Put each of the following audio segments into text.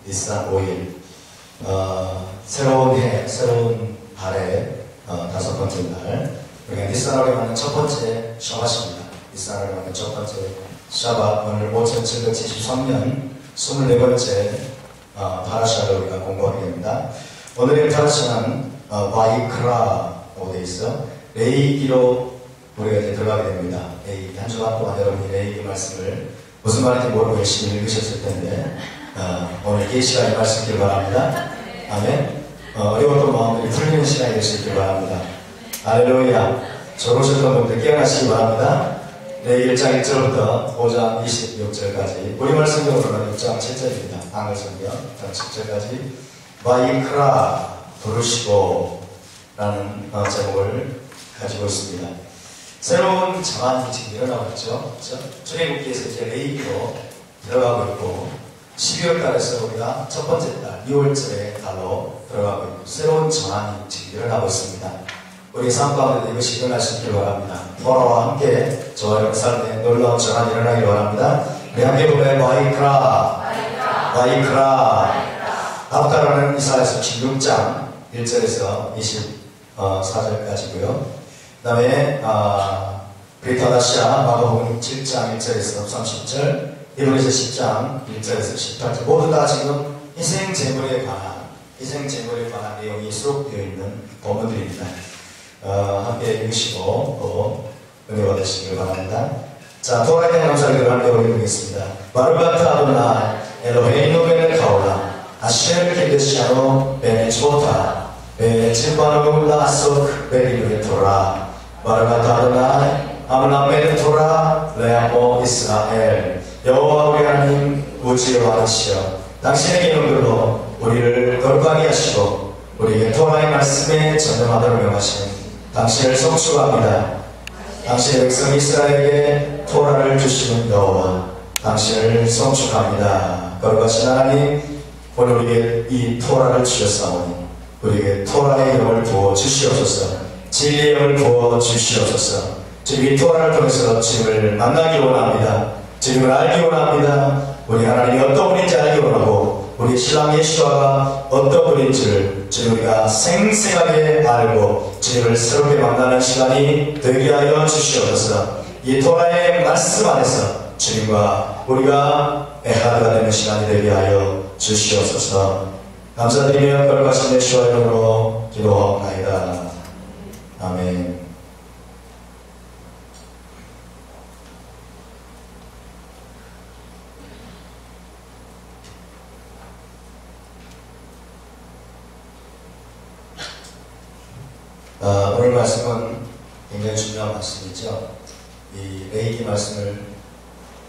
닛산 5일. 새로운 해, 새로운 달의 5번째 날. 우리가 닛산으로 하는 첫 번째 샤바십니다. 닛산으로 하는 첫 번째 샤바. 오늘 5773년 24번째 파라샤를 우리가 공부하게 됩니다. 오늘의 파라샤는 바이크라라고 되어 있어 레이기로 우리가 이제 들어가게 됩니다. 레이기. 한 주간 동안 여러분이 레이기 말씀을 무슨 말인지 모르고 열심히 읽으셨을 텐데 오늘 이 시간에 말씀드리기 바랍니다. 아멘. 어려웠던 마음들이 풀리는 시간이 될 수 있길 바랍니다. 할렐루야. 졸으셨던 분들 깨어나시기 바랍니다. 네, 1장 1절부터 5장 26절까지 우리 말씀으로는 6장 7절입니다. 한글 성경 6장 7절까지 바이크라 부르시고 라는 제목을 가지고 있습니다. 새로운 자만이 지금 일어나고 있죠. 출애굽기에서 이제 레이기로 들어가고 있고 12월 달에서 우리가 첫 번째 달 2월절의 달로 들어가고 있고 새로운 전환이 지금 일어나고 있습니다. 우리 삶 가운데 이것이 일어날 수 있길 바랍니다. 토라와 함께 저와 여러분 삶에 놀라운 전환이 일어나길 바랍니다. 우리 함께 보면 바이크라 앞가라는 이사야서 16장 1절에서 24절까지고요. 그 다음에 브리타다시아 마가복음 7장 1절에서 30절 히브리서 10장 1절에서 18절 모두 다 지금 희생 제물에 관한 내용이 수록되어 있는 본문들입니다. 함께 읽으시고 또 은혜 받으시길 바랍니다. 자, 토라에 대한 감사를 함께 올려드리겠습니다. 바르바타 아도나 엘로헤이노 베네 카올라 아시엘 케데시아노 베네 초타 베네 칠바노 라속 베리베 토라 바르바타 아도나 아므나 베네 토라 레아모 이스라엘 여호와 우리 하나님 우주의 왕이시여 당신의 이름으로 우리를 거룩하게 하시고 우리에게 토라의 말씀에 전념하도록 명하시는 당신을 성축합니다. 당신의 백성 이스라엘에게 토라를 주시는 여호와 당신을 성축합니다. 거룩하신 하나님 오늘 우리에게 이 토라를 주셨사오니 우리에게 토라의 영을 부어 주시옵소서. 진리의 영을 부어 주시옵소서. 지금 이 토라를 통해서 주님을 만나기 원합니다. 주님을 알기 원합니다. 우리 하나님이 어떤 분인지 알기 원하고 우리 신랑 예수와가 어떤 분인지를 주님과 생생하게 알고 주님을 새롭게 만나는 시간이 되게 하여 주시옵소서. 이 토라의 말씀 안에서 주님과 우리가 에하드가 되는 시간이 되게 하여 주시옵소서. 감사드리며 거룩하신 예수와 이름으로 기도하옵나이다. 아멘. 오늘 말씀은 굉장히 중요한 말씀이죠. 이 레이기 말씀을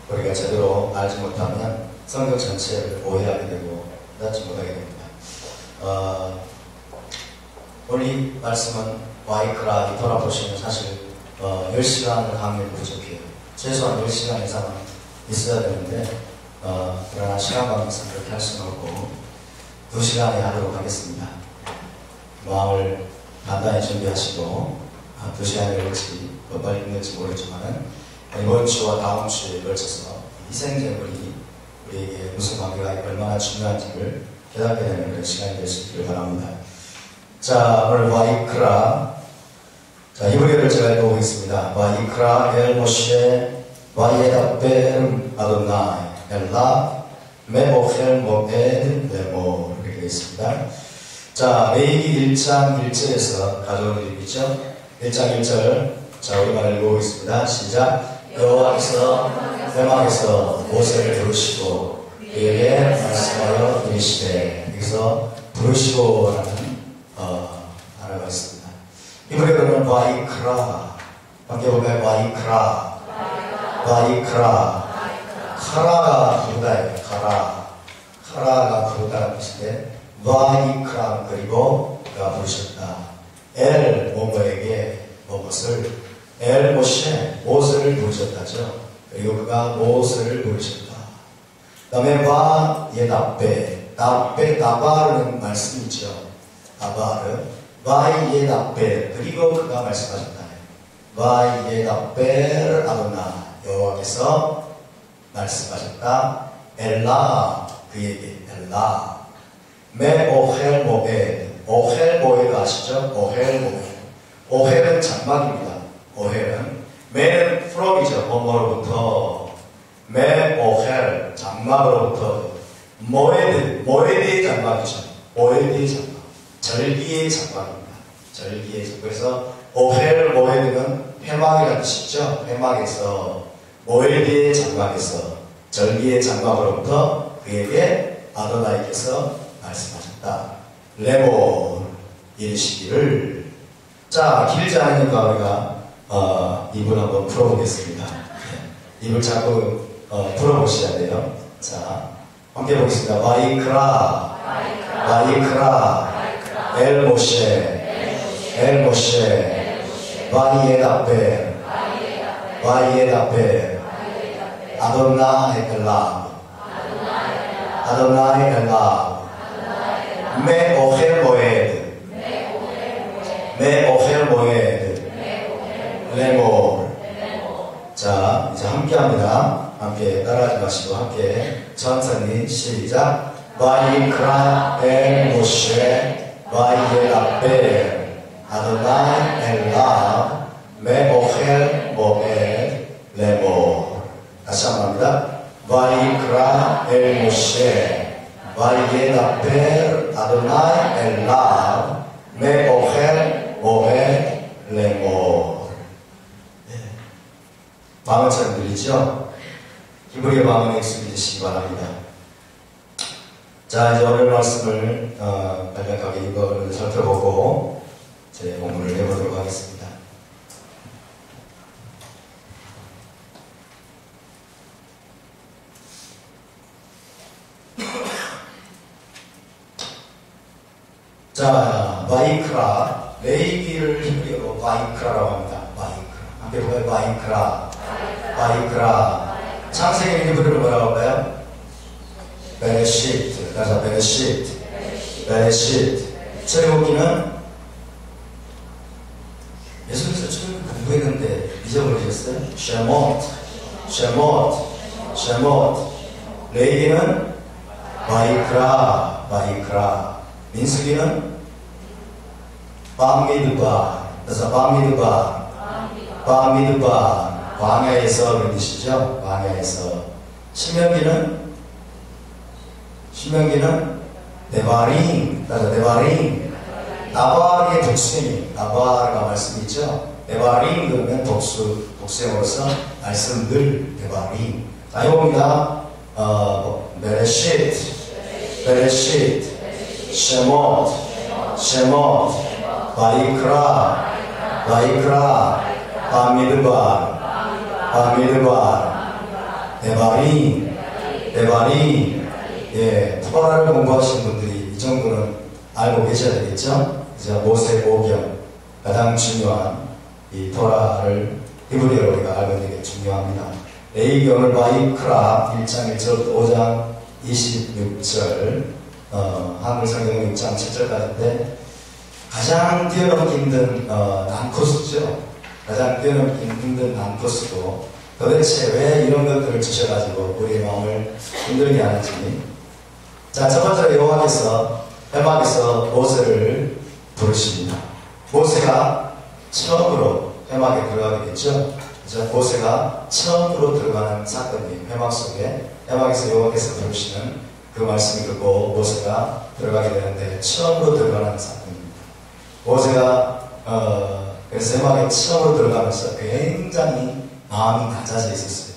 우리가 제대로 알지 못하면 성경 전체를 오해하게 되고 깨닫지 못하게 됩니다. 오늘 이 말씀은 바이크라 이 돌아보시면 사실 10시간을 강의를 부족해요. 최소한 10시간 이상은 있어야 되는데 그러나 시간 관계상 그렇게 할 수는 없고 2시간에 하도록 하겠습니다. 마음을 단단히 준비하시고 2시간이 걸릴지 더 빨리 끝낼지 모르겠지만 이번 주와 다음 주에 걸쳐서 희생제물이 우리에게 무슨 관계가 얼마나 중요한지를 깨닫게 되는 그런 시간이 될 수 있기를 바랍니다. 자, 오늘 바이크라 자, 히브리어를 제가 읽어보겠습니다. 바이크라 엘 모시에 바이에다베 아도나이 엘라 메오헬 모에드 네모 이렇게 되어 있습니다. 자, 레이기 1장 1절에서 가져온 이름이죠. 1장 1절. 자, 우리만 읽어보겠습니다. 시작. 여호와께서 회막에서 모세를 부르시고 그에게 말씀하여 이르시되 여기서 부르시고라는 단어가 있습니다. 히브리어로는 바이크라 함께 보면 바이크라 카라가 부르다예요. 카라가 부르다는 뜻인데 바이크라 그리고 그가 부르셨다. 엘 모모에게 무엇을 엘 모시에 모세를 부르셨다죠. 그리고 그가 모세를 부르셨다. 그 다음에 바 예답베 다바르는 말씀이죠. 다바르 바 예답베 그리고 그가 말씀하셨다. 바 예답베 아도나 여호와께서 말씀하셨다. 엘라 그에게 엘라 엘라 메 오헬 모에드. 오헬 모에드 아시죠? 오헬 모에드. 오헬은 장막입니다. 오헬은 메는 from이죠. 뭐뭐로부터. 메 오헬 장막으로부터. 모에드의 장막이죠. 모에드의 장막. 절기의 장막입니다. 절기의 장막. 그래서 오헬 모에드는 회막이라는 뜻이죠. 회막에서 모에드의 장막에서 절기의 장막으로부터 그에게 아도나이께서 말씀하셨다. 레몬 이르시기를. 자, 길지 않으니까 우리가 입을 한번 풀어보겠습니다. 입을 자꾸 풀어보셔야 돼요. 자, 함께 보겠습니다. 와이크라 엘모셰 와이에다벨 아도나이 엘라 메 오헬 모에드 레몬. 자, 이제 함께 합니다. 함께 따라하지 마시고 함께 천천히 시작. 와이크라 엘모셰 와이에다벨 아도나이 엘라 메 오헬 모에드 레몬. 다시 한번 합니다. 와이크라 엘모셰 와이에다벨 아도나이 엘라 메 오헬 모에드 레몬. 방언처럼 들리죠? 히브리어 방언에 익숙해지시기 바랍니다. 자, 이제 오늘 말씀을 간략하게 이거를 살펴보고 제 본문을 해보도록 하겠습니다. 자, 바이크라. 레이기를 히브리어로 바이크라라고 합니다. 바이크라. 함께 보면 바이크라. 창세기 히브리어로 뭐라고 할까요? 베레시트. 그래서 베레시트. 출애굽기는 예수님께서 출애굽기 공부했는데 잊어버리셨어요? 쉐못. 레이기는 바이크라. 민수기는 밤미드바. 그래서 밤미드바. 광야에서 그런 뜻이죠. 광야에서. 신명기는 데바링. 그래서 데바링. 나발의 독수님. 나발과 말씀이 있죠. 데바링 그러면 독수형으로서 말씀들 데바링. 자, 이겁니다. 베레시트. 쉐못, 바이크라, 바미드바, 데바린. 예, 토라를 공부하신 분들이 이 정도는 알고 계셔야 되겠죠? 이제 모세오경, 가장 중요한 이 토라를 히브리어로 우리가 알고 있는 게 중요합니다. 레위기오는 바이크라 1장 1절부터 5장 26절, 한글 성경 6장 7절까지인데 가장 뛰어넘기 힘든 난코스죠. 가장 뛰어넘기 힘든 난코스고, 도대체 왜 이런 것들을 주셔가지고 우리의 마음을 힘들게 하는지. 자, 첫 번째로 여호와께서 회막에서 모세를 부르십니다. 모세가 처음으로 회막에 들어가겠죠. 그래서 모세가 처음으로 들어가는 사건이 회막 속에, 회막에서 여호와께서 부르시는 그 말씀을 듣고 모세가 들어가게 되는데, 처음으로 들어가는 사건입니다. 모세가 그래서 회막에 처음으로 들어가면서 굉장히 마음이 낮아져 있었어요.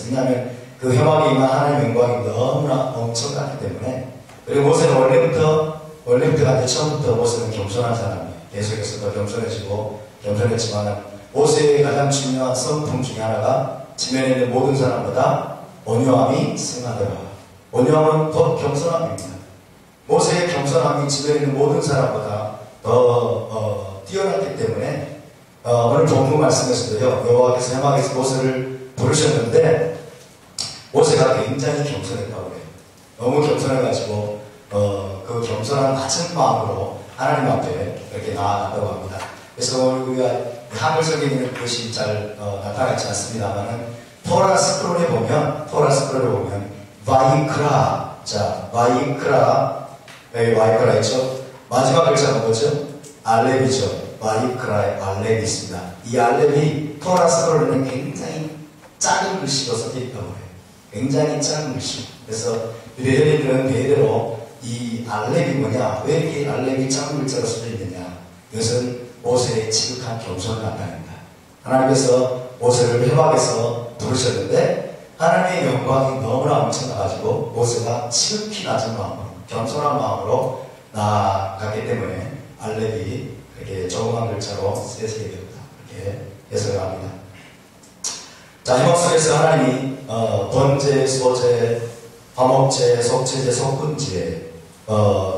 왜냐하면 그 회막에 임한 하나님의 영광이 너무나 엄청나기 때문에. 그리고 모세는 원래부터 아니라 처음부터 모세는 겸손한 사람이에요. 계속해서 더 겸손했지만 모세의 가장 중요한 성품 중에 하나가 지면에 있는 모든 사람보다 온유함이 승하더라. 온유함은 더 겸손함입니다. 모세의 겸손함이 지면에 있는 모든 사람보다 더 뛰어났기 때문에 오늘 본문 말씀에서도요, 여호와께서 회막에서 모세를 부르셨는데 모세가 굉장히 겸손했다고 해요. 너무 겸손해가지고 그 겸손한 낮은 마음으로 하나님 앞에 이렇게 나아갔다고 합니다. 그래서 오늘 우리가 한글 성경에는 그것이 잘 나타나지 않습니다만은 토라 스크롤에 보면 바이크라 자, 와이크라, 여기 와이크라 있죠? 마지막 글자가 뭐죠? 알렙이죠. 와이크라의 알렙이 있습니다. 이 알렙이 토라스로는 굉장히 작은 글씨로 섞여 있다고 해요. 굉장히 작은 글씨. 그래서 유대인들은 대대로 이 알렙이 뭐냐, 왜 이렇게 알렙이 작은 글자로 써져 있느냐, 이것은 모세의 지극한 겸손을 나타냅니다. 하나님께서 모세를 회막에서 부르셨는데 하나님의 영광이 너무나 엄청나가지고 모세가 지극히 낮은 마음으로, 겸손한 마음으로 나아갔기 때문에 알렙이 이렇게 조그만 글자로 쓰여지게 됩니다. 이렇게 해석을 합니다. 자, 이 목소리에서 하나님이 번제, 소제, 화목제, 속제제, 속근제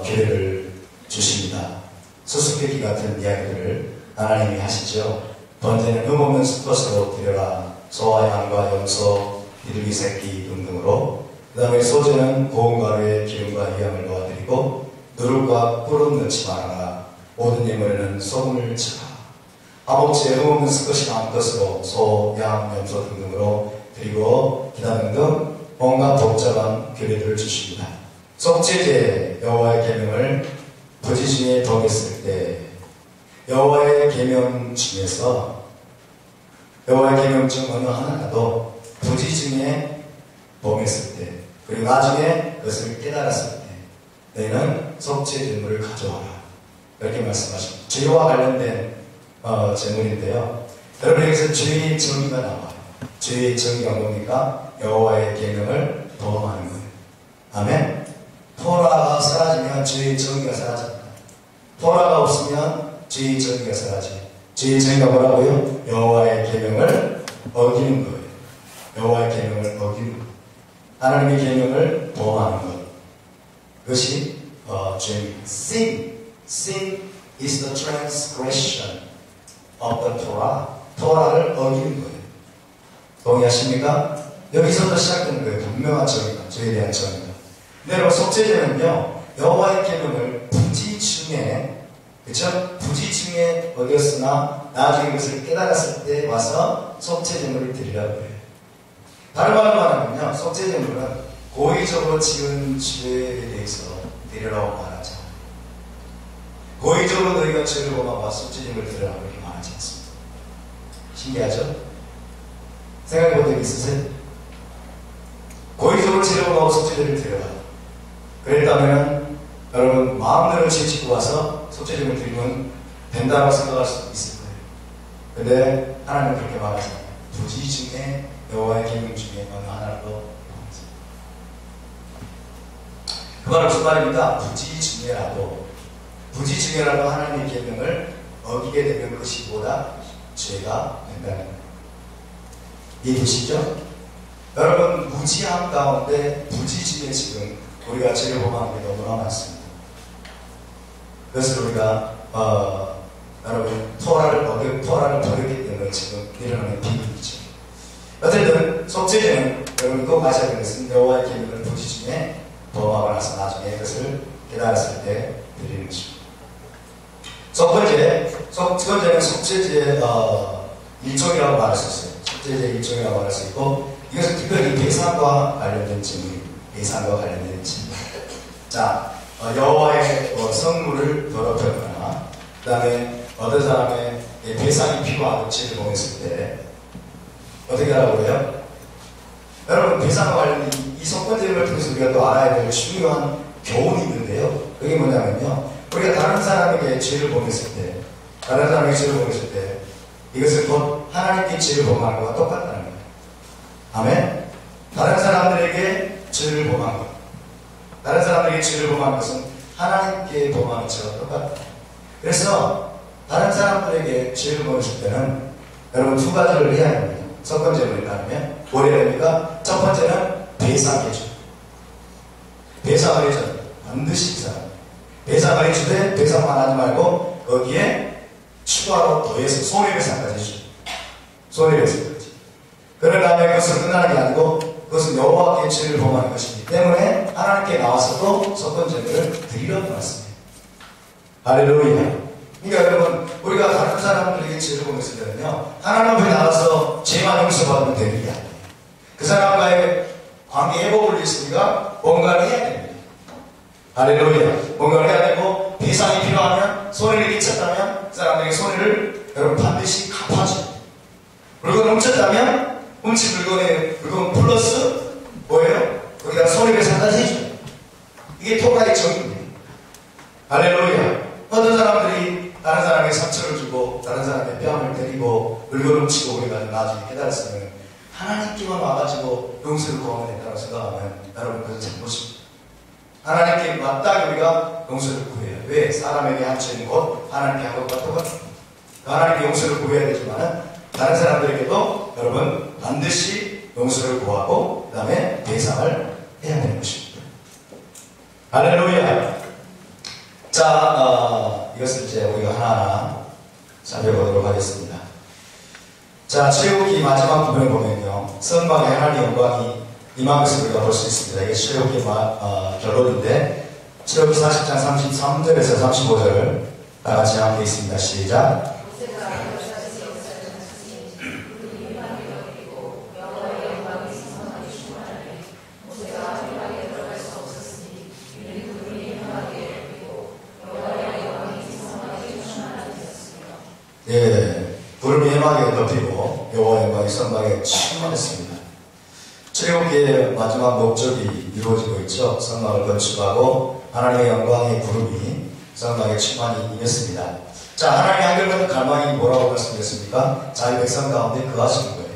기회를 주십니다. 수수께끼 같은 이야기들을 하나님이 하시죠. 번제는 흠없는 수컷으로 드려라. 소와 양과 염소, 비둘기 새끼 등등으로. 그 다음에 소제는 고운 가루에 기름과 이양을 넣어드리고 누룩과 꿀은 넣지 말아라. 모든 예물에는 소금을 치라. 화목제에 흠없는 수컷이 한 것으로 소, 양, 염소 등등으로 드리고 기타 등등 온갖 복잡한 규례들을 주십니다. 속죄제 여호와의 계명을 부지 중에 범했을 때 여호와의 계명 중에서 여호와의 계명 중 어느 하나라도 부지 중에 범했을 때 그리고 나중에 그것을 깨달았을 때 너희는 속죄제물을 가져와라. 이렇게 말씀하십니다. 죄와 관련된 제물인데요. 여러분 여기서 죄의 정의가 나와요. 죄의 정의가 뭡니까? 여호와의 계명을 범하는 거예요. 아멘. 토라가 사라지면 죄의 정의가 사라집니다. 토라가 없으면 죄의 정의가 사라져요. 죄의 정의가 뭐라고요? 여호와의 계명을 어기는 거예요. 여호와의 계명을 어기는 것. 하나님의 계명을 범하는 것. 그것이 죄입니다. Sin is the transgression of the Torah. 토라를 어기는 거예요. 동의하십니까? 여기서부터 시작되는 거예요. 분명한 정의가, 죄에 대한 정의가. 근데 여러분, 속죄제는요, 여호와의 계명을 부지 중에, 그쵸? 부지 중에 어겼으나 나중에 그것을 깨달았을 때 와서 속죄제물을 드리라고 해요. 다른 말로 말하면요, 속죄제물은 고의적으로 지은 죄에 대해서 드리라고 말하죠. 고의적으로 너희가 죄를 범하고 속죄제물을 드리라고 이렇게 말하지 않습니다. 신기하죠? 생각해 본 적 있으세요? 고의적으로 죄를 범하고 속죄제물을 드려라. 그랬다면 여러분 마음대로 죄 짓고 와서 속죄제물을 드리면 된다고 생각할 수도 있을 거예요. 근데 하나님은 그렇게 말하잖아요. 부지 중에 여호와의 계명 중에 어느 하나라도 그 말은 무슨 말입니까? 부지 중에라도 하나님의 계명을 어기게 되면 그것이 보다 죄가 된다는 거예요. 이해되시죠? 여러분 무지함 가운데 부지 중에 지금 우리가 죄를 범하는 게 너무나 많습니다. 그래서 우리가 여러분 토라를 버렸기 때문에 지금 일어나는 비극이죠. 어쨌든 속죄제는 여러분 꼭 아셔야 되는 것은 여호와의 계명을 부지 중에 범하고 나서 나중에 그것을 깨달았을 때 드리는 것입니다. 속죄제는 속죄제의 일종이라고 말할 수 있어요. 속죄제의 일종이라고 말할 수 있고 이것은 특별히 배상과 관련된 질문입니다. 배상과 관련된 질문. 자, 여호와의 성물을 더럽혔거나 그 다음에 어떤 사람의 배상이 필요한 죄를 범했을 때 어떻게 하라고 해요? 여러분 배상과 관련된 이 속죄제를 통해서 우리가 또 알아야 될 중요한 교훈이 있는데요. 그게 뭐냐면요. 우리가 다른 사람에게 죄를 범했을 때 이것은 곧 하나님께 죄를 범하는 것과 똑같다는 거예요. 아멘? 다른 사람들에게 죄를 범한 것. 다른 사람들에게 죄를 범한 것은 하나님께 범하는 죄와 똑같다. 그래서 다른 사람들에게 죄를 범했을 때는 여러분 두 가지를 해야 합니다. 첫 번째로 따르면 뭘 해야 됩니까? 첫 번째는 배상해줘. 배상을 해줘. 반드시 그 사람. 배상을 해주되 배상만 하지 말고 거기에 추가로 더해서 손해배상까지 해줘. 손해배상까지. 그런 다음에 그것은 끝나는 게 아니고 그것은 여호와께 죄를 범하는 것이기 때문에 하나님께 나와서도 속건제물을 드리려고 말씀해요. 할렐루야. 그러니까 여러분 우리가 다른 사람들에게 죄를 범했을 때는요 하나님 앞에 나가서 죄만 용서받으면 되는 게 아니에요. 그 사람과의 관계 회복을 위해서 우리가 뭔가를 해야 됩니다. 할렐루야. 뭔가를 해야 되고, 배상이 필요하면, 손해를 끼쳤다면 그 사람에게 손해를 여러분 반드시 갚아줘요. 물건을 훔쳤다면 훔친 물건 플러스 뭐예요? 거기다 손해배상까지 해줘요. 이게 토가의 정의입니다. 할렐루야. 어떤 사람들이 다른 사람에게 상처를 주고 다른 사람의 뺨을 때리고 물건을 훔치고 우리가 나중에 깨달았으면 하나님께만 와가지고 용서를 구하면 된다고 생각하면 여러분 그것은 잘못입니다. 하나님께 마땅히 우리가 용서를 구해요. 왜? 사람에게 한 죄는 곧 하나님께 한 것과 똑같습니다. 하나님께 용서를 구해야 되지만 다른 사람들에게도 여러분 반드시 용서를 구하고 그 다음에 배상을 해야 되는 것입니다. 할렐루야. 자, 이것을 이제 우리가 하나하나 살펴보도록 하겠습니다. 자, 출애굽기 마지막 부분을 보면요, 선방에 하나님의 영광이 임한 것을 우리가 볼 수 있습니다. 이게 출애굽기 결론인데, 출애굽기 40장 33절에서 35절 다 같이 함께 있습니다. 시작. 예, 구름이 해막에 덮이고 여호와의 영광이 선방에 충만했습니다. 출애굽기의 마지막 목적이 이루어지고 있죠. 선방을 건축하고 하나님의 영광의 구름이 선방에 충만히 임했습니다. 자, 하나님의 한결같은 갈망이 뭐라고 말씀드렸습니까? 자기 백성 가운데 거하시는 거예요.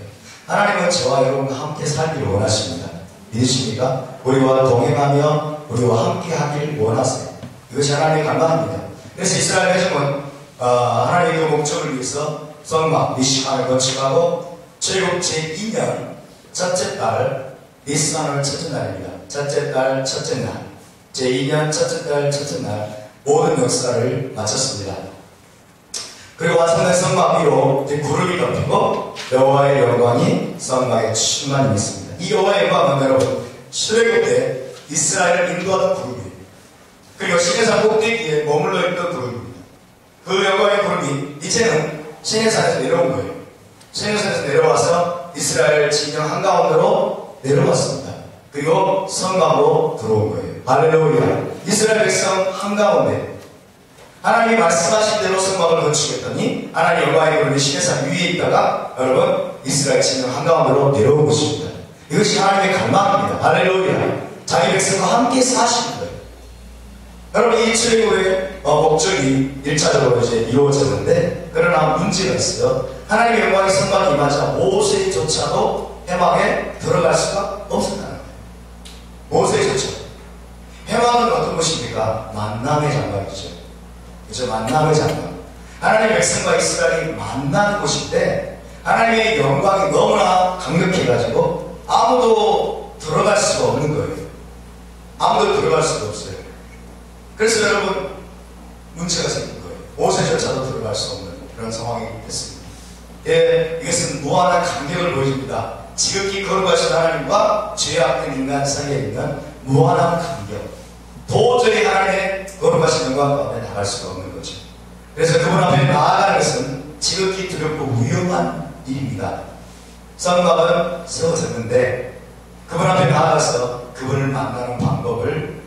하나님은 저와 여러분과 함께 살기를 원하십니다. 믿으십니까? 우리와 동행하며 우리와 함께 하길 원하세요. 이것이 하나님의 갈망입니다. 그래서 이스라엘 백성은 하나님의 그 목적을 위해서 성막 미시간을 건축하고 출애굽 제2년 첫째 달 니스안월 첫째 날입니다. 첫째 달 첫째 날 제2년 첫째 달 첫째 날 모든 역사를 마쳤습니다. 그리고 완성된 성막 위로 구름이 덮이고 여호와의 영광이 성막에 충만히 있습니다. 이 여호와의 영광은 여러분 출애굽 때 이스라엘을 인도하던 구름이에요. 그리고 시내산 꼭대기에 머물러 있던 구름입니다. 그 영광의 구름이 이제는 시내산에서 내려온 거예요. 시내산에서 내려와서 이스라엘 진영 한가운데로 내려왔습니다. 그리고 성막으로 들어온 거예요. 할렐루야. 이스라엘 백성 한가운데 하나님이 말씀하신 대로 성막을 건축했더니 하나님 영광의 구름이 시내산 위에 있다가 여러분 이스라엘 진영 한가운데로 내려온 것입니다. 이것이 하나님의 갈망입니다. 할렐루야. 자기 백성과 함께 사시는 거예요. 여러분 이 출애굽의 목적이 1차적으로 이제 이루어졌는데 그러나 문제가 있어요. 하나님의 영광이 성막에 임하자 모세조차도 해막에 들어갈 수가 없었다는 거예요. 모세조차. 해막은 어떤 곳입니까? 만남의 장막이죠. 그죠? 만남의 장막. 하나님의 백성과 이스라엘이 만나는 곳인데 하나님의 영광이 너무나 강력해가지고 아무도 들어갈 수가 없는 거예요. 아무도 들어갈 수가 없어요. 그래서 여러분 문제가 생긴 거예요. 모세조차도 들어갈 수 없는 그런 상황이 됐습니다. 예, 이것은 무한한 간격을 보여줍니다. 지극히 거룩하신 하나님과 죄악된 인간 사이에 있는 무한한 간격. 도저히 하나님의 거룩하신 영광 가운데 나갈 수가 없는 거죠. 그래서 그분 앞에 나아가는 것은 지극히 두렵고 위험한 일입니다. 성막은 세워졌는데 그분 앞에 나아가서 그분을 만나는 방법을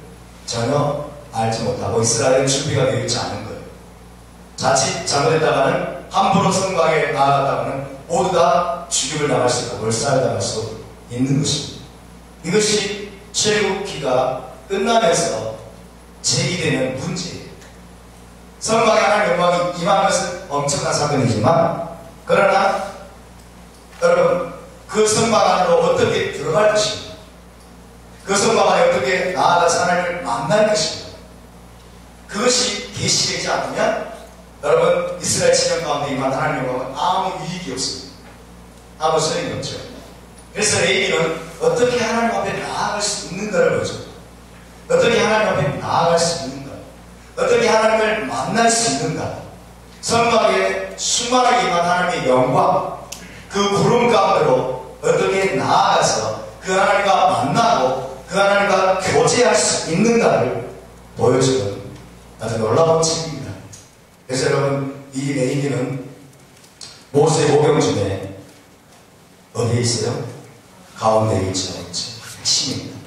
전혀 알지 못하고 이스라엘은 준비가 되어 있지 않은 거예요. 자칫 잘못했다가는 함부로 성막에 나아갔다가는 모두 다 죽임을 당할 수 있고 몰살을 당할 수 있는 것입니다. 이것이 출애굽기가 끝나면서 제기되는 문제예요. 성막에 하나님의 영광이 임한 것은 엄청난 사건이지만 그러나 여러분 그 성막 안으로 어떻게 들어갈 것입니까? 그 성막 안에 어떻게 나아가서 하나님을 만날 것입니까? 그것이 계시되지 않으면 여러분 이스라엘 진영 가운데 임한 하나님의 영광은 아무 유익이 없습니다. 아무 소용이 없죠. 그래서 레위기는 어떻게 하나님 앞에 나아갈 수 있는가를 보죠. 어떻게 하나님 앞에 나아갈 수 있는가, 어떻게 하나님을 만날 수 있는가, 성막에 충만하게 임한 하나님의 영광, 그 구름 가운데로 어떻게 나아가서 그 하나님과 만나고 그 하나님과 교제할 수 있는가를 보여주는 아주 놀라운 책입니다. 그래서 여러분 이 레위기는 모세 오경 중에 어디에 있어요? 가운데에 있죠. 핵심입니다.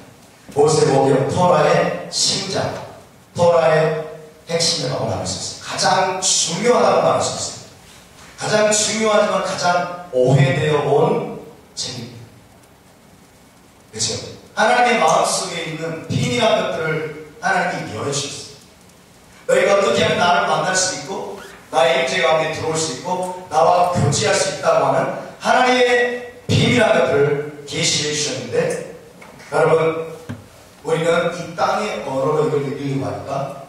모세오경 토라의 심장, 토라의 핵심이라고 말할 수 있어요. 가장 중요하다고 말할 수 있어요. 가장 중요하지만 가장 오해되어 온 책입니다. 그렇죠? 하나님의 마음속에 있는 비밀한 것들을 하나님이 열어주셨어요. 너희가 어떻게 하면 나를 만날 수 있고 나의 임재 가운데 들어올 수 있고 나와 교제할 수 있다고 하는 하나님의 비밀한 것들을 계시해 주셨는데, 여러분, 우리는 이 땅의 언어로 이걸 읽으려고 하니까,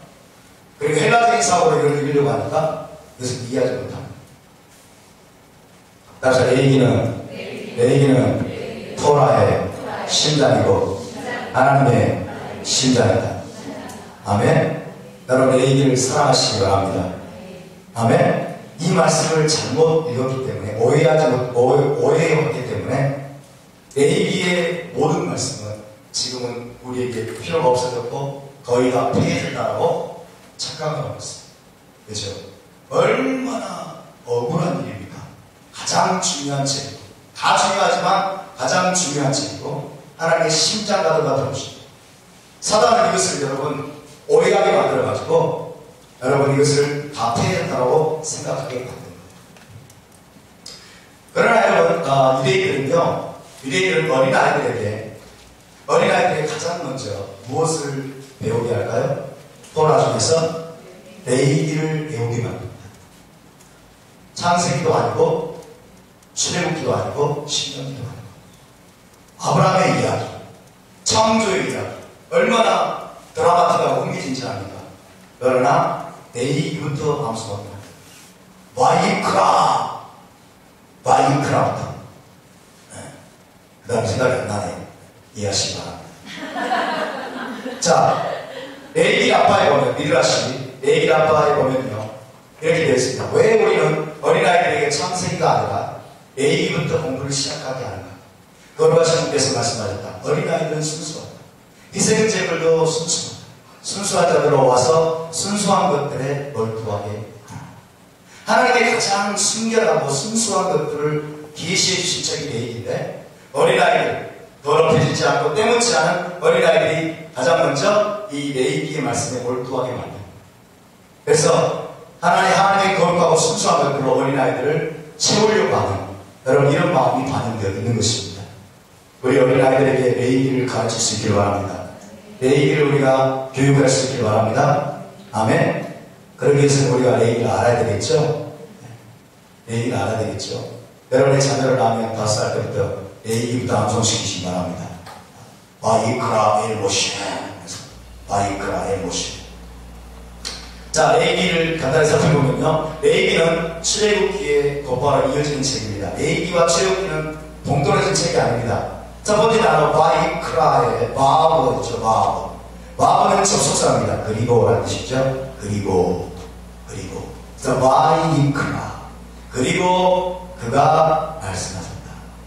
그리고 헬라적인 사고로 이걸 읽으려고 하니까 이것을 이해하지 못합니다. 따라서 레이기는 토라의 심장이고 하나님의 심장이다. 아멘. 여러분, 레이기를 사랑하시기 바랍니다. 아멘. 이 말씀을 잘못 읽었기 때문에 오해했기 때문에 레이기의 모든 말씀은 지금은 우리에게 필요가 없어졌고 거의 다 폐해진다라고 착각하고 있습니다. 그렇죠? 얼마나 억울한 일입니까? 가장 중요한 책이고, 다 중요하지만 가장 중요한 책이고, 하나님의 심장과도 다루십니다. 사단은 이것을 여러분 오해하게 만들어가지고 여러분 이것을 다 폐해진다라고 생각하게 만듭니다. 그러나 여러분, 유대인들은 어린아이들에게 가장 먼저 무엇을 배우게 할까요? 토라 중에서 레위기를 배우게 만듭니다. 창세기도 아니고 출애굽기도 아니고 신명기도 아니고 아브라함의 이야기, 창조의 이야기, 얼마나 드라마틱하고 흥미진진합니까? 그러나 레위기부터 암송합니다. 와이크라부터. 그 다음에 생각이 안 나네. 이해하시기 바랍니다. 자, 레이기 아빠에 보면, 미드라시, 레이기 아빠에 보면요, 이렇게 되어 있습니다. 왜 우리는 어린아이들에게 창세기가 아니라 레이기부터 공부를 시작하게 하는가? 거룩한 성령께서 말씀하셨다. 어린아이들은 순수하다. 희생제물도 순수하다. 순수한 자들로 와서 순수한 것들에 몰두하게 하라. 하나님의 가장 순결하고 순수한 것들을 계시해 주신 책이 레이기인데, 어린아이들, 더럽혀지지 않고 때묻지 않은 어린아이들이 가장 먼저 이 레위기의 말씀에 몰두하게 만듭니다. 그래서 하나님의 거룩하고 순수한 것들로 어린아이들을 채우려고 하는, 여러분, 이런 마음이 반영되어 있는 것입니다. 우리 어린아이들에게 레위기를 가르칠 수 있기를 바랍니다. 레위기를 우리가 교육할 수 있기를 바랍니다. 아멘. 그러기 위해서는 우리가 레위기를 알아야 되겠죠? 레위기를 알아야 되겠죠? 여러분의 자녀를 낳으면 5살 때부터 레위기부터 암송시키시기 바랍니다. 바이크라 엘모시. 바이크라 엘모시. 자, 레위기를 간단히 살펴보면요, 레위기는 출애굽기에 곧바로 이어지는 책입니다. 레위기와 출애굽기는 동떨어진 책이 아닙니다. 첫 번째 단어 바이크라의 바브죠. 바브는 접속사입니다. 그리고라는 뜻이죠. 그리고 그래서 바이크라, 그리고 그가 말씀하셨다.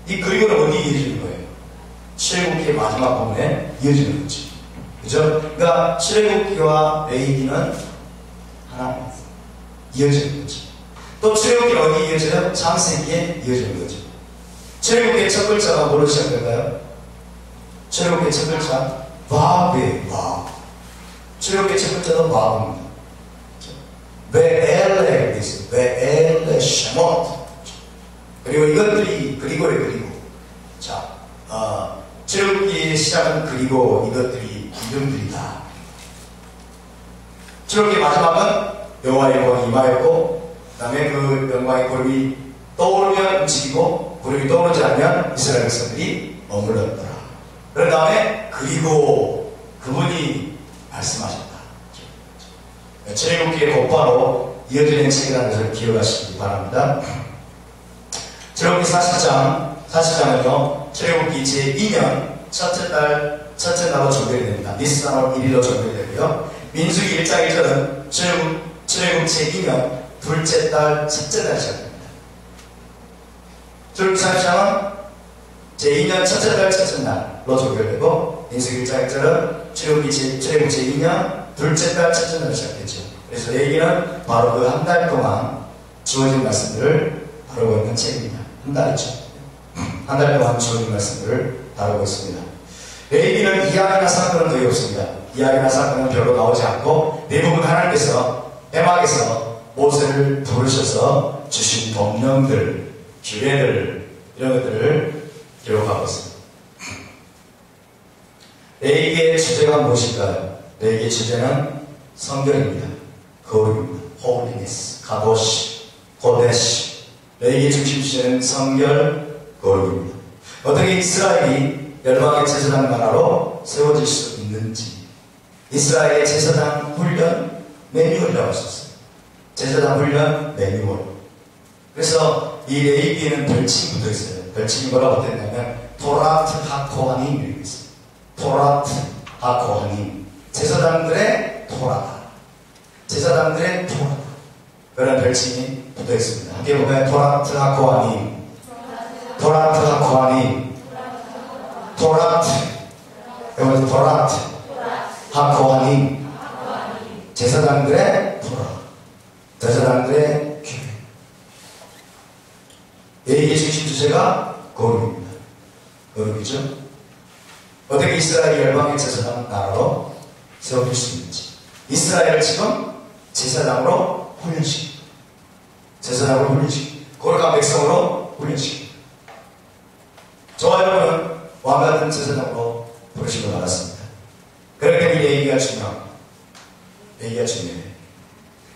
이 그리고는 어디 이어지는 거예요? 출애굽기의 마지막 부분에 이어지는 거죠. 그죠? 그러니까 출애굽기와 레위기는 하나 이어지는 거죠. 또 출애굽기는 어디 이어져요? 창세기에 이어지는 거죠. 출애굽기의 첫 글자가 뭐로 시작될까요? 출애굽기의 첫 글자 바브의 바. 출애굽기의 첫 글자도 바브입니다. 베엘레 있어요. 베엘레 쉐못. 그리고 이것들이 그리고. 자, 출애굽기의 시작은 그리고 이것들이 이름들이다. 출애굽기의 마지막은 여호와의 영광이 임하였고, 그 다음에 그 영광의 구름이 떠오르면 움직이고 구름이 떠오르지 않으면 이스라엘 백성들이 머물렀더라. 그런 다음에 그리고 그분이 말씀하셨다. 출애굽기의 곧바로 이어지는 책이라는 것을 기억하시기 바랍니다. 출애굽기 40장은요, 출애굽기 제2년 첫째 날로 정렬이 됩니다. 니스산월 1일로 정렬이 되고요. 민수기 1장 1절은 출애굽 제2년 둘째 달 첫째 날 시작됩니다. 출애굽기 40장은 제2년 첫째 달 첫째 날로 정렬되고, 민수기 1장 1절은 출애굽 제2년 둘째 달 첫째 날로 시작됐죠. 그래서 레위기는 바로 그 한 달 동안 주어진 말씀들을 다루고 있는 책입니다. 한 달이죠. 한 달 동안 주어진 말씀들을 다루고 있습니다. 레위기는 이야기나 사건은 거의 없습니다. 이야기나 사건은 별로 나오지 않고 대부분 하나님께서 해막에서 모세를 부르셔서 주신 법령들, 규례들 이런 것들을 기록하고 있습니다. 레위기의 주제가 무엇일까요? 레위기의 주제는 성결입니다. 거룩입니다. holiness, kadosh, kodesh. 레위기의 중심 주제는 성결, 거룩입니다. 어떻게 이스라엘이 열방의 제사장 나라로 세워질 수 있는지, 이스라엘의 제사장 훈련 매뉴얼이라고 할 수 있어요. 제사장 훈련 매뉴얼. 그래서 이 레위기에는 별칭이 붙어 있어요. 별칭이 뭐라고 붙어 있냐면 토라트 하코하님 이렇게 있어요. 토라트 하코하님. 제사장들의 토라다. 제사장들의 토라다. 그런 별칭이 붙어 있습니다. 함께 보면 토라트 하코하님. 토라트 하코하님. 토라트. 여기서 토라트. 하코하님. 제사장들의 토라. 제사장들의 규례. 레위기의 중심 주제가 거룩입니다. 거룩이죠. 어떻게 이스라엘 열방의 제사장 나라로 세워질 수 있는지. 이스라엘을 지금 제사장으로 훈련시킵니다. 제사장으로 훈련시킵니다. 거룩한 백성으로 훈련시킵니다. 저와 여러분은 왕같은 제사장으로 부르심을 받았습니다. 그렇기 때문에 레위기가 중요합니다. 레위기가 중요해요.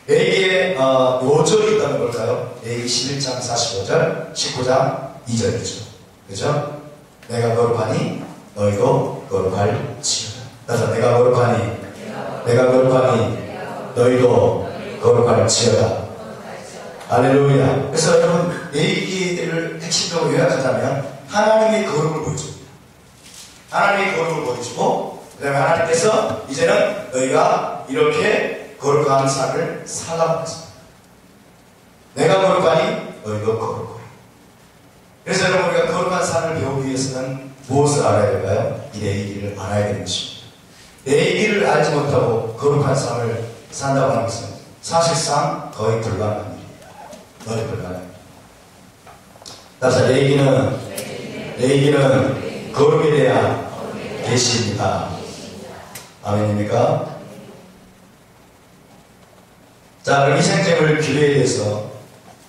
레위기에 요절이 있다는 걸까요? 레위기 11장 45절, 19장 2절이죠. 그죠? 내가 거룩하니 너희도 거룩할지어다. 따라서 내가 거룩하니 너희도 거룩할지어다. 할렐루야. 그래서 여러분 레위기를 핵심적으로 요약하자면 하나님의 거룩을 보여줍니다. 하나님의 거룩을 보여주고 그 다음에 하나님께서 이제는 너희가 이렇게 거룩한 삶을 살라고 했습니다. 내가 거룩하니 너희도 거룩하라. 그래서 여러분 우리가 거룩한 삶을 배우기 위해서는 무엇을 알아야 될까요? 이 레위기를 알아야 되는 것입니다. 레위기를 알지 못하고 거룩한 삶을 산다고 하는 것은 사실상 거의 불가능한 일입니다. 거의 불가능합니다. 따라서 레위기는 거룩에 대한 계시입니다. 아멘입니까? 자, 그럼 희생제물 규례에 대해서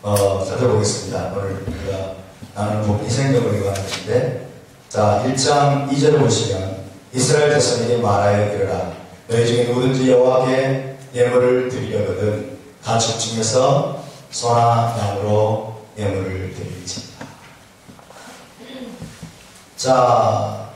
살펴보겠습니다. 오늘 우리가 나누는 부분 희생제물에 관한 것인데, 자, 1장 2절을 보시면 이스라엘 자손에게 말하여 이르라. 너희 중에 누구든지 여호와께 예물을 드리려거든 가축 중에서 소나 양으로 예물을 드릴지니라. 자,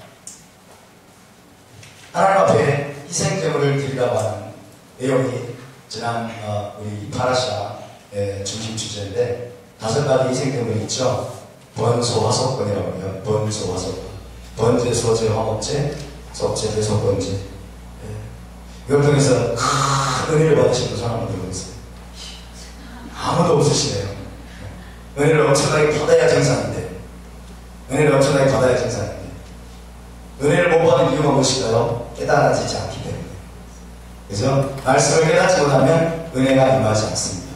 하나님 앞에 희생제물을 드리라고 하는 내용이 지난 우리 파라샤의 중심 주제인데 5가지 희생제물이 있죠. 번소화속건이라고 해요. 번소화속건. 번제, 소제, 화목제, 속제, 대속번제. 이걸 통해서 큰 은혜를 받으신 분 사람은 누구 있어요? 아무도 없으시네요. 은혜를 엄청나게 받아야 정상인데, 은혜를 엄청나게 받아야 정상인데, 은혜를 못 받는 이유가 무엇일까요? 깨달아지지 않기 때문에. 그죠? 말씀을 깨닫지 못하면 은혜가 임하지 않습니다.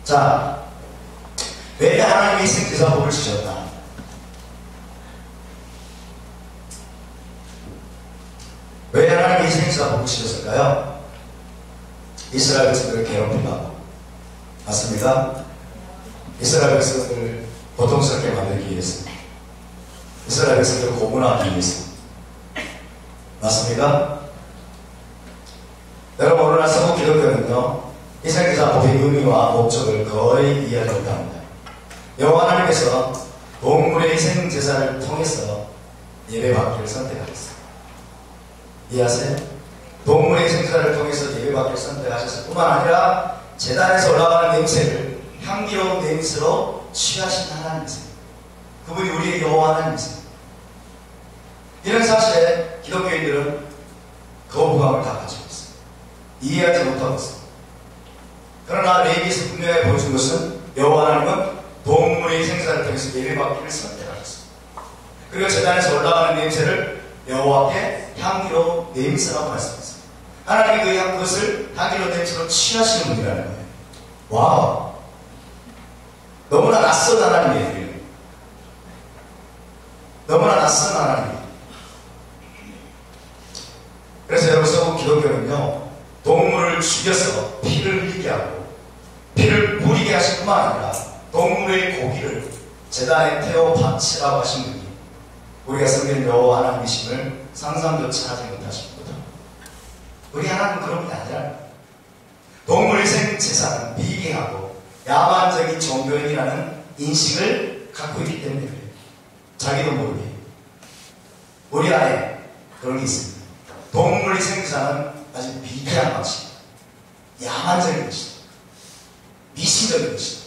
자, 왜 하나님이 희생제사법을 주셨다? 왜 하나님이 희생제사법을 주셨을까요? 이스라엘 백성들을 괴롭히려고. 맞습니까? 이스라엘 백성들을 고통스럽게 만들기 위해서. 이스라엘 백성들을 고문하기 위해서. 맞습니까? 여러분, 오늘날 서구 기독교는요, 희생제사법의 의미와 목적을 거의 이해하지 못합니다. 여호와 하나님께서 동물의 희생제사를 통해서 예배받기를 선택하셨어요. 이해하세요? 동물의 희생제사를 통해서 예배받기를 선택하셨을 뿐만 아니라 제단에서 올라가는 냄새를 향기로운 냄새로 취하신 하나님이세요. 그분이 우리의 여호와 하나님이세요. 이런 사실에 기독교인들은 거부감을 다 가지고 있어요. 이해하지 못하고 있어요. 그러나 레위기에서 분명히 보여준 것은 여호와 하나님은 동물의 희생제사를 통해서 예배받기를 선택하셨어요. 그리고 제단에서 올라가는 냄새를 여호와께 향기로운 냄새라고 말씀했어요. 하나님이 그것을 향기로운 냄새로 취하시는 분이라는 거예요. 와우! 너무나 낯선 하나님이에요. 너무나 낯선 하나님이에요. 그래서 여기서 기독교는요, 동물을 죽여서 피를 흘리게 하고 피를 뿌리게 하실 뿐만 아니라 동물의 고기를 제단에 태워 바치라고 하신 분이 우리가 섬기는 여호와 하나님이심을 상상조차 하지 못하십니다. 우리 하나님은 그런 분이 아니라 동물희생 제사는 미개하고 야만적인 종교인이라는 인식을 갖고 있기 때문에 그래요. 자기도 모르게. 우리 안에 그런 게 있습니다. 동물희생 제사는 아주 미개한 방식, 야만적인 것이다. 미신적인 것이다.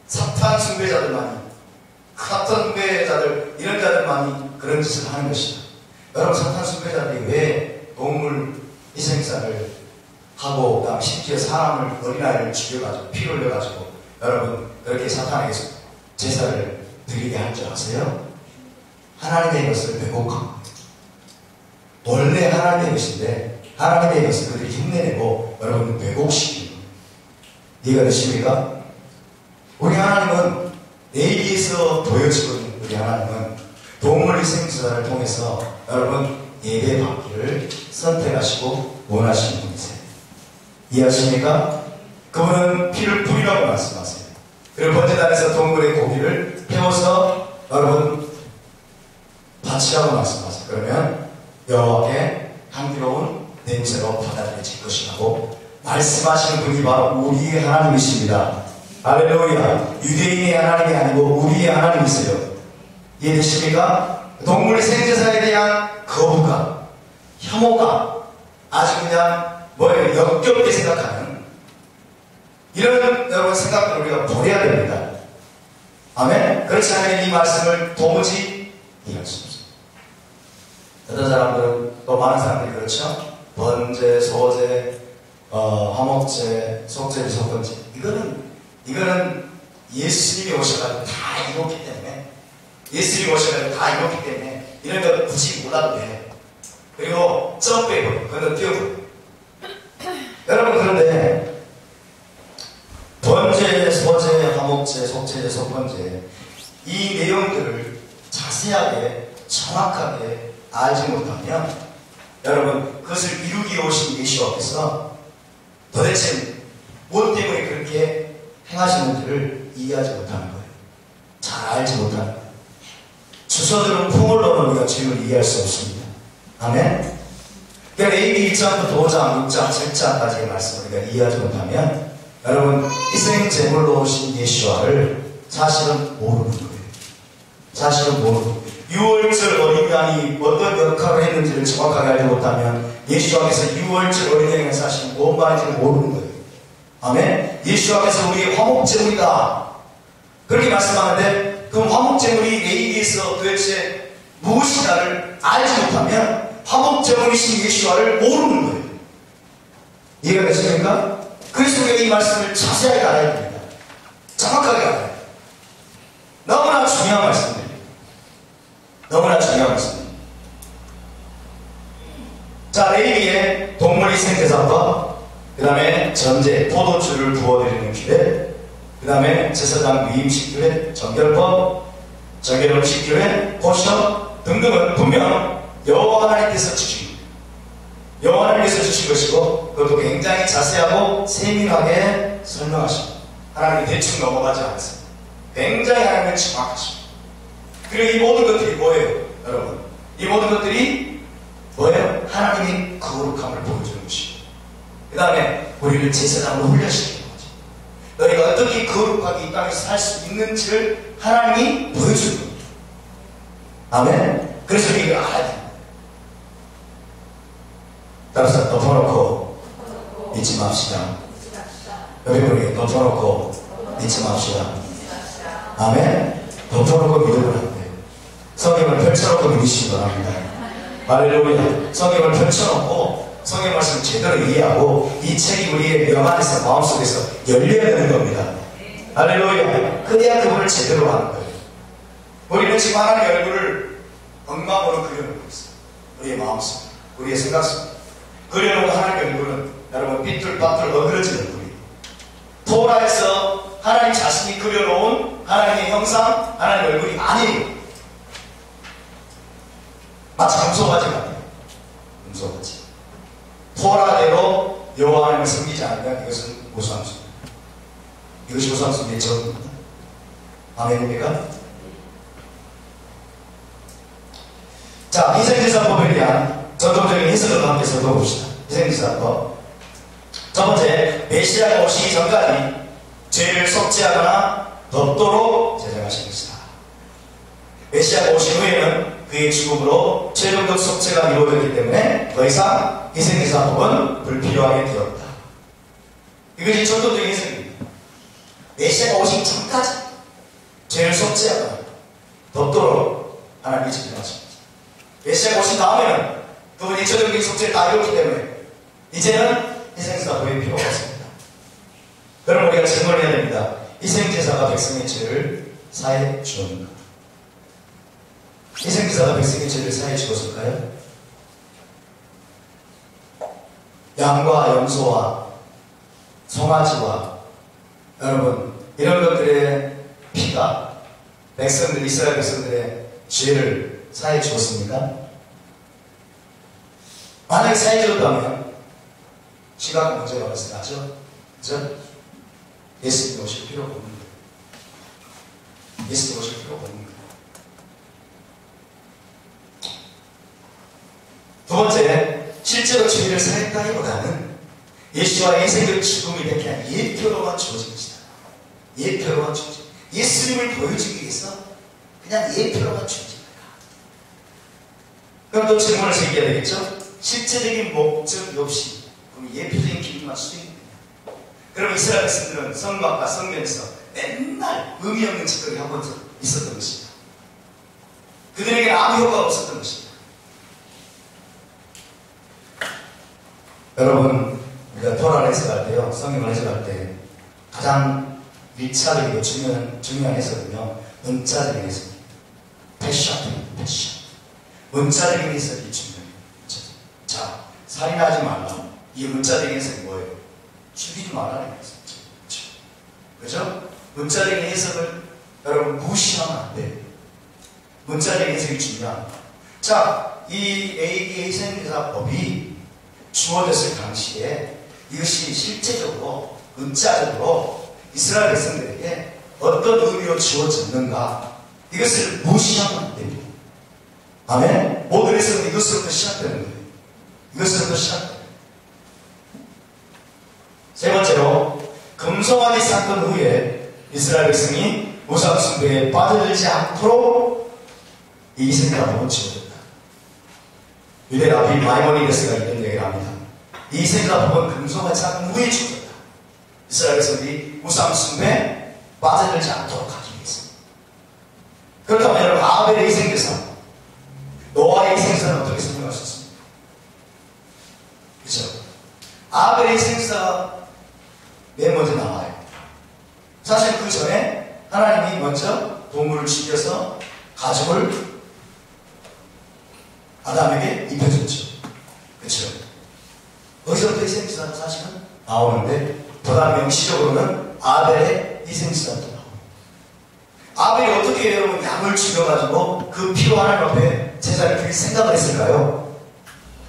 사탄 숭배자들만이, 사탄 숭배자들, 이런 자들만이 그런 짓을 하는 것이다. 여러분, 사탄 숭배자들이 왜 동물 희생제사를 하고, 그다음 심지어 사람을, 어린아이를 죽여가지고 피를 흘려가지고 여러분 그렇게 사탄에게 제사를 드리게 할 줄 아세요? 하나님의 것을 왜곡한 거예요. 원래 하나님의 것인데 하나님의 것을 그들이 흉내내고 여러분 왜곡시키는 거예요. 이해가 되십니까? 우리 하나님은 레위기에서 보여지거든요. 우리 하나님은 동물 희생제사를 통해서 여러분 예배 받기를 선택하시고 원하시는 분이세요. 이해하십니까? 그분은 피를 뿌리라고 말씀하세요. 그리고 번제단에서 동물의 고기를 태워서 여러분 바치라고 말씀하세요. 그러면 여호와께 향기로운 냄새로 받아들여질 것이라고 말씀하시는 분이 바로 우리의 하나님이십니다. 할렐루야. 유대인의 하나님이 아니고 우리의 하나님이세요. 이해되십니까? 동물의 생제사에 대한 거부감, 혐오감, 아주 그냥 뭐예요? 역겹게 생각하는 이런 여러분 생각들을 우리가 버려야 됩니다. 아멘? 그렇지 않으면 이 말씀을 도무지 이해할 수 없어요. 어떤 사람들은, 또 많은 사람들이 그렇죠? 번제, 소제, 화목제, 속죄, 속건제. 이거는 예수님이 오셔가지고 다 이뤘기 때문에, 예수님이 오셔가지고 다 이뤘기 때문에 이런 거 굳이 몰라도 돼. 그리고 점프해버려. 그건 뛰어버려. 여러분, 그런데 번제, 소제, 화목제, 속죄제, 속건제 이 내용들을 자세하게 정확하게 알지 못하면 여러분 그것을 이루기 오신 예수께서 도대체 무엇 때문에 그렇게 행하시는지를 이해하지 못하는 거예요. 잘 알지 못하는 거예요. 주소들은 풍을로는 우리가 주님을 이해할 수 없습니다. 아멘? 그러니까 레위기 1장부터 5장, 6장, 7장까지의 말씀을 우리가 이해하지 못하면 여러분 희생제물로 오신 예수와를 사실은 모르는 거예요. 사실은 모르는 거예요. 6월절 어린양이 어떤 역할을 했는지를 정확하게 알지 못하면 예수께서 6월절 어린양의 사실 무엇 말인지를 모르는 거예요. 아멘? 예수께서 우리의 화목제물이다 그렇게 말씀하는데 그 화목제물이 레위기에서 도대체 무엇이냐를 알지 못하면 화목제물이신 예수와를 모르는 거예요. 이해가 되십니까? 그래서 우리가 이 말씀을 자세하게 알아야 됩니다. 정확하게 알아야 돼요. 너무나 중요한 말씀입니다. 너무나 중요한 말씀입니다. 자, 레위기에 동물희생제사와 그 다음에 전제, 포도주를 부어드리는 규례, 그 다음에 제사장 위임식 규례, 정결법, 정결음식 규례, 포션 등등은 분명 여호와 하나님께서 주신 여호와 하나님께서 주신 것이고 그것도 굉장히 자세하고 세밀하게 설명하십니다. 하나님이 대충 넘어가지 않습니다. 굉장히 하나님은 정확하십니다. 그리고 이 모든 것들이 뭐예요? 여러분, 이 모든 것들이 뭐예요? 하나님이 거룩함을 보여주는 것입니다. 그 다음에 우리를 제사장으로 훈련시키는 거죠. 너희가 어떻게 거룩하게 이 땅에서 살 수 있는지를 하나님이 보여주는 겁니다. 아멘? 그래서 우리가 알아야 됩니다. 따라서 덮어놓고 잊지 맙시다. 여러분이 덮어놓고 잊지 맙시다. 아멘? 덮어놓고 믿음을 한대. 성경을 펼쳐놓고 믿으시기 바랍니다. 할렐루야. 성경을 펼쳐놓고 성경 말씀을 제대로 이해하고 이 책이 우리의 명 안에서 마음속에서 열려야 되는 겁니다. 할렐루야. 그래야 그분을 제대로 하는 거예요. 우리는 지금 하나님의 얼굴을 엉망으로 그려놓고 있어요. 우리의 마음속, 우리의 생각 속 그려놓은 하나님의 얼굴은 여러분 삐뚤빠뚤 어그러진 얼굴이에요. 토라에서 하나님 자신이 그려놓은 하나님의 형상, 하나님의 얼굴이 아니에요. 마치 금소가지 같아요. 금소가지. 토라대로 여호와 하나님을 섬기지 않으면 이것은 무상수입니다. 이것이 무상수의 적입니다. 아멘입니까? 자, 희생제사법에 대한 전통적인 해석을 함께 살펴봅시다. 희생제사법. 첫 번째, 메시아가 오시기 전까지 죄를 속죄하거나 덮도록 제정하신 것이다. 메시아가 오신 후에는 그의 죽음으로 최종적 속죄가 이루어졌기 때문에 더 이상 희생제사법은 불필요하게 되었다. 이것이 전통적인 해석입니다. 메시아가 오시기 전까지 죄를 속죄하거나 덮도록 하나님이 지정하십니다. 메시아가 오신 다음에는 그분이 최종적인 속죄를 다 이뤘기 때문에 이제는 희생제사법이 필요가 없습니다. 그럼 우리가 질문을 해야 됩니다. 희생제사가 백성의 죄를 사해 주었는가? 희생제사가 백성의 죄를 사해 주었을까요? 양과 염소와 송아지와 여러분 이런 것들의 피가 백성들, 이스라엘 백성들의 죄를 사해 주었습니까? 만약에 사해 주었다면 심각한 문제가 발생하죠. 그죠? 예수님 오실 필요가 없는 거예요. 예수님 오실 필요가 없는 거예요. 두 번째, 실제로 죄를 사했다기보다는 예수와의 인생적 죽음이 이렇게 한 예표로만 주어진 것이다. 예표로만 주어진. 예수님을 보여주기 위해서 그냥 예표로만 주어진 거야. 그럼 또 질문을 제기해야 되겠죠? 실제적인 목적이 없이 그럼 예표적인 기능만 수행이 되냐? 그럼 이스라엘 백성들은 성막과 성전에서 맨날 의미 없는 짓거리 하고 있었던 것입니다. 그들에게는 아무 효과가 없었던 것입니다. 여러분, 우리가 토라를 해석할 때요, 성경을 해석할 때 가장 1차적이고 중요한 해석은요, 문자적인 해석입니다. 패션. 문자적인 해석이 중요해요. 자, 살인하지 말라. 이 문자적인 해석이 뭐예요? 죽이지 말라는 해석이죠. 그죠? 문자적인 해석을 여러분 무시하면 안 돼요. 문자적인 해석이 중요합니다. 자, 이 희생제사법이 주어졌을 당시에 이것이 실제적으로 문자적으로 이스라엘 백성들에게 어떤 의미로 주어졌는가, 이것을 무시하면 안 됩니다. 아멘? 모든 해석은 이것으로부터 시작되는 거예요. 이것으로부터 시작됩니다. 세 번째로, 금송아지 사건 후에 이스라엘 백성이 우상숭배에 빠져들지 않도록 이 희생제사법은 지어졌다. 유대 라비 마이모니데스가 이런 얘기를 합니다. 이 희생제사법은 금송아지 사건 후에 지어졌다. 이스라엘 백성들이 우상숭배에 빠져들지 않도록 하기 위해서. 그렇다면 여러분, 아벨의 희생제사, 노아의 희생제사는 어떻게 설명할 수 있습니까? 그렇죠? 아벨의 희생제사가 맨 먼저 나와요. 사실 그 전에 하나님이 먼저 동물을 죽여서 가죽을 아담에게 입혀줬죠. 그렇죠? 거기서부터 희생제사는 사실은 나오는데, 보다 명시적으로는 아벨의 희생제사도 나옵니다. 아벨이 어떻게 여러분 양을 죽여가지고 그 피로 하나님 앞에 제사를 드릴 생각을 했을까요?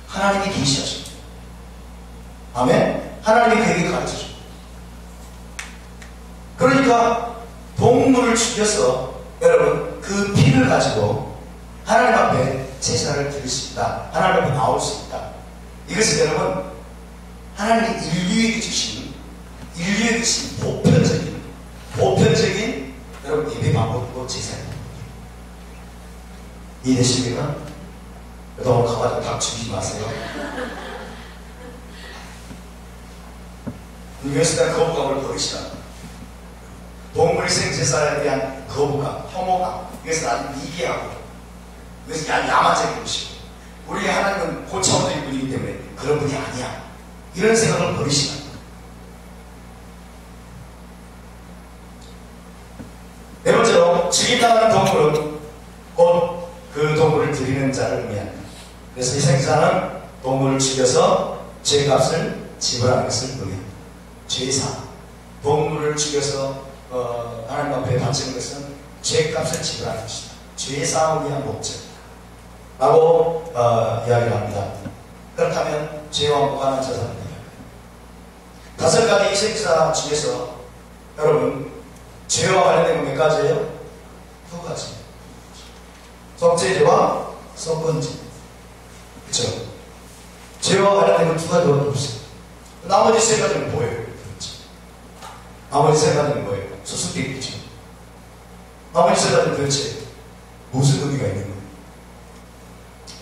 하나님이 계시하십니다. 아멘? 하나님이 그에게 가르쳐줍니다. 그러니까 동물을 죽여서 여러분 그 피를 가지고 하나님 앞에 제사를 드릴 수 있다. 하나님 앞에 나올 수 있다. 이것은 여러분 하나님이 인류에게 주신 보편적인 여러분 예배 방법으로 제사입니다. 이해되십니까? 너무 가가지고 밥 주지 마세요. 유교수단 거부감을 버리시라. 동물생 제사에 대한 거부감, 혐오감, 이것은 아주 미개하고, 이것은 야만적인 것이고, 우리 하나님은 고차원적인 분이기 때문에 그런 분이 아니야. 이런 생각을 버리시라. 네 번째로, 죽임당하는 동물은 곧 그 동물을 드리는 자를 의미합니다. 그래서 희생자는 동물을 죽여서 죄값을 지불하는 것을 의미합니다. 죄사, 동물을 죽여서 하나님 앞에 바치는 것은 죄값을 지불하는 것이다. 죄사함을 위한 목적이다 라고 이야기를 합니다. 그렇다면 죄와 무관한 자산을 얘기합니다. 5가지 희생제사 중에서 여러분 죄와 관련된 건 몇 가지예요? 2가지. 속죄제와 선번제. 그렇죠? 죄와 관련된 건 2가지밖에 없어요. 나머지 3가지는 뭐예요? 그렇죠? 나머지 3가지는 뭐예요? 수수께끼죠. 나머지 3가지는 도대체 무슨 의미가 있는 거예요?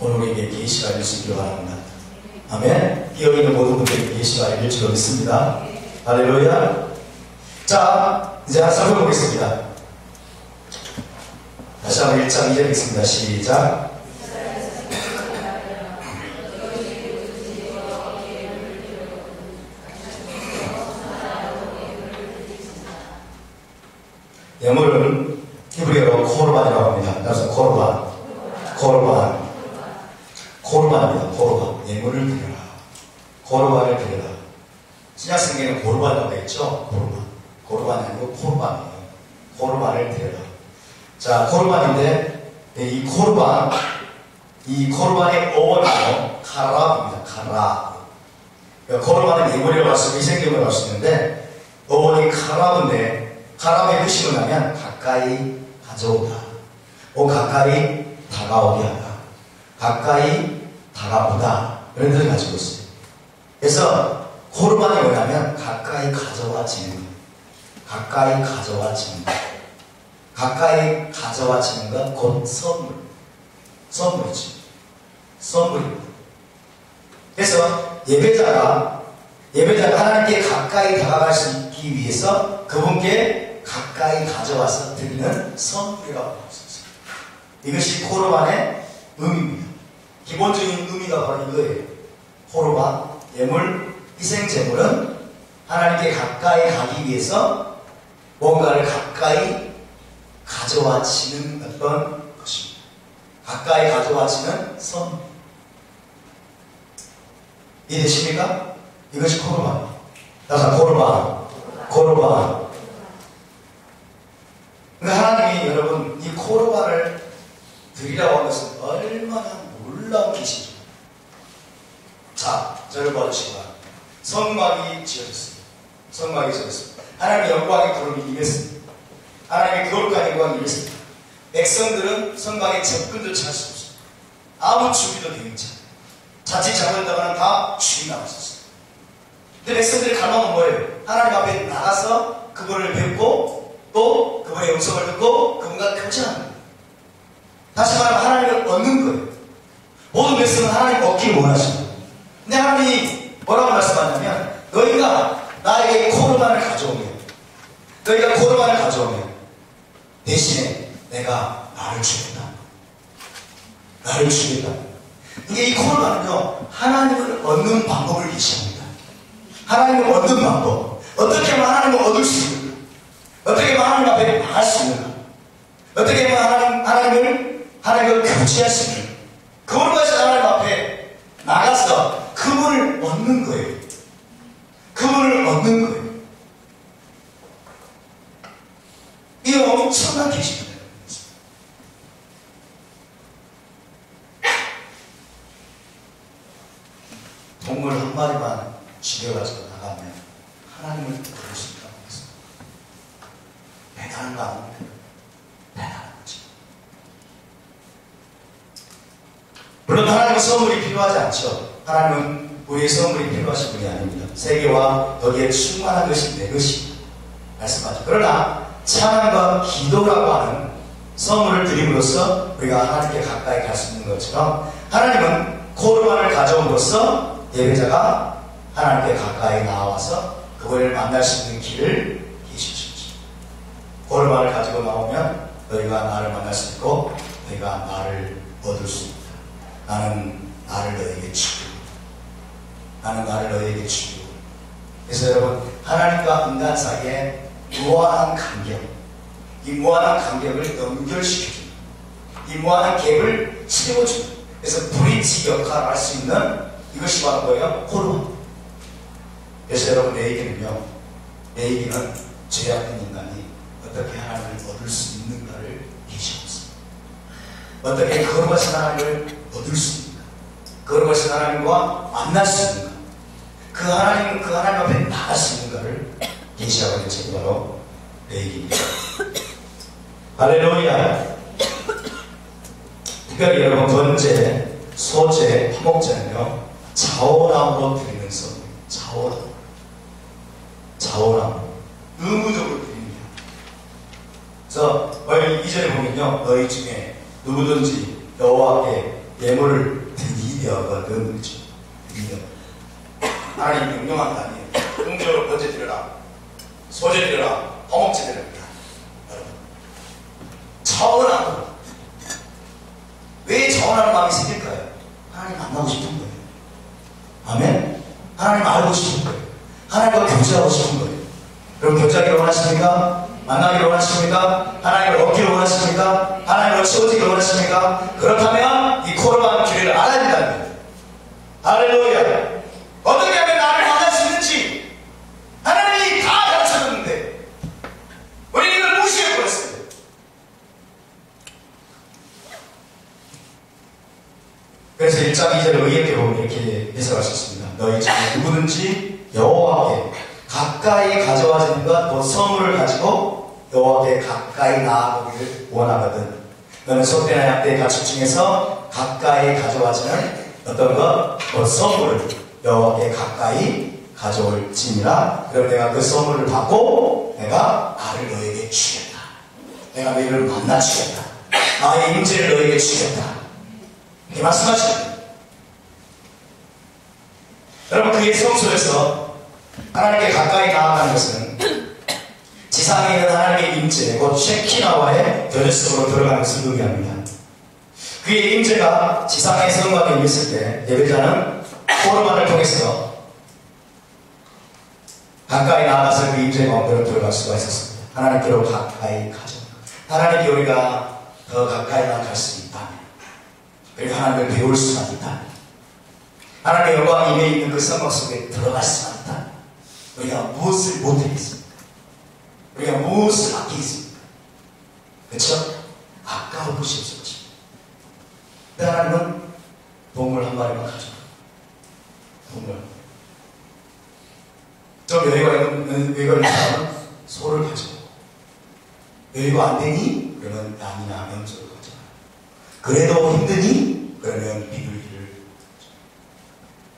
오늘 우리에게 계시가 알릴 수 있기를 바랍니다. 아멘. 끼어있는 모든 분들에게 계시가 알릴 줄 믿습니다. 할렐루야. 자, 이제 한번 살펴보겠습니다. 다시 한번 1장 2절 읽습니다. 시작. 예물은 히브리어로 코르반이라고 합니다. 그래서 코르반입니다. 코르반. 예물을 드려라. 코르반을 드려라. 신약성경에는 고르반이라고 되겠죠? 고르반이 아니고 코르반이에요. 코르반을 드려라. 자, 코르반인데 이 코르반의 어원은요 카라입니다. 카라. 코르반은 예물이라고 할 수 있고 희생제물이라고 할 수 있는데 어원이 카라인데 카라의 뜻이 뭐냐면 가까이 가져오다. 가까이 다가오게 하다. 가까이 다가오다. 이런 뜻을 가지고 있어요. 그래서 코르반이 뭐냐면 가까이 가져와지는 것. 가까이 가져와지는 것. 가까이 가져와지는 것 곧 선물. 선물이지. 선물입니다. 그래서 예배자가 하나님께 가까이 다가갈 수 있기 위해서 그분께 가까이 가져와서 드리는 선물이라고 할 수 있습니다. 이것이 코르반의 의미입니다. 기본적인 의미가 바로 이거예요. 코르반, 예물, 희생제물은 하나님께 가까이 가기 위해서 뭔가를 가까이 가져와지는 어떤 것입니다. 가까이 가져와지는 선물. 이해되십니까? 이것이 코르반입니다. 다시 코르반. 그러니까 하나님이 여러분 이 코르반을 드리라고 하는 것은 얼마나 놀라운 계시죠. 자, 저를 봐주시기 바랍니다. 성막이 지어졌습니다. 하나님의 영광의 구름이 임했습니다. 하나님의 거룩한 영광이 임했습니다. 백성들은 성막에 접근조차 할 수 없습니다. 아무 준비도 되어 있지 않아요. 자칫 잘못한다면 다 죽이 나왔었어요. 근데 백성들의 갈망은 뭐예요? 하나님 앞에 나가서 그분을 뵙고 또 그분의 음성을 듣고 그분과 교제하는 거예요. 다시 말하면 하나님을 얻는 거예요. 모든 백성은 하나님을 얻기를 원하십니다. 근데 하나님이 뭐라고 말씀하냐면 너희가 나에게 코르반을 가져오면 대신에 내가 나를 주겠다. 이게 이 코르반은요 하나님을 얻는 방법을 계시합니다. 하나님을 얻는 방법. 어떻게 하면 하나님을 얻을 수 있는가? 어떻게 하면 하나님 앞에 나갈 수 있는가? 어떻게 하면 하나님을 교제할 수 있는가? 그걸 가지고 하나님 앞에 나가서 그분을 얻는 거예요. 이 엄청난 계시입니다. 동물 한 마리만 죽여가지고 나가면 하나님을 부를 수 있다고 했습니다. 대단한 거 아닙니까? 대단한 거지. 물론 하나님은 선물이 필요하지 않죠. 하나님은 우리의 선물이 필요하신 분이 아닙니다. 세계와 거기에 충만한 것이 내 것이 말씀하죠. 그러나 찬양과 기도라고 하는 선물을 드림으로써 우리가 하나님께 가까이 갈 수 있는 것처럼 하나님은 코르반을 가져옴으로써 예배자가 하나님께 가까이 나와서 그분을 만날 수 있는 길을 계시십시오. 코르반을 가지고 나오면 너희가 나를 만날 수 있고 너희가 나를 얻을 수 있다. 나는 나를 너희에게 주고. 그래서 여러분 하나님과 인간 사이에 무한한 간격, 이 무한한 간격을 연결시켜줍니다. 이 무한한 갭을 채워줍니다. 그래서 브릿지 역할을 할 수 있는 이것이 바로 뭐예요? 코르반. 그래서 여러분 내 얘기는 죄악된 인간이 어떻게 하나님을 얻을 수 있는가를 계시옵소서. 어떻게 거룩하신 하나님을 얻을 수 있는가? 거룩하신 하나님과 만날 수 있는가, 그 하나님 앞에 나갈 수 있는가를 계시하고 있는 책이 바로 레위기입니다. 할렐루야. 특별히 여러분, 번제, 소제, 화목제는요 자오나무로 드리는 선물. 자오나무 의무적으로 드립니다. 그래서 2절에 보면요, 너희 중에 누구든지 여호와께 예물을 드리려거든, 그렇죠? 하나님 명령한 게 아니에요. 의무적으로 번제 드려라, 소제 드려라, 화목제 드려라. 여러분, 자원하고, 왜 자원하는 마음이 생길까요? 하나님 만나고 싶은 거예요. 아멘? 하나님 알고 싶은 거예요. 하나님과 교제하고 싶은 거예요. 여러분, 교제하기를 원하십니까? 만나기를 원하십니까? 하나님을 얻기를 원하십니까? 하나님으로 채워지기를 원하십니까? 그렇다면 이 코르반 규례를 알아야 된다는 거예요. 할렐루야. 어떻게 하면 나를 만날 수 있는지 하나님이 다 가르쳐줬는데 우리는 이걸 무시해버렸어요. 그래서 1장 2절을 의역해 보면 이렇게 해석할 수 있습니다. 너희 중에 누구든지 여호와께 가까이 가져와지는 것, 또 선물을 가지고 여호와께 가까이 나아가기를 원하거든. 너는 속되나 약대의 가축 중에서 가까이 가져와지는 어떤 것, 또 선물을 여호와께 가까이 가져올지니라. 그럼 내가 그 선물을 받고 내가 나를 너에게 주겠다. 내가 너희를 만나 주겠다. 나의 임재를 너에게 주겠다. 이렇게 말씀하시거든요. 여러분, 그의 성소에서 하나님께 가까이 나아가는 것은 지상에 있는 하나님의 임재, 곧 쉐키나와의 교제 속으로 들어가는 것을 의미합니다. 그의 임재가 지상의 성막에 임했을 때 예배자는 코르반을 통해서 가까이 나아가서 그 임재 가운데로 들어갈 수가 있었습니다. 하나님께로 가까이 가죠. 하나님께 우리가 더 가까이 나아갈 수 있다면, 그리고 하나님을 배울 수만 있다면, 하나님의 영광이 임해 있는 그 성막 속에 들어갈 수만 있다면, 우리가 무엇을 못하겠습니까? 우리가 무엇을 아끼겠습니까? 그렇죠? 아까울 것이 없을 것입니다. 근데 하나님은 동물 한 마리만 가져가. 동물. 좀 여유가 있는 사람은 소를 가져가. 여유가 안 되니? 그러면 양이나 염소를 가져가. 그래도 힘드니? 그러면 비둘기를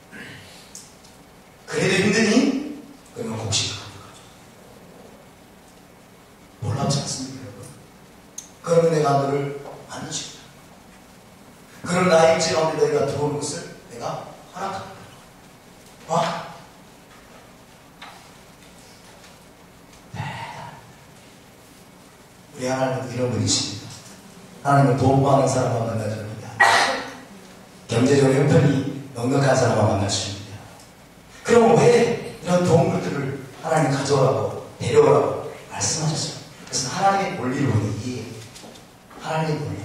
가져가. 그래도 힘드니? 그러면 곡식을 가져가. 놀랍지 않습니까, 여러분? 그러면 내가 너를 만나주겠다. 그럼 나의 임재 가운데 너희가 들어오는 것을 내가 허락합니다. 와? 우리 하나님은 이런 분이십니다. 하나님은 돈 많은 사람만 만나줍니다. 경제적으로 형편이 넉넉한 사람만 만나줍니다. 그럼 왜 이런 동물들을 하나님 가져오라고 데려오라고 말씀하셨어요? 그래서 하나님의 원리를 보니 이해해요. 하나님의 원리.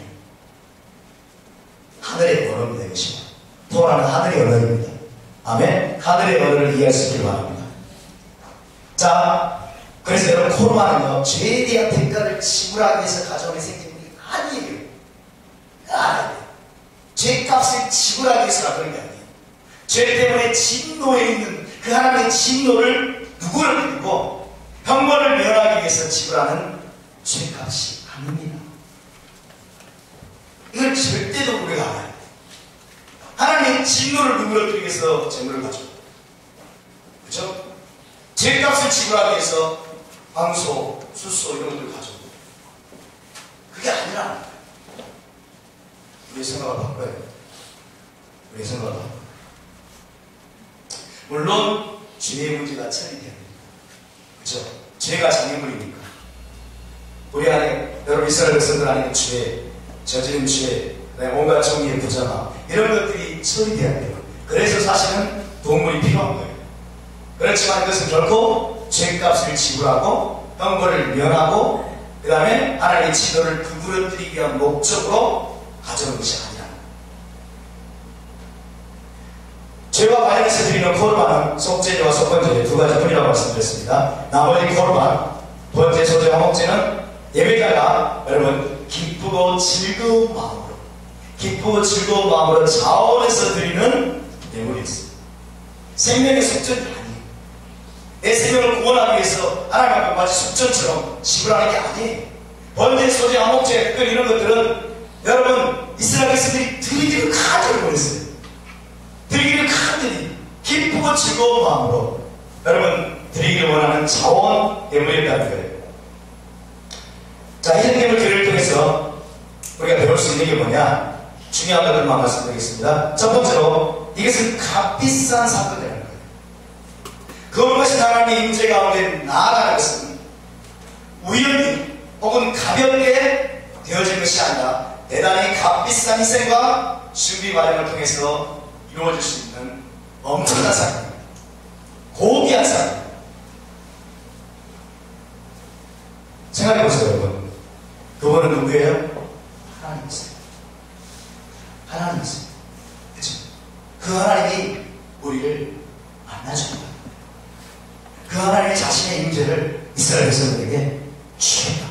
하늘의 언어입니다. 이것이 토라는 하늘의 언어입니다. 아멘. 하늘의 언어를 이해할 수 있길 바랍니다. 자, 그래서 여러분, 코르반은요, 죄에 대한 대가를 지불하기 위해서 가져오는 생명이 아니에요. 알아야 돼요. 죄값을 지불하기 위해서라 그런 게 아니에요. 죄 때문에 진노에 있는 그 하나님의 진노를 누구를 드리고 형벌을 면하기 위해서 지불하는 죄값이 아닙니다. 이걸 절대로 우리가 알아야 돼요. 하나님의 진노를 누구를 드리기 위해서 재물을 가져요. 그렇죠? 죄값을 지불하기 위해서 황소, 숫소 이런 것들 가져오고, 그게 아니라 우리의 생각을 바꿔야 돼요. 우리의 생각을 바꿔야 돼요. 물론 죄의 문제가 처리돼야 됩니다. 그렇죠? 죄가 장애물이니까. 우리 안에, 여러분 이스라엘 백성들 안에 죄, 저지른 죄, 온갖 정의의 부정함 이런 것들이 처리돼야 돼요. 그래서 사실은 동물이 필요한 거예요. 그렇지만 이것은 결코 죄값을 지불하고 형벌을 면하고 그 다음에 하나님의 진노를 구부러뜨리기 위한 목적으로 가져온 것이 아니라, 죄와 관련해서 드리는 코르반은 속죄제와 속건제 두 가지뿐이라고 말씀드렸습니다. 나머지 코르반, 번제, 소제, 화목제는 예배자가 여러분 기쁘고 즐거운 마음으로 기쁘고 즐거운 마음으로 자원해서 드리는 예물이 있어요. 생명의 속전이 아니에요. 내 생명을 구원하기 위해서 하나님 앞에 마치 속전처럼 지불하는 게 아니에요. 번제, 소제, 암목제, 특별 이런 것들은 여러분 이스라엘 백성들이 드리기를 간절히 원했어요. 드리기를 간절히 기쁘고 즐거운 마음으로 여러분 드리기를 원하는 자원 예물이라는 거예요. 자, 이런 예물 드리를 통해서 우리가 배울 수 있는 게 뭐냐? 중요한 것들만 말씀드리겠습니다. 첫 번째로 이것은 값비싼 사건이라는 거예요. 그것이 하나님의 임재 가운데 나아가는 것은 우연히 혹은 가볍게 되어진 것이 아니라 대단히 값비싼 희생과 준비 과정을 통해서 이루어질 수 있는 엄청난 사건입니다. 고귀한 사건. 생각해보세요, 여러분. 그분은 누구예요? 하나님이세요. 하나님이세요. 그렇죠? 그 하나님이 우리를 만나줍니다. 그 하나님이 자신의 임재를 이스라엘 백성들에게 주셨다.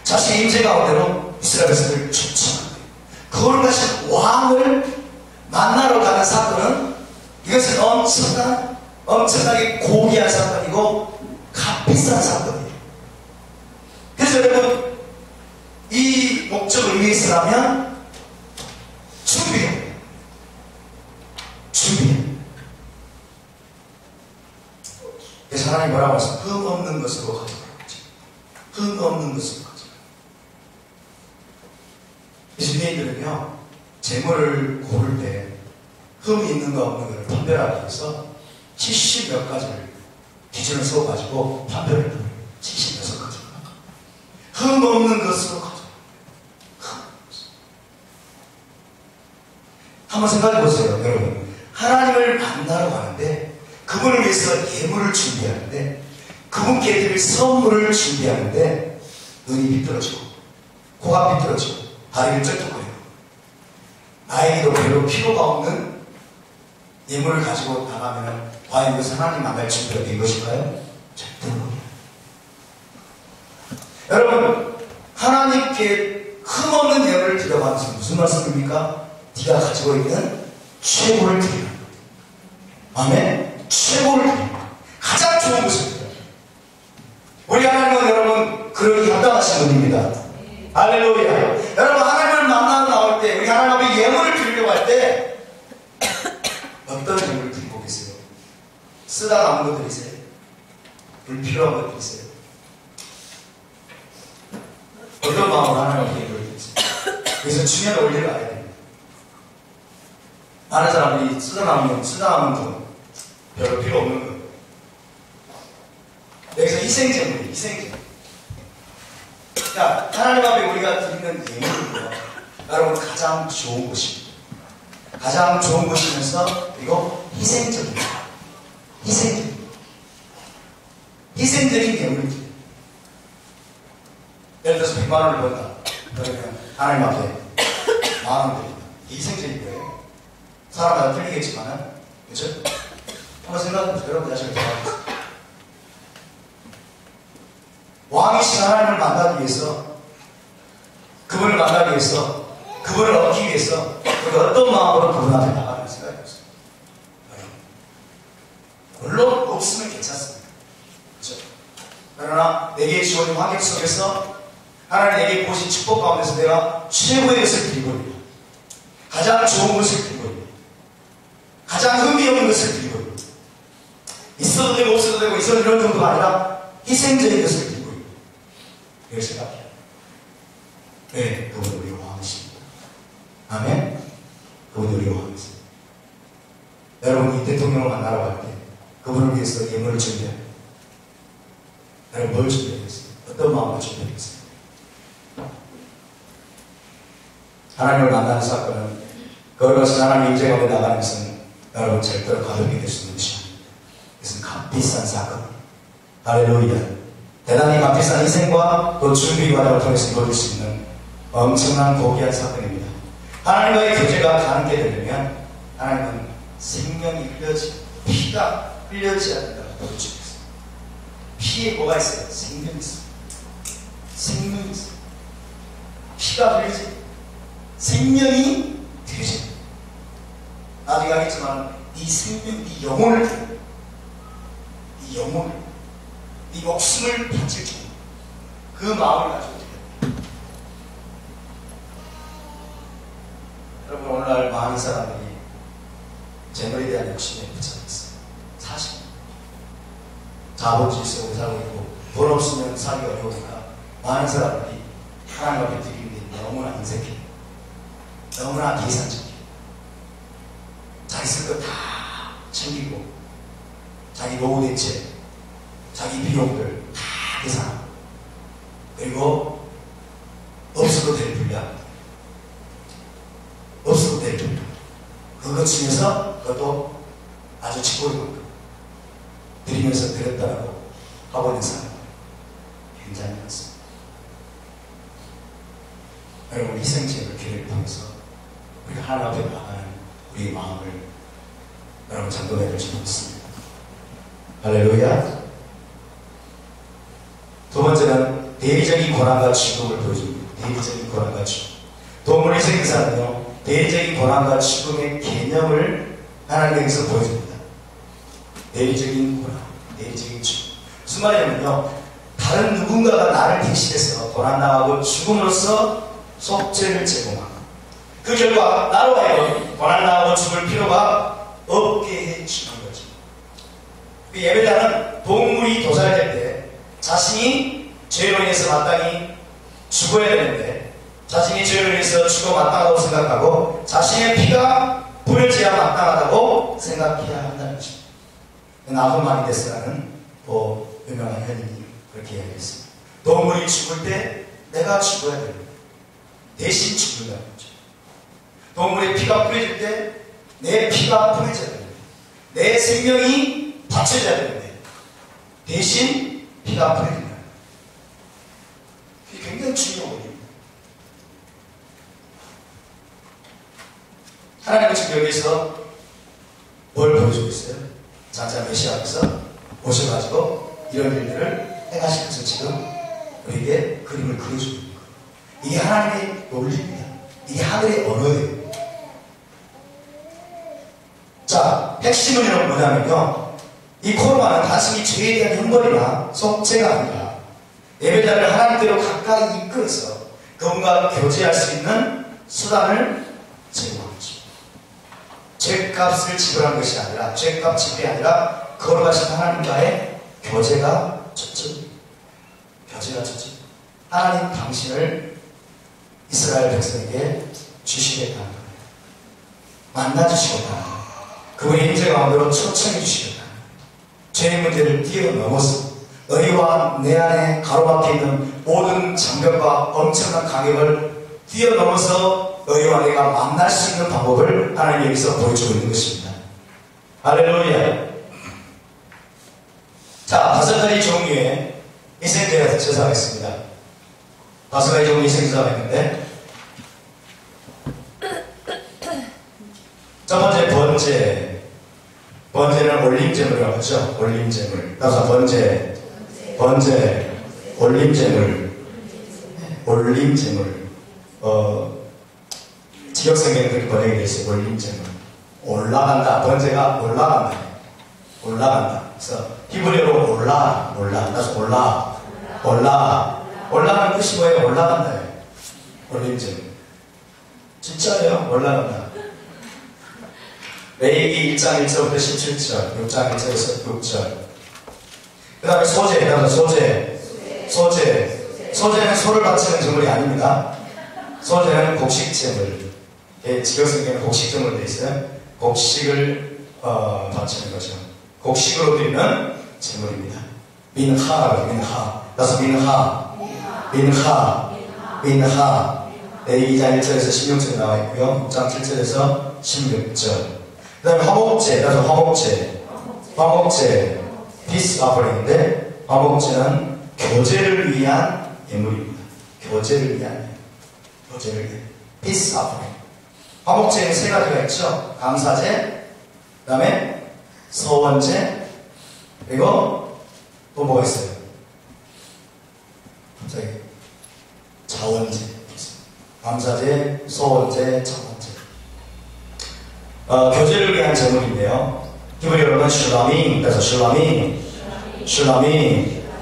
자신의 임재 가운데로 이스라엘 백성들을 초청합니다. 그걸 가진 왕을 만나러 가는 사건은 이것은 엄청나게 고귀한 사건이고 값비싼 사건이에요. 그래서 여러분 이 목적을 위해서라면 준비해. 그래서 하나님 뭐라고 하셨어요? 흠 없는 것으로 가져가라. 흠 없는 것으로 가져가라. 그래서 유대인들은요 재물을 고를 때 흠이 있는가 없는 것을 판별하기 위해서 70몇 가지를 기준을 세워가지고 판별을 해요. 76가지. 흠 없는 것으로 가져가라. 한번 생각해 보세요, 여러분. 하나님을 만나러 가는데 그분을 위해서 예물을 준비하는데 그분께 드릴 선물을 준비하는데 눈이 비뚤어지고 코가 비뚤어지고 다리를 쩔뚝거리고 나에게도 별로 필요가 없는 예물을 가지고 나가면 과연 이것은 하나님 만날 준비가 된 것일까요? 절대로 아니에요. 여러분, 하나님께 흠없는 예물을 드려가는 것은 무슨 말씀입니까? 네가 가지고 있는 최고를 드리는 거예요. 아멘? 최고를 드리는 거예요. 가장 좋은 것을 드려요. 우리 하나님은 여러분 그러기 합당하신 분입니다. 할렐루야. 여러분 하나님을 만나러 나올 때 우리 하나님 앞에 예물을 드리려고 할 때 어떤 예물을 드리고 계세요? 쓰다 남은 것 드리세요? 불필요한 것 드리세요? 어떤 마음으로 하나님 앞에 예물을 드리세요? 그래서 중요한 원리를 알아야 됩니다. 많은 사람들이 쓰다 남은 돈 별로 필요 없는 거. 여기서 희생제물이에요. 희생제물. 자, 하나님 앞에 우리가 드리는 예물은요, 여러분 가장 좋은 것입니다. 가장 좋은 것이면서 그리고 희생적입니다. 희생적인 예물을 드려요. 예를 들어서 100만 원을 번다. 그러면 하나님 앞에 10,000원 드립니다. 희생적인 거예요. 사람마다 틀리겠지만은, 그렇죠? 한번 생각해보세요. 여러분 자신을 돌아보세요. 왕이신 하나님을 만나기 위해서, 그분을 만나기 위해서, 그분을 얻기 위해서 우리가 어떤 마음으로 그분 앞에 나가는지 생각해보세요. 물론 없으면 괜찮습니다. 그렇죠? 그러나 내게 주어진 환경 속에서 하나님 내게 보신 축복 가운데서 내가 최고의 것을 드리고 있다. 가장 좋은 것을 드리고 있다. 가장 의미 없는 것을 드리고 있다. 있어도 되고 없어도 되고 있어도 이런 정도가 아니라 희생적인 것을 드리고 있다. 이걸 생각해요. 네, 그분은 우리 왕이십니다. 아멘? 그분이 우리 왕이십니다. 여러분 이 대통령을 만나러 갈 때 그분을 위해서 예물을 준비합니다. 여러분 뭘 준비하겠어요? 어떤 마음으로 준비하겠어요? 하나님을 만나는 사건은 그것은 하나님의 임재 가운데 나가는 것은 여러분 절대로 가볍게 될 수 있는 것이 아닙니다. 이것은 값비싼 사건. 할렐루야. 대단히 값비싼 희생과 또 준비 과정을 통해서 이루어질 수 있는 엄청난 고귀한 사건입니다. 하나님과의 교제가 가능하게 되려면 하나님은 생명이 피가 흘려져야 된다고 보여주셨어요. 피에 뭐가 있어요? 생명이 있어요. 생명이 있어요. 피가 흘리지. 생명이 되어진다. 나중에 하겠지만 네 생명, 네 영혼을, 네 영혼을, 네 목숨을 바칠 줄 그 마음을 가지고 돼요. 여러분, 오늘날 많은 사람들이 재물에 대한 욕심에 붙여있어요. 사실 자본주의 속에 살고 있고 돈 없으면 살기 어려우니까 많은 사람들이 하나님 앞에 드리는 게 너무나 인색해, 너무나 계산적이에요. 자기 쓸 거 다 챙기고 자기 노후 대책, 자기 비용들 다 계산하고, 그리고 없어도 될 분량, 없어도 될 분량, 그것 중에서 그것도 아주 짓고리만큼 드리면서 드렸다라고 하고 있는 사람 굉장히 많습니다. 여러분, 희생제물 기회를 통해서 우리가 하나님 앞에 나가는 우리의 마음을 여러분 잠금해 주시기 바랍니다. 할렐루야. 두 번째는 대리적인 권한과 죽음을 보여줍니다. 대리적인 권한과 죽음. 동물의 생사는요, 대리적인 권한과 죽음의 개념을 하나님께서 보여줍니다. 대리적인 권한, 대리적인 죽음. 무슨 말이냐면요, 다른 누군가가 나를 대신해서 고난당하고 죽음으로써 속죄를 제공하고, 그 결과 나로 하여금 고난당하고 죽을 필요가 없게 해주는 거죠. 그 예배자는 동물이 도살될 때 자신이 죄로 인해서 마땅히 죽어야 되는데, 자신이 죄로 인해서 죽어 마땅하다고 생각하고 자신의 피가 뿌려져야 마땅하다고 생각해야 한다는 것입니다. 나훈만이 데스라는 유명한 현인이 그렇게 이야기했습니다. 동물이 죽을 때 내가 죽어야 됩니다. 대신 죽는다는 거죠. 동물의 피가 뿌려질 때 내 피가 뿌려져야 됩니다. 내 생명이 바쳐져야 되는데 대신 피가 뿌려진다. 그게 굉장히 중요한 거예요. 하나님은 지금 여기서 뭘 보여주고 있어요? 장차 메시아께서 오셔가지고 이런 일들을 행하실 것을 지금 우리에게 그림을 그려주고 있는 거예요. 이게 하나님의 논리입니다. 이게 하늘의 언어예요. 자, 핵심은 뭐냐면요, 이 코로나는 단순히 죄에 대한 형벌이나 속죄가 아니라 예배자를 하나님께로 가까이 이끌어서 그분과 교제할 수 있는 수단을 제공하는 것입니다. 죄값을 지불한 것이 아니라, 죄값 지불이 아니라 걸어가신 하나님과의 교제가 초점입니다. 교제가 초점. 하나님 당신을 이스라엘 백성에게 주시겠다는 거예요. 만나주시겠다는 거예요. 그분의 임재 가운데로 초청해 주시겠다는 거예요. 죄의 문제를 뛰어넘어서 너희와 내 안에 가로막혀 있는 모든 장벽과 엄청난 강역을 뛰어넘어서 너희와 내가 만날 수 있는 방법을 하나님 여기서 보여주고 있는 것입니다. 할렐루야. 자, 5가지 종류의 희생제사가 있습니다. 5가지 종류의 희생제사가 있는데, 첫 번째 번제. 번제는 올림제물이라고 하죠. 올림제물. 따라서 번제, 올림제물, 올림제물. 지역성경에 그렇게 번역이 되어 있어요. 올림제물. 올라간다. 번제가 올라간다. 올라간다. 그래서 히브리어로 올라. 따라서 올라가는 뜻이 뭐예요? 올라간다. 올림제물. 진짜예요. 올라간다. 레위기 1장 1절부터 17절, 6장 1절에서 6절. 그 다음에 소제는 소를 바치는 제물이 아닙니다. 소제는 곡식제물. 지역성경에 곡식제물로 되어 있어요. 곡식을 바치는 거죠. 곡식으로 드리는 제물입니다. 민하. 그래서 민하. 레위기 2장 1절에서 16절에 나와 있고요. 6장 7절에서 16절. 그 다음에 화목제, peace offering인데, 화목제는 교제를 위한 예물입니다. 교제를 위한 peace offering. 화목제는 3가지가 있죠. 감사제, 그 다음에 서원제, 그리고 또 뭐가 있어요? 갑자기 자원제. 감사제, 소원제, 청원제. 교제를 위한 제물인데요. 히브리어로는 슐라민, 그래서 슐라민,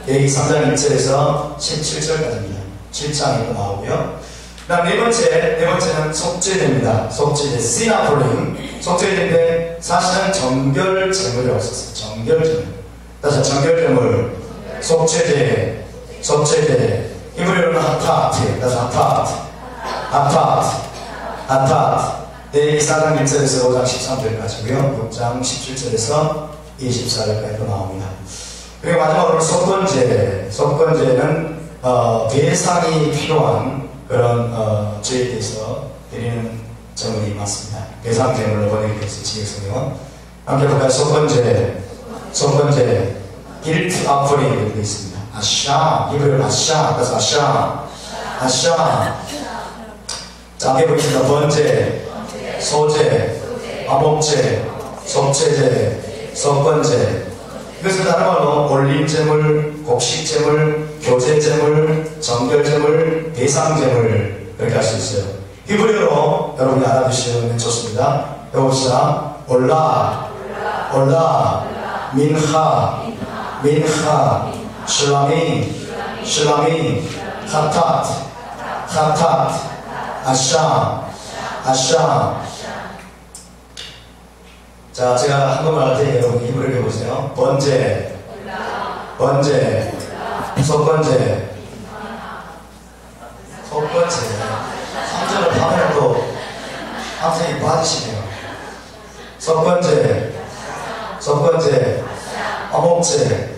여기 3장 1절에서 17절까지입니다. 7장에도 나오고요. 그다음 네 번째는 속죄제입니다. 속죄제, 시나폴링. 속죄제인데 사실은 정결 제물이라고 썼어요. 정결 제물. 그래서 정결 제물, 속죄제. 히브리어로는 하타트, 그래서 하타트. 네, 4장 1절에서 5장 13절까지고요. 6장 17절에서 24절까지도 나옵니다. 그리고 마지막으로 속건제는 배상이 필요한 그런 죄에 대해서 드리는 제물이 많습니다. 배상 제물로 번역해서 지겠습니다. 함께 볼까요? 속건제, guilt offering 되어 있습니다. 아샤, 이걸 아샤, 그래서 아샤. 자, 함께 보겠습니다. 번제, 소제, 암목제, 속죄제, 속건제. 이것은 다른 말로 올림제물, 곡식제물, 교제제물, 정결제물, 배상제물 이렇게 할 수 있어요. 히브리어로 여러분이 알아두시면 좋습니다. 해봅시다. 올라, 민하, 슐라민, 하타트, 아샤. 자, 제가 한국말 할 때 여러분 히브리어를 해보세요. 번제, 속건제. 3절을 하면 또 학생이 빠지시네요. 속건제, 어목제,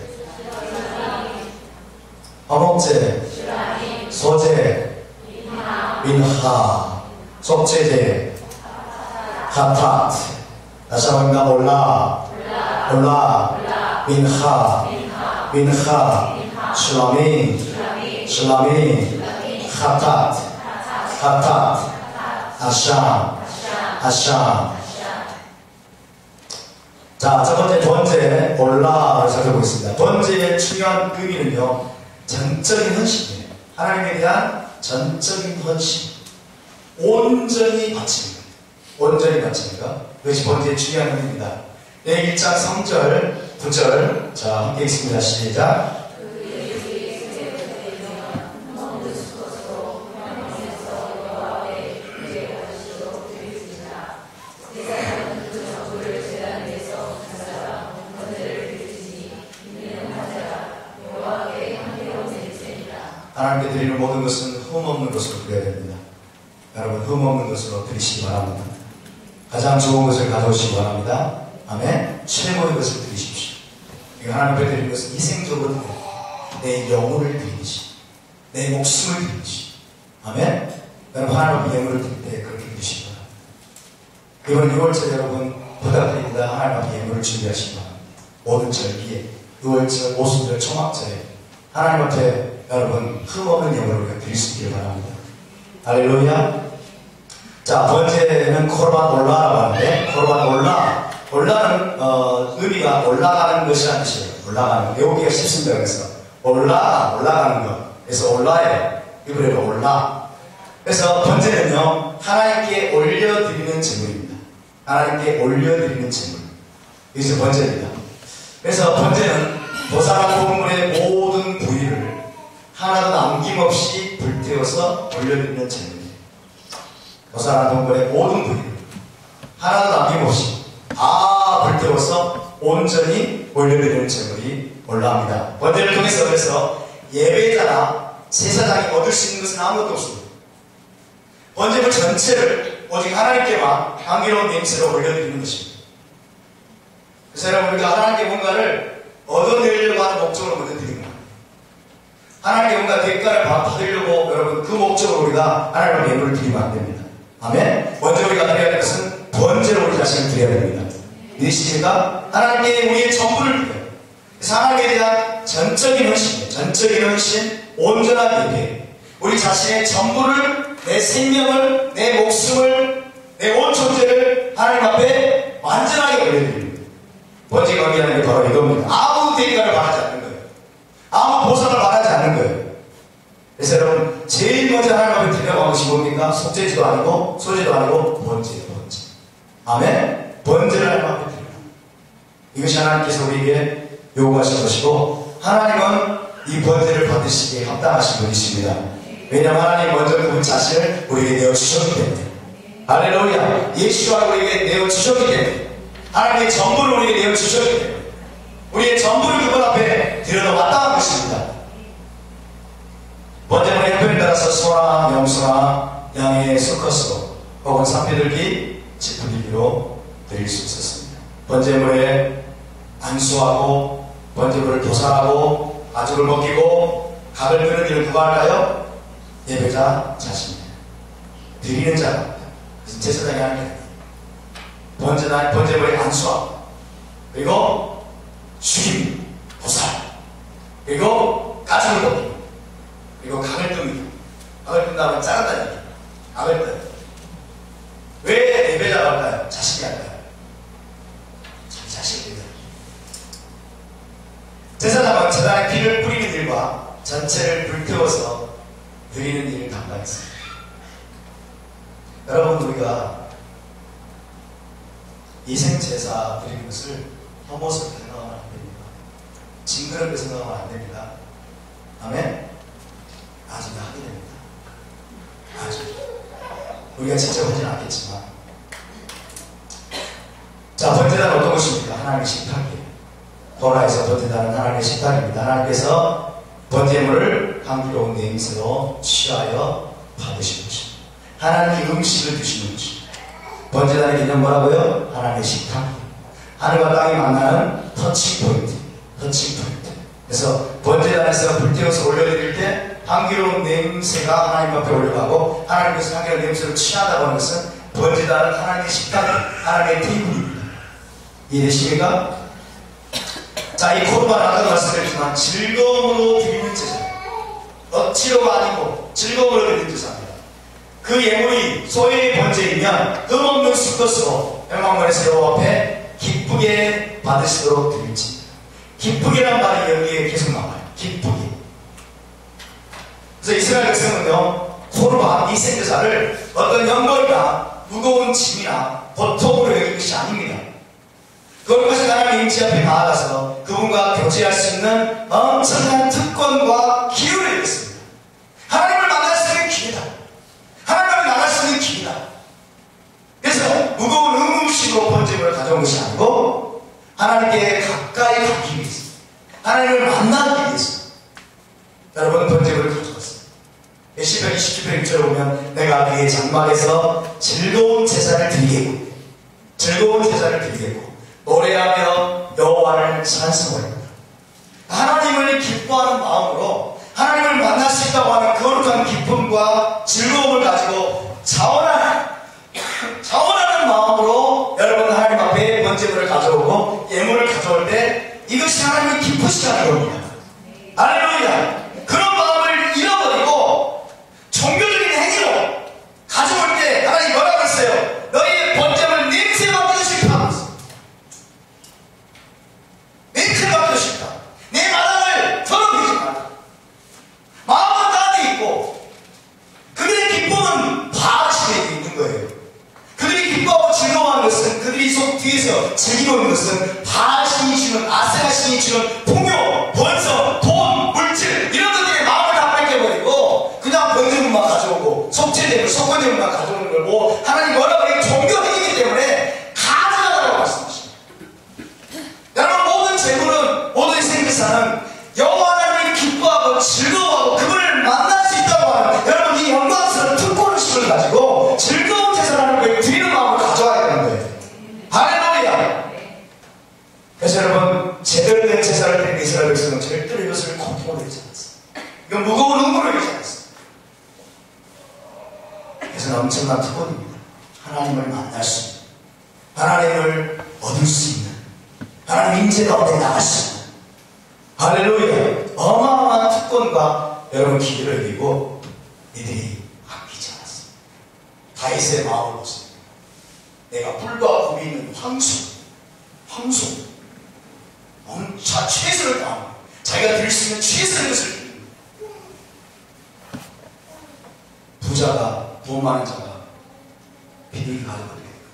소제, 민하, 속죄제, 하타트. 다시 한번 올라, 민하, 슐라민, 하타트, 아샤. 자, 첫 번째 번제, 올라를 살펴보겠습니다. 번제의 중요한 의미는요, 전적인 헌신이에요. 하나님에 대한 전적인 헌신. 온전히 바칩니다. 그것이 번제의 중요한 의미입니다. 네, 1장 3절, 9절. 자, 함께 읽습니다. 시작. 하나님께 드리는 모든 것은 흠없는 것으로 드려야 됩니다. 여러분, 흠없는 것으로 드리시기 바랍니다. 가장 좋은 것을 가져오시기 바랍니다. 아멘. 최고의 것을 드리십시오. 하나님께 드리는 것은 희생적으로 내 영혼을 드리듯이, 내 목숨을 드리듯이. 아멘. 여러분, 하나님 앞에 예물을 드릴 때 그렇게 드리시기 바랍니다. 이번 6월절 여러분 부탁드립니다. 하나님 앞에 예물을 준비하시기 바랍니다. 모든 절기에, 6월절, 오순절, 초막절에 하나님 앞에 여러분 흠없는 예물을 드릴 수 있기를 바랍니다. 할렐루야. 자, 번째는 코르반 올라라고 하는데, 올라는 의미가 올라가는 것이라는 뜻이에요. 올라가는 거. 외우기가 쉽습니다. 그래서 올라가는 것. 그래서 올라예요. 이브리어로 올라. 그래서 번제는요, 하나님께 올려드리는 제물입니다. 하나님께 올려드리는 제물. 이것이 번제입니다. 그래서 번제는 도살한 동물의 모든 부위를 하나도 남김없이 불태워서 올려드리는 제물입니다. 도살한 동물의 모든 부위를 하나도 남김없이 다 불태워서 온전히 올려드리는 제물이 올라옵니다. 번제를 통해서 그래서 예배자나 제사장이 얻을 수 있는 것은 아무것도 없습니다. 번제물 전체를 오직 하나님께만 향기로운 냄새로 올려드리는 것입니다. 그래서 여러분, 우리가 하나님께 뭔가를 얻어내려고 하는 목적으로 먼저 드리는 겁니다. 하나님께 뭔가 대가를 받으려고 여러분 그 목적으로 우리가 하나님께 예물을 드리면 안 됩니다. 아멘. 먼저 우리가 드려야 할 것은 번제로 우리 자신을 드려야 됩니다. 믿으십니까? 하나님께 우리의 전부를 드려요. 그래서 하나님에 대한 전적인 헌신, 온전한 예배. 우리 자신의 전부를, 내 생명을, 내 목숨을, 내 온 존재를 하나님 앞에 완전하게 올려드립니다. 번제가 의미하는 게 바로 이겁니다. 아무 대가를 바라지 않는 거예요. 아무 보상을 바라지 않는 거예요. 그래서 여러분 제일 먼저 하나님 앞에 드려간 것이 뭡니까? 속죄지도 아니고 소제도 아니고 번제예요. 번제. 아멘. 번제를 하나님 앞에 드려요. 이것이 하나님께서 우리에게 요구하신 것이고 하나님은 이 번제를 받으시기에 합당하신 분이십니다. 왜냐하면 하나님 먼저 그분 자신을 우리에게 내어주셨기 때문에. 할렐루야. 예수가 우리에게 내어주셨기 때문에. 하나님의 전부를 우리에게 내어주셨기 때문에. 우리의 전부를 그분 앞에 드려도 마땅한 것입니다. 번제는 형편에 따라서 소나 염소나 양의 수컷으로 혹은 산패들기, 지푸리기로 드릴 수 있었습니다. 번제물에 안수하고 번제물을 도살하고 가죽을 벗기고 각을 끄는 일을 누가 할까요? 예배자 자신입니다. 드리는 자가. 그래서 제사장이 하는 게 번제물에 안수하고 그리고 죽임, 도살 그리고 가죽을 벗기고 그리고 각을 뜹니다. 각을 뜬 다음에 자른다는 얘기예요. 각을 떠요. 왜 예배자가 할까요? 자식이 할까요? 자기 자식입니다. 제사장은 제단에 피를 뿌리는 일과 전체를 불태워서 드리는 일을 담당했습니다. 여러분 우리가 이생제사 드리는 것을 혐오스럽게 생각하면 안 됩니다. 징그럽게 생각하면 안 됩니다. 아멘? 나중에 하게 됩니다. 나중에. 우리가 직접 하지는 않겠지만. 자, 번제단은 어떤 것입니까? 하나님의 식탁이에요. 도라에서 번제단은 하나님의 식탁입니다. 하나님께서 번제물을 향기로운 냄새로 취하여 받으신 것입니다. 하나님의 음식을 드시는 것입니다. 번제단의 개념 뭐라고요? 하나님의 식탁. 하늘과 땅이 만나는 터치포인트. 터치포인트. 그래서 번제단에서 불태워서 올려드릴 때 향기로운 냄새가 하나님 앞에 올라가고 하나님께서 향기로운 냄새를 취한다고 하는 것은 번제단은 하나님의 식탁, 하나님의 테이블입니다. 이해되십니까? 자, 이 코르반 아까도 말씀드렸지만 즐거움으로 드리는 제사, 억지로가 아니고 즐거움으로 드리는 제사입니다. 그 예물이 소의 번제이면 흠없는 수컷으로 영광문에서 여호와 앞에 기쁘게 받으시도록 드릴지. 기쁘게란 말이 여기에 계속 나와요. 기쁘게. 그래서 이스라엘 백성은요, 코르반, 이 생제사를 어떤 영광이나 무거운 짐이나 보통으로 여기는 것이 아닙니다. 거룩하신 하나님 임재 앞에 나아가서 그분과 교제할 수 있는 엄청난 특권과 기회를 얻습니다. 하나님을 만날 수 있는 기회다. 하나님을 만날 수 있는 기회다. 그래서 무거운 의무식으로 번제물을 가져온 것이 아니고 하나님께 가까이 가기 위해서, 하나님을 만나기 위해서 여러분 번제물을 가져왔습니다. 시편 27편 1절에 보면 내가 그의 장막에서 즐거운 제사를 드리겠고, 즐거운 제사를 드리겠고 노래하며 여호와를 찬송하리로다. 하나님을 기뻐하는 마음으로 하나님을 만날 수 있다고 하는 거룩한 기쁨과 즐거움을 가지고 자원하는 마음으로 여러분 하나님 앞에 번제물을 가져오고 예물을 가져올 때 이것이 하나님을 기쁘시게 하는 겁니다. 할렐루야. 그런 마음을 잃어버리고 종교적인 행위로 가져올 때 하나님 뭐라고 했어요? 너희의 번제물 냄새 맡기기 싫다. 냄새 맡기기 싫다. 내 마당을 더럽히지 마라. 마음은 딴 데 있고 그들의 기쁨은 바알신에게 있는 거예요. 그들이 기뻐하고 즐거워하는 것은, 그들이 속 뒤에서 즐기고 있는 것은 바알신이 주는, 아세라 신이 주는 풍요, 번성, 돈, 물질 이런 것들에 마음을 다 뺏겨버리고 그냥 번제물만 가져오고 속죄제물, 속건제물만 가져오는 걸고 하나님 뭐라고 해요? 종교행위이기 때문에 가져가라고 말씀하십니다. 여러분 모든 제물은, 모든 생제사는 여호와 하나님을 기뻐하고 즐거워하고 그분을 만날 수 있다고 하는 여러분 이 영광스러운 특권의식을 가지고 즐거운 제사라는 걸 드리는 마음을 가져와야 되는 거예요. 할렐루야. 그래서 여러분 제대로 된 제사를 드린 이스라엘 백성은 절대로 이것을 고통으로 여기지 않았어요. 이건 무거운 의무로 여기지 않았어요. 그래서 엄청난 특권입니다. 하나님을 만날 수 있는, 하나님을 얻을 수 있는, 하나님 임재 가운데 나갈 수 있는, 할렐루야, 어마어마한 특권과 여러분 기회를 이기고 이들이 아끼지 않았습니다. 다윗의 마음을 보세요. 내가 불과 불이 있는 황소 최선을 다하는, 자기가 드릴 수 있는 최선의 것을 드립니다. 부자가, 돈 많은 자가 비둘기 가져버리게 됩니다.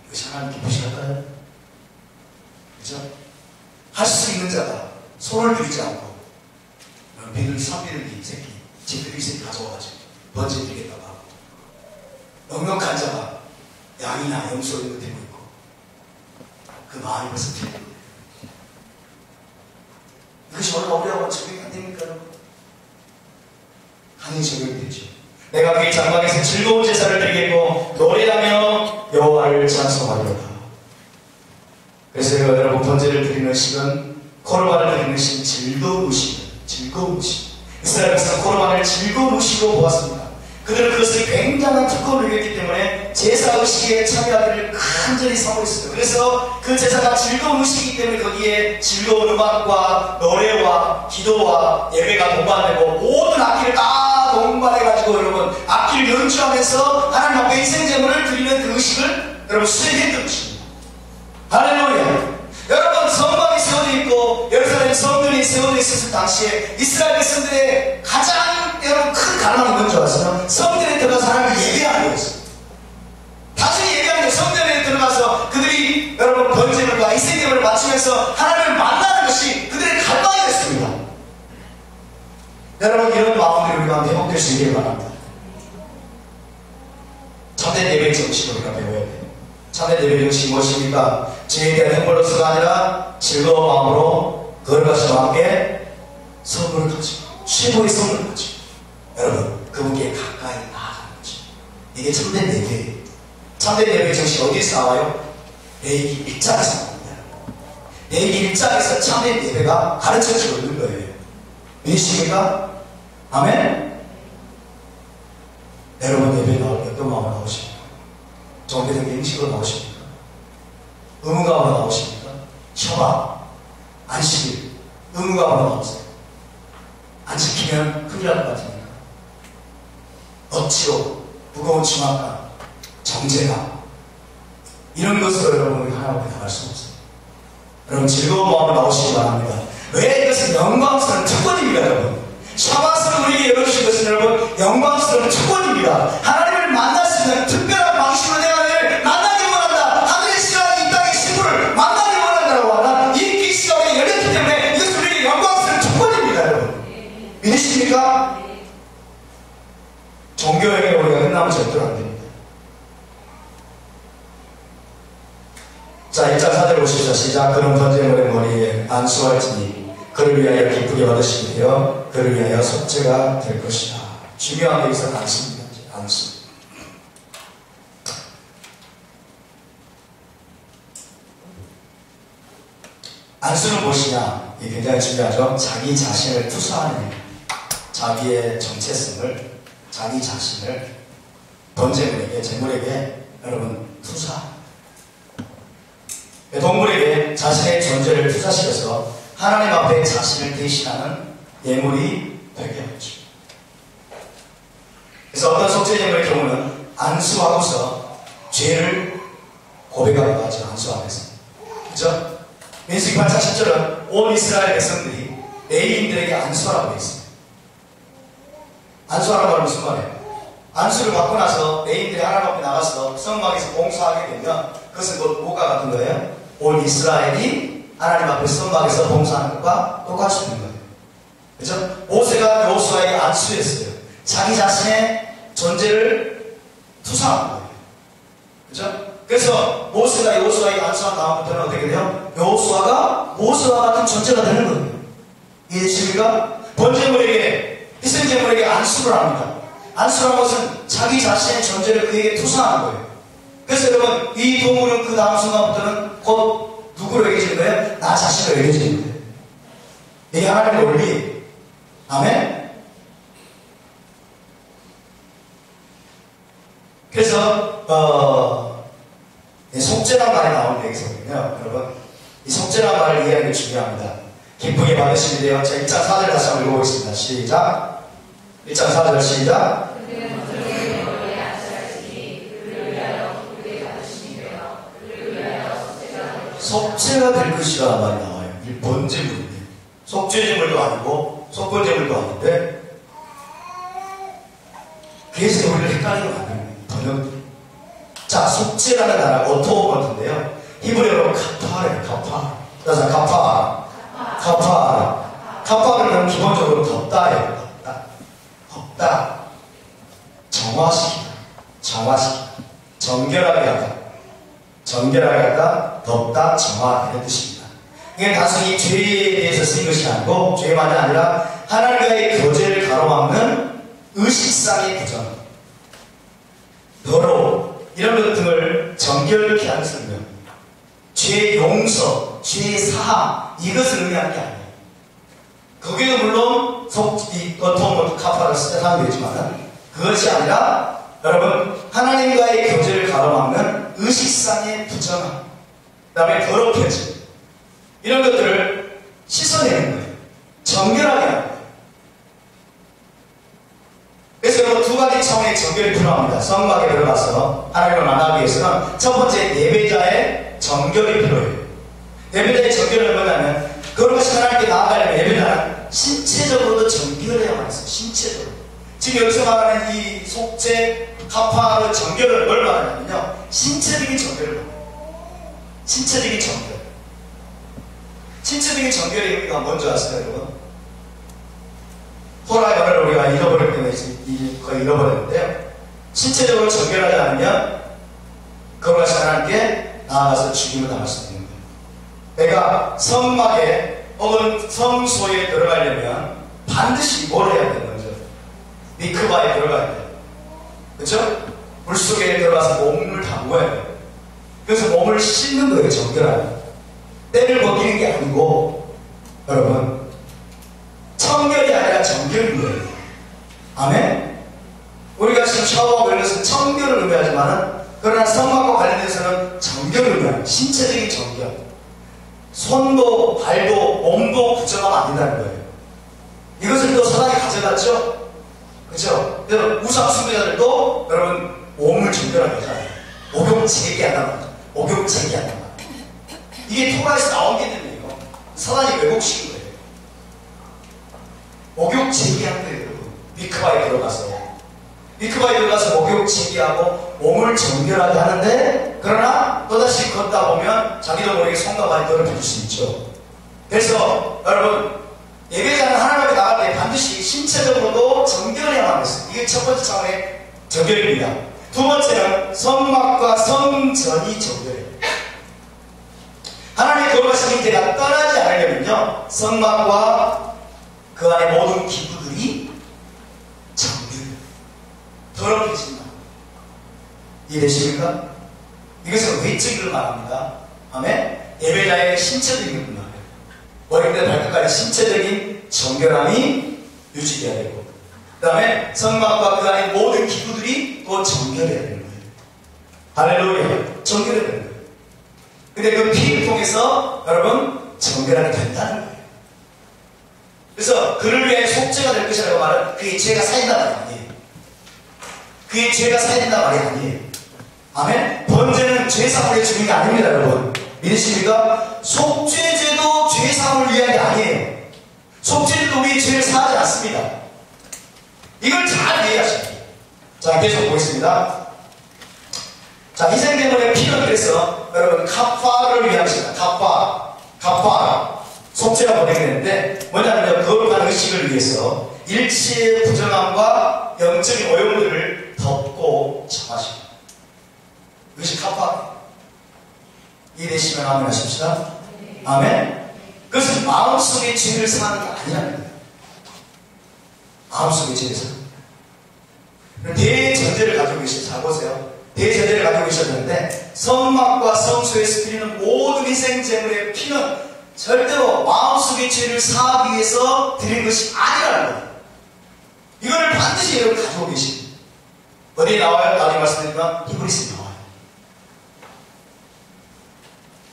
이것이 하나님 기쁘실까요? 그죠? 할 수 있는 자가 손을 들이지 않고 비둘기, 산비둘기 새끼, 집비둘기 새끼 가져와가지고 번제드리겠다고 하고, 넉넉한 자가 양이나 염소 이런 거 들고 있고, 그 마음이 벌써 틀린 거예요. 이것이 얼마나 어려워 적용이 안 됩니까, 여러분? 하나님 적용이 되죠. 내가 그의 장막에서 즐거운 제사를 드리겠고 노래하며 여호와를 찬송하리로다. 그래서 여러분, 번제를 드리는 식은, 코르반을 드리는 식은 즐거운 의식이에요. 즐거운 의식. 이스라엘 백성은 코르반을 즐거운 의식으로 보았습니다. 그들은 그것을 굉장한 특권을 누렸기 때문에 제사 의식에 참여하기를 간절히 사모했어요. 그래서 그 제사가 즐거운 의식이기 때문에 거기에 즐거운 음악과 노래와 기도와 예배가 동반되고, 모든 악기를 다 동반해가지고 여러분 악기를 연주하면서 하나님 앞에 희생제물을 드리는 그 의식을 여러분 수행했던 것입니다. 할렐루야. 여러분, 성막이 세워져 있고 예루살렘 성전이 세워져 있었을 당시에 이스라엘 백성들의 가장 여러분 큰 가난이 뭔지 아세요? 성전에 들어가서 하나님을 예배하는 거였어요. 단순히 예배하는 게, 성전에 들어가서 그들이 여러분 번제물과 희생제물을 바치면서 하나님을 만나는 것이 그들의 갈망이었습니다. 여러분, 이런 마음들이 우리가 회복될 수 있기를 바랍니다. 참된 예배의 정신을 우리가 배워야 돼요. 참된 예배의 정신이 무엇입니까? 죄에 대한 형벌로서가 아니라 즐거운 마음으로 거룩하시와 함께 선물을 가지고, 최고의 선물을 가지고 여러분 그분께 가까이 나아가는 거죠. 이게 참된 예배예요. 참된 예배의 정신이 어디서 나와요? 레위기 1장에서 나옵니다. 레위기 1장에서 참된 예배가 가르쳐지고 있는 거예요. 믿으십니까? 아멘? 여러분, 예배 나올 때 어떤 마음으로 나오십니까? 정대적 인식으로 나오십니까? 의무감으로 나오십니까? 협악, 안식일, 의무감으로 나오세요. 안 지키면 큰일 날 것 같으니까. 억지로, 무거운 중압감, 정죄감, 이런 것으로 여러분 우리 하나님 앞에 나갈 수 없어요. 여러분, 즐거운 마음으로 나오시기 바랍니다. 왜? 이것은 영광스러운 특권입니다, 여러분. 샤바스를 우리에게 열어주신 것은 여러분 영광스러운 특권입니다. 하나님을 만날 수 있는 특별한 방식으로 내가 내를 만나기 원한다. 하늘의 시간이 이 땅의 신부를 만나기 원한다고 하나, 이 시간이 열렸기 때문에 이것은 우리에게 영광스러운 특권입니다, 여러분. 믿으십니까? 종교행위 우리가 끝나면 절대로 안 됩니다. 자, 1장 4절 보십시오. 시작. 그런 번제물의 머리에 안수할지니 그를 위하여 기쁘게 받으시며 그를 위하여 속죄가 될 것이다. 중요한 게 여기서 안수입니다. 안수. 안수는 무엇이냐? 이게 굉장히 중요하죠. 자기 자신을 투사하는 일. 자기의 정체성을, 자기 자신을 번제물에게, 제물에게 여러분 투사. 동물에게 자신의 존재를 투사시켜서 하나님 앞에 자신을 대신하는 예물이 되게 하죠. 그래서 어떤 속죄제물의 경우는 안수하고서 죄를 고백하기도 하죠. 안수하면서. 그렇죠? 민수기 8장 10절은 온 이스라엘 백성들이 레위인들에게 안수하라고 되어 있습니다. 안수하라고 하면 무슨 말이에요? 안수를 받고 나서 레위인들이 하나님 앞에 나가서 성막에서 봉사하게 되면 그것은 뭐가 같은 거예요? 온 이스라엘이 하나님 앞에 성막에서 봉사하는 것과 똑같이 되는 거예요. 그렇죠? 모세가 여호수아에게 안수했어요. 자기 자신의 존재를 투사한 거예요. 그렇죠? 그래서 모세가 여호수아에게 안수한 다음부터는 어떻게 돼요? 여호수아가 모세와 같은 존재가 되는 거예요. 이해되십니까? 번제물에게, 희생제물에게 안수를 합니다. 안수라는 것은 자기 자신의 존재를 그에게 투사하는 거예요. 그래서 여러분, 이 동물은 그 다음 순간부터는 곧 누구로 여겨지는 거예요? 나 자신으로 여겨지는 거예요. 이게 하나님의 원리예요. 아멘? 그래서 속죄란 말이 나오는데 여기서 보면요, 여러분, 이 속죄란 말을 이해하는 게 중요합니다. 기쁘게 받으시는데요. 자, 1장 4절 다시 한번 읽어보겠습니다. 시작. 1장 4절 시작. 속죄가 될 것이라는 말이 나와요. 이 번제물인데, 속죄제물도 아니고 속번제물도 아닌데 그래서 우리를 헷갈리면 안 돼요. 번역. 자, 속죄라는 단어가 어토 같은데요. 히브리어로 카파르예요. 카파. 그래서 카파. 카파르는 기본적으로 덮다예요. 덮다. 정화시키다. 정결하게 하다. 덮다, 정화 이런 뜻입니다. 이게 단순히 죄에 대해서 쓰인 것이 아니고 죄만이 아니라 하나님과의 교제를 가로막는 의식상의 부정, 더러움 이런 것 등을 정결케 하는 설명, 죄 용서, 죄 사함 이것을 의미하는 게 아니에요. 거기도 물론 어떤 카파를 쓰면 되지만 그것이 아니라 여러분 하나님과의 교제를 가로막는 의식상의 부정함, 그 다음에 더럽혀짐 이런 것들을 씻어내는 거예요. 정결하게 하는 거예요. 그래서 여러분 두 가지 차원의 정결이 필요합니다. 성막에 들어가서 하나님을 만나기 위해서는 첫 번째 예배자의 정결이 필요해요. 예배자의 정결은 뭐냐면 거룩하신 하나님께 나아가려면 예배자는 신체적으로도 정결해야만 했어요. 신체적으로. 지금 여기서 말하는 이 속죄, 카파르 정결을 뭘 말하냐면요. 신체적인 정결을 말해요. 신체적인 정결. 신체적인 정결의 의미가 뭔지 아세요, 여러분? 호라의 언어를 우리가 잃어버릴 때는 거의 잃어버렸는데요. 신체적으로 정결하지 않으면 거룩하신 하나님께 나아가서 죽임을 당할 수 있는 거예요. 내가 성막에 혹은 성소에 들어가려면 반드시 뭘 해야 되는 거죠? 미크바에 들어가야 돼요. 그렇죠? 물속에 들어가서 몸을 담궈야 돼요. 그래서 몸을 씻는 거예요, 정결하게. 때를 먹이는 게 아니고 여러분 청결이 아니라 정결인 거예요. 아멘? 우리가 지금 샤워하고 이런 것은 청결을 의미하지만 그러나 성막과 관련돼서는 정결을 의미합니다. 신체적인 정결. 손도 발도 몸도 부정하면 안 된다는 거예요. 이것을 또 사단이 가져갔죠? 그렇죠? 우상 숭배자들도 여러분 몸을 정결하게 하잖아요. 목욕 재개한단 말이죠. 목욕 재개한단 말이에요. 이게 토라에서 나온 게 있는데요. 사단이 왜곡시킨 거예요. 목욕 재개하는 거예요, 여러분. 미크바에 들어가서 목욕 재개하고 몸을 정결하게 하는데 그러나 또다시 걷다 보면 자기도 모르게 손과 발이 더럽혀질 수 있죠. 그래서 여러분 예배자는 하나님 앞에 나갈 때 반드시 신체적으로도 정결해야만 했어요. 이게 첫 번째 차원의 정결입니다. 두 번째는 성막과 성전이 정결해요. 하나님의 거룩하신 형태가 떠나지 않으려면요 성막과 그 안에 모든 기구들이 정결해요. 더럽혀진다. 이해되십니까? 이것은 외적인 걸 말합니다. 아멘? 예배자의 신체적인 걸 말해요. 머리부터 발끝까지 신체적인 정결함이 유지되어야 되고 그 다음에 성막과 그 안에 모든 기구들이 또 정결해야 되는 거예요. 할렐루야. 정결해야 되는 거예요. 근데 그 피를 통해서 여러분 정결하게 된다는 거예요. 그래서 그를 위해 속죄가 될 것이라고 말은 그의 죄가 사인단 말이 아니에요. 그의 죄가 사인단 말이 아니에요. 아멘? 번제는 죄사함을 주는 게 아닙니다, 여러분. 믿으십니까? 속죄제도 죄사함을 위한 게 아니에요. 속죄제도 우리의 죄를 사하지 않습니다. 이걸 잘 이해하셔야 돼요. 자, 계속 보겠습니다. 자, 희생 때문에 피는 그래서 여러분 카파를 위한 것입니다. 카파. 속죄가 보내겠는데 뭐냐면 거룩한 의식을 위해서 일체의 부정함과 영적인 오염들을 덮고 정하십니다. 이것이 카파. 이해되시면 아멘 하십시다. 아멘. 그것은 마음속의 죄를 사는 게 아니라는 거예요. 마음속의 죄를 사는 거예요. 대전제를 가지고 계시죠. 잘 보세요. 대전제를 가지고 계셨는데 성막과 성소에서 드리는 모든 희생제물의 피는 절대로 마음속의 죄를 사하기 위해서 드린 것이 아니라는 거예요. 이거를 반드시 여러분 가지고 계십니다. 어디에 나와요? 나중에 말씀드리지만 히브리서에 나와요.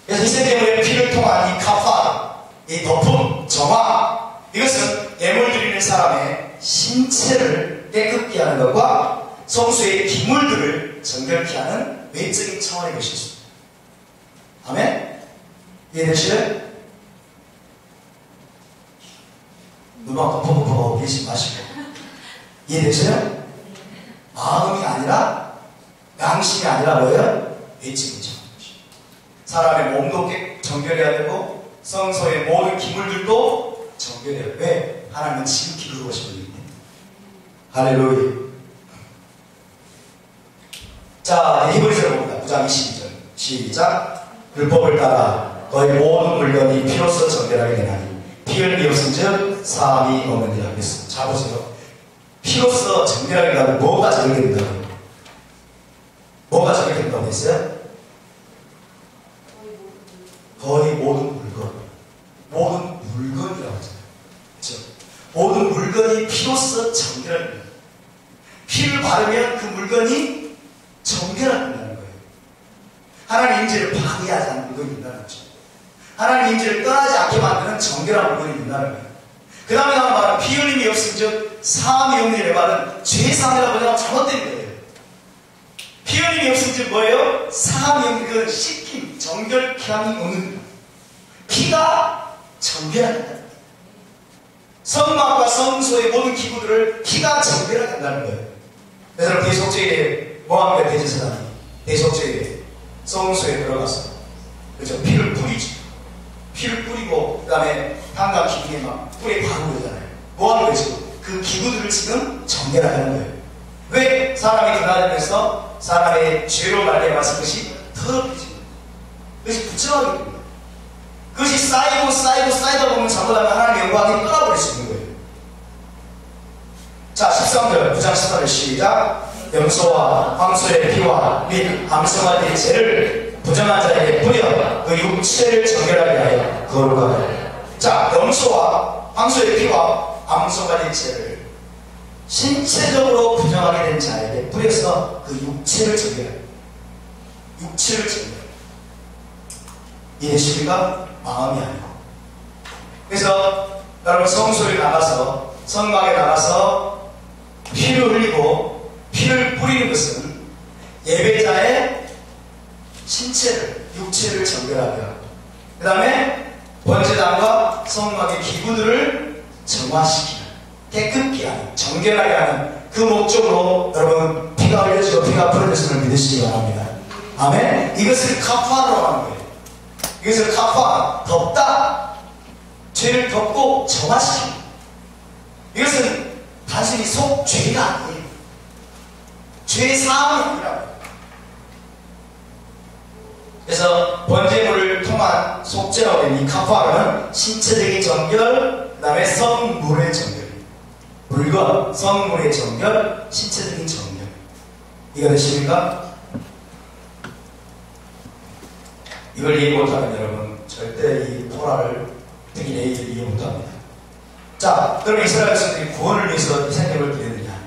그래서 희생제물의 피를 통한 이 카파, 이 덮음, 정화, 이것은 예물 드리는 사람의 신체를 깨끗게 하는 것과 성소의 기물들을 정결케 하는 외적인 차원의 것이 있습니다. 아멘? 이해되시나요? 눈만 덮어보고 계시지 마시고. 이해되세요? 정신이 아니라 뭐예요? 외침이 정신. 사람의 몸도 정결해야 되고 성소의 모든 기물들도 정결해야 돼요. 왜? 하나님은 지극히 그러시는 분이기 때문에. 할렐루야. 자, 히브리서를 봅니다. 9장 22절 시작. 율법을 따라 너희 모든 물건이 피로써 정결하게 되나니 피 흘림이 없은즉 사함이 없느니라 그랬습니다. 자 보세요. 피로써 정결하게 되면 뭐가 정결된다고? 뭐가 정결된다고 했어요? 거의 모든 물건. 모든 물건이라고 하잖아요. 그렇죠? 모든 물건이 피로써 정결하게 됩니다. 피를 바르면 그 물건이 정결하게 된다는 거예요. 하나님 임재를 방해하지 않는 물건이 된다는 거죠. 하나님 임재를 떠나지 않게 만드는 정결한 물건이 된다는 거예요. 그 다음에 나온 말은 피 흘림이 없은즉 사함이 없느니라 말은 죄사함이라고 하면 잘못된 거예요. 피 흘림이 없은즉 뭐예요? 사함이 없는 그 씻김, 정결함이 없는 거예요. 피가 정결하게 된다. 성막과 성소의 모든 기구들을 피가 정결하게 한다는 거예요. 그래서 대속죄에 모함과 대제사장이 대속죄에 성소에 들어가서 그렇죠? 피를 뿌리죠. 피를 뿌리고 그 다음에 한강 기둥에 막 뿌리 바르고 그러잖아요. 뭐 하는 거예요 지금? 그 기구들을 지금 정결하게 하는 거예요. 왜? 사람이 드나들면서 사람의 죄로 말미암아서 그것이 더럽혀지는 거예요. 그것이 부정하게 됩니다. 그것이 쌓이다 보면 잘못하면 하나님의 영광이 떠나버릴 수 있는 거예요. 자, 13절 9장 14절 시작. 염소와 황소의 피와 및 암송아지의 죄를 부정한 자에게 뿌려 그 육체를 정결하게 하여 거룩하게 하여. 자, 염소와 황소의 피와 암송아지의 죄를 신체적으로 부정하게 된 자에게 뿌려서 그 육체를 정결하게. 육체를 정결하게. 이해하십니까? 마음이 아니고. 그래서 여러분 성소에 나가서 성막에 나가서 피를 흘리고 피를 뿌리는 것은 예배자의 신체를 육체를 정결하게 하고 그 다음에 번제단과 성막의 기구들을 정화시키는 깨끗게 하는 정결하게 하는 그 목적으로 여러분 피가 흘려지고 피가 뿌려졌음을 믿으시기 바랍니다. 아멘. 이것을 카파라고 하는 거예요. 이것을 카파, 덮다, 죄를 덮고 정화시키는. 이것은 단순히 속죄가 아니에요. 죄 사함이 아니라고. 그래서 번제물을 통한 속죄라고 하는 이 카파는 신체적인 정결, 그 다음에 성물의 정결. 물건, 성물의 정결, 신체적인 정결. 이거 되십니까? 이걸 이해 못하면 여러분 절대 이 토라를 특히 레이를 이해 못합니다. 자, 그럼 이스라엘 백성들이 구원을 위해서 이 생명을 드리느냐?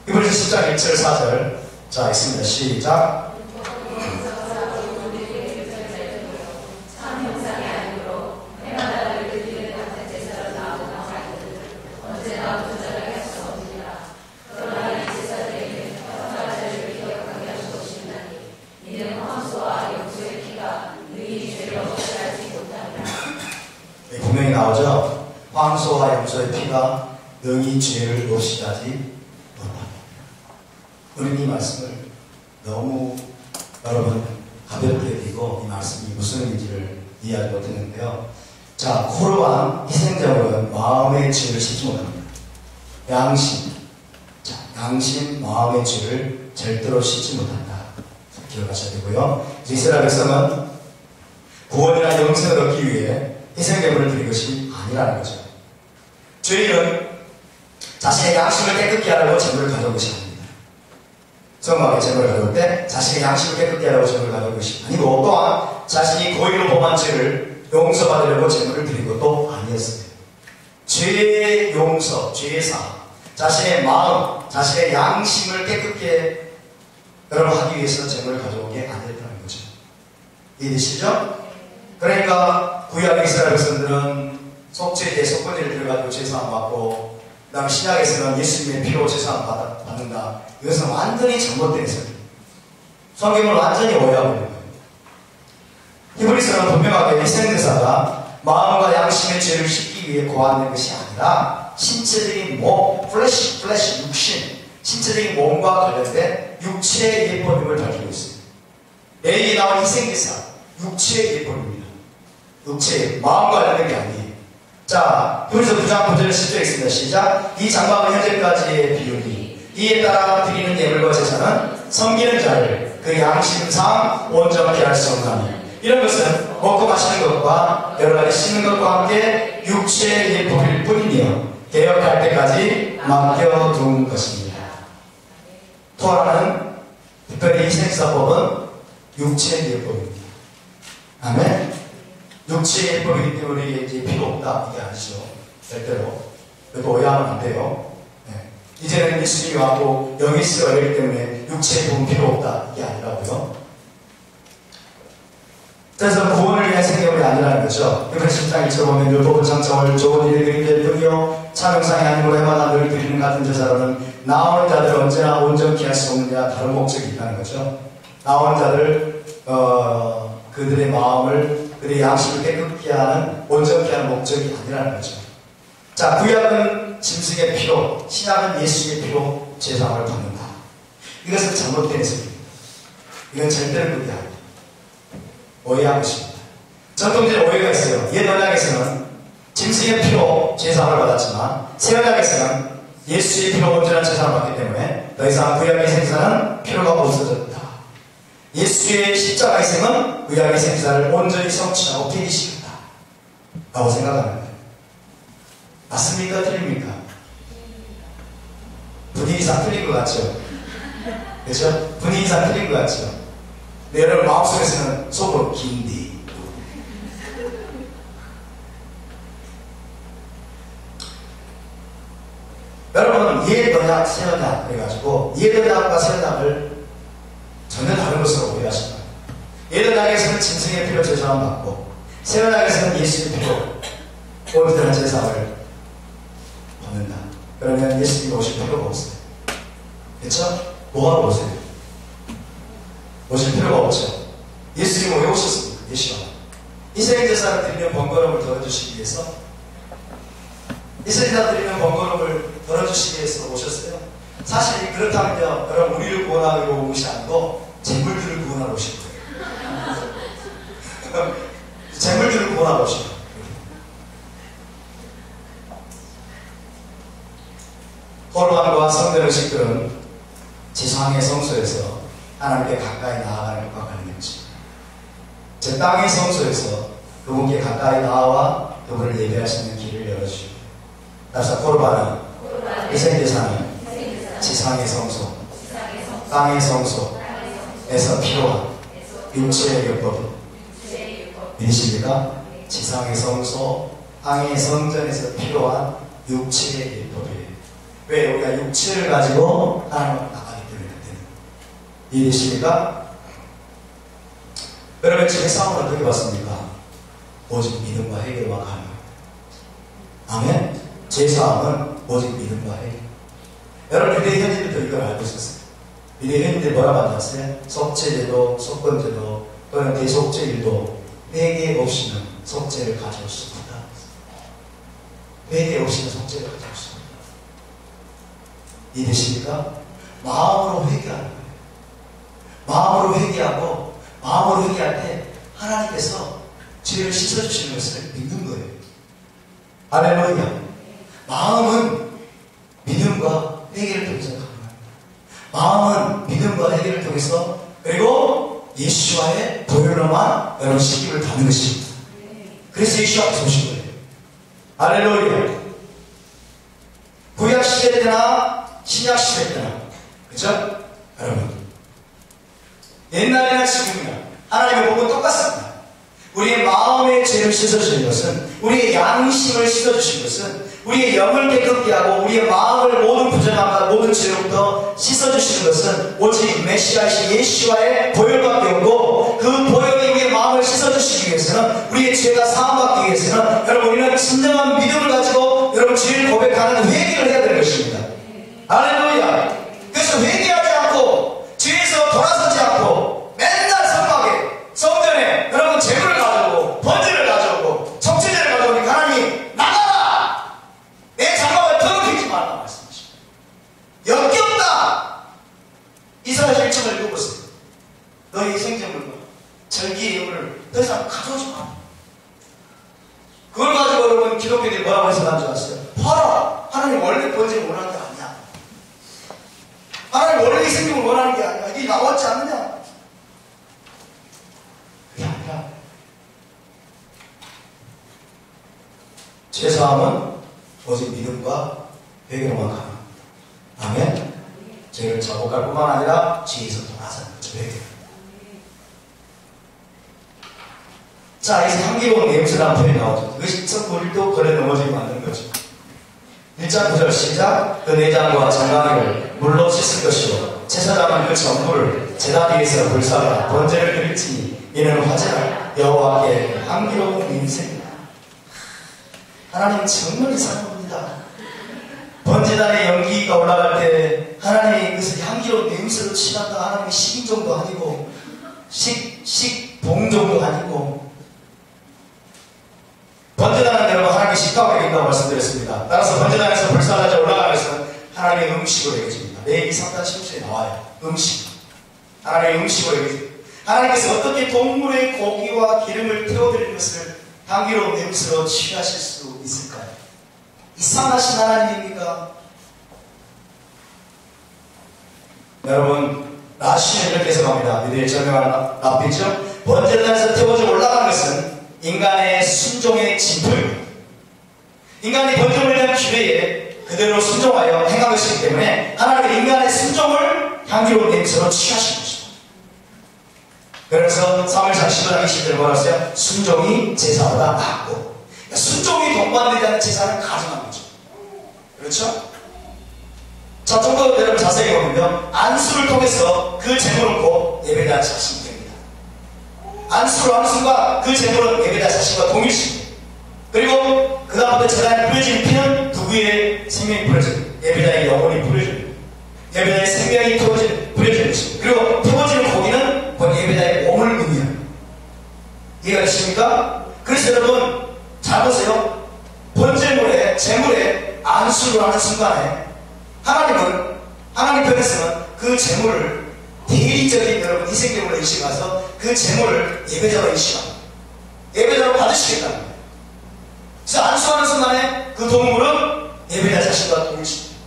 이번에 10장 1절 4절 자 있습니다. 시작. 분명히 나오죠. 황소와 염소의 피가 능히 죄를 없이하지 못합니다. 우리는 이 말씀을 너무 여러분 가볍게 여기고 이 말씀이 무슨 의미인지를 이해하지 못했는데요. 자, 코르반 희생자물은 마음의 죄를 씻지 못합니다. 양심, 자, 양심, 마음의 죄를 절대로 씻지 못한다. 기억하셔야 되고요. 이스라엘 백성은 구원이나 영생을 얻기 위해 희생제물을 드린 것이 아니라는 거죠. 죄인은 자신의 양심을 깨끗게 하려고 제물을 가져온 것이 아닙니다. 성막에 제물을 가져올 때 자신의 양심을 깨끗게 하려고 제물을 가져온 것이 아니고 또한 자신이 고의로 범한 죄를 용서받으려고 제물을 드린 것도 아니었습니다. 죄의 용서, 죄의 사함, 자신의 마음, 자신의 양심을 깨끗게 여러분 하기 위해서 제물을 가져온 게 아니었다는 거죠. 이해되시죠? 그러니까 구약 이스라엘 백성들은 속죄제 속건제를 들어가지고 제사함 받고 그 다음에 신약에서는 예수님의 피로 제사함 받는다. 이것은 완전히 잘못된 해석입니다. 성경을 완전히 오해하고 있는 거예요. 히브리서는 분명하게 희생제사가 마음과 양심의 죄를 씻기 위해 고안된 것이 아니라 신체적인 몸, 플래시, 육신, 신체적인 몸과 관련된 육체의 예법임을 밝히고 있습니다. 내일이 나온 희생제사, 육체의 예법입니다. 육체의 마음과 관련된 게 아니에요. 자, 히브리서 9장 9절 10절 있습니다. 시작. 이 장막은 현재까지의 비율이 이에 따라 드리는 예물과 제사는 섬기는 자를 그 양심상 온전하게 할 수 없나니 이런 것은 먹고 마시는 것과 여러 가지 씻는 것과 함께 육체의 예법일 뿐이며 개혁할 때까지 맡겨둔 것입니다. 토라는 특별히 희생사법은 육체의 예법입니다. 아멘. 육체의 예법이기 때문에 이제 필요 없다 이게 아니죠. 절대로 그것도 오해하면 안 돼요. 네. 이제는 예수님이 왔고 영이 쓰여 열리기 때문에 육체의 예법은 필요 없다 이게 아니라고요. 그래서 구원을 위한 생명이 아니라는 거죠. 그래서 10장 1절 보면 율법은 장차올 좋은 일을 그리는 능력 찬양상이 아니고 해마다 늘 드리는 같은 제사로는 나오는 자들을 언제나 온전케 할 수 없느냐 다른 목적이 있다는 거죠. 나오는 자들 그들의 마음을 그들의 양심을 깨끗게 하는 온전케 하는 목적이 아니라는 거죠. 자, 구약은 짐승의 피로, 신약은 예수의 피로 제사함을 받는다. 이것은 잘못된 해석입니다. 이건 절대로 그게 아닙니다. 오해하고 있습니다. 전통적인 오해가 있어요. 옛 언약에서는 짐승의 피로 제사함을 받았지만 새 언약에서는 예수의 피로 온전한 제사함을 받기 때문에 더 이상 구약의 생사는 필요가 없어졌다. 예수의 십자가 희생은 구약의 생사를 온전히 성취하고 폐기시켰다 라고 생각합니다. 맞습니까? 틀립니까? 분위기상 틀린 것 같죠? 그렇죠? 분위기상 틀린 것 같죠? 근데 여러분 마음속에서는 속으로 긴디. 여러분 옛 언약, 새 언약 그래가지고 옛 언약과 새 언약을 전혀 다른 것으로 오해하신 거예요. 옛 언약에서는 짐승의 피로 제사함을 받고 새 언약에서는 예수의 피로 온전한 제사함을 받는다. 그러면 예수님이 오실 필요가 없어요. 그렇죠? 뭐하러 오세요? 오실 필요가 없죠. 예수님은 왜 오셨습니까? 예시와 희생제사를 드리면 번거로움을 덜어주시기 위해서 희생제사 드리면 번거로움을 덜어주시기 위해서 오셨어요. 사실 그렇다면요 여러분 우리를 구원하러 온 것이 아니고 재물들을 구원하러 오신 거예요. 재물들을 구원하러 오신 거예요. 거룩함과 성전 의식들은 지상의 성소에서 하나님께 가까이 나아가는 것과 관련된 것입니다. 제 땅의 성소에서 그분께 가까이 나아와 그분을 예배할 수 있는 길을 열어주시고 따라서 코르바는 희생제사는 지상의 성소, 땅의 성소에서 필요한 육체의 율법을 믿으십니까? 지상의 성소, 땅의 성전에서 필요한 육체의 율법이에요. 왜? 우리가 육체를 가지고 하나님을 나가기 때문에 이해되십니까? 여러분 제 싸움을 어떻게 봤습니까? 오직 믿음과 회개로만 가능합니다. 아멘? 제 싸움은 오직 믿음과 회개. 여러분 유대 현지들도 이걸 알고 있었어요. 유대 현지들 뭐라고 하는지 아세요? 속죄제도, 속건제도 또는 대속죄일도 회개 없이는 속죄를 가져올 수 없다. 회개 없이는 속죄를 가져올 수 없다. 이해되십니까? 마음으로 회개하는 거예요. 마음으로 회개하고 마음으로 회개할 때 하나님께서 죄를 씻어주시는 것을 믿는 거예요. 할렐루야. 마음은 믿음과 회개를 통해서 가능합니다. 마음은 믿음과 회개를 통해서 그리고 예수와의 보혈로만 여러분 시기를 받는 것입니다. 그래서 예수 앞에서 오신 거예요. 할렐루야. 구약 시대 때나 신약 시대 때나 그죠? 여러분 옛날이나 지금이나 하나님의 복은 똑같습니다. 우리의 마음의 죄를 씻어주신 것은 우리의 양심을 씻어주신 것은 우리의 영을 깨끗게 하고 우리의 마음을 모든 부정함과 모든 죄로부터 씻어주시는 것은 오직 메시아이신 예수와의 보혈밖에 없고 그 보혈이 우리의 마음을 씻어주시기 위해서는 우리의 죄가 사함받기 위해서는 여러분 우리는 진정한 믿음을 가지고 여러분 죄를 고백하는 회개를 해야 되는 것입니다. 할렐루야. 그래서 회개하지 않고 죄에서 돌아서지 않고 맨날 성막에 성전에 여러분 재물을 가져오고 번제를 가져오고 속죄제를 가져오니까 하나님이 나가라! 내 장막을 더럽히지 말라 말씀하십니다. 역겹다! 여러분 기독교들이 뭐라고 해석한 줄 아세요? 봐라! 하나님 원래 번제를 원하는 게 아니야. 하나님 원래 이 생명을 원하는 게 아니야. 이게 나왔지 않느냐? 그게 아니라 죄사함은 오직 믿음과 회개로만 가능합니다. 아멘. 죄를 자복할 뿐만 아니라 죄에서 떠나자는 거죠. 회개. 자, 이제 향기로운 냄새라는 표현이 나오죠. 그것이 썩물도 걸에 넘어지게 만드는 거죠. 1장 9절 시작. 그 내장과 장강이를 물로 씻을 것이요 제사장은 그 전부를 제단 위에서 불사라 번제를 드릴지니 이는 화제라 여호와께 향기로운 냄새입니다. 하나님 정말 이상한 겁니다. 번제단에 연기가 올라갈 때 하나님이 그것을 향기로운 냄새로 취한다. 하나님이 식인종도 아니고 식봉종도 아니고 번제단은 여러분 하나님의 식탁으로 여긴다고 말씀드렸습니다. 따라서 번제단에서 불사하자 올라가는 것은 하나님의 음식으로 여겨집니다. 레위기 3장 10절에 나와요. 음식. 하나님의 음식으로 여겨집니다. 하나님께서 어떻게 동물의 고기와 기름을 태워드리는 것을 향기로운 냄새로 취하실 수 있을까요? 이상하신 하나님입니까? 여러분, 라시는 이렇게 해석합니다. 유대의 절명하는 납비죠. 번제단에서 태워져 올라가는 것은 인간의 순종의 진토입니다. 인간이 번제물에 대한 기회에 그대로 순종하여 행한 것이기 때문에 하나님은 인간의 순종을 향기로운 냄새로 취하신 것입니다. 그래서 사무엘상 15장 20절에 뭐라 했어요? 순종이 제사보다 낫고, 그러니까 순종이 동반되지 않는 제사는 가증한 거죠. 그렇죠? 자, 좀 더 여러분 자세히 보면 안수를 통해서 그 제물을 곧 예배자 자신이 됩니다. 안수로 하는 순간 그 제물은 예배자 자신과 동일시입니다. 그리고 그 다음부터 제단에 뿌려진 피는 누구의 생명이 뿌려집니다. 예배자의 영혼이 뿌려집니다. 예배자의 생명이 뿌려지는 것입니다. 그리고 태워지는 고기는 곧 예배자의 몸을 의미합니다. 이해가 되십니까? 그래서 여러분 잘 보세요. 번제물에 제물에 안수를 하는 순간에 하나님 편에서는 그 제물을 대리적인 여러분 희생제물로 인식해서 그 제물을 예배자로 인식합니다. 예배자로 받으시겠다는 거예요. 그래서 안수하는 순간에 그 동물은 예배자 자신과 동일시합니다.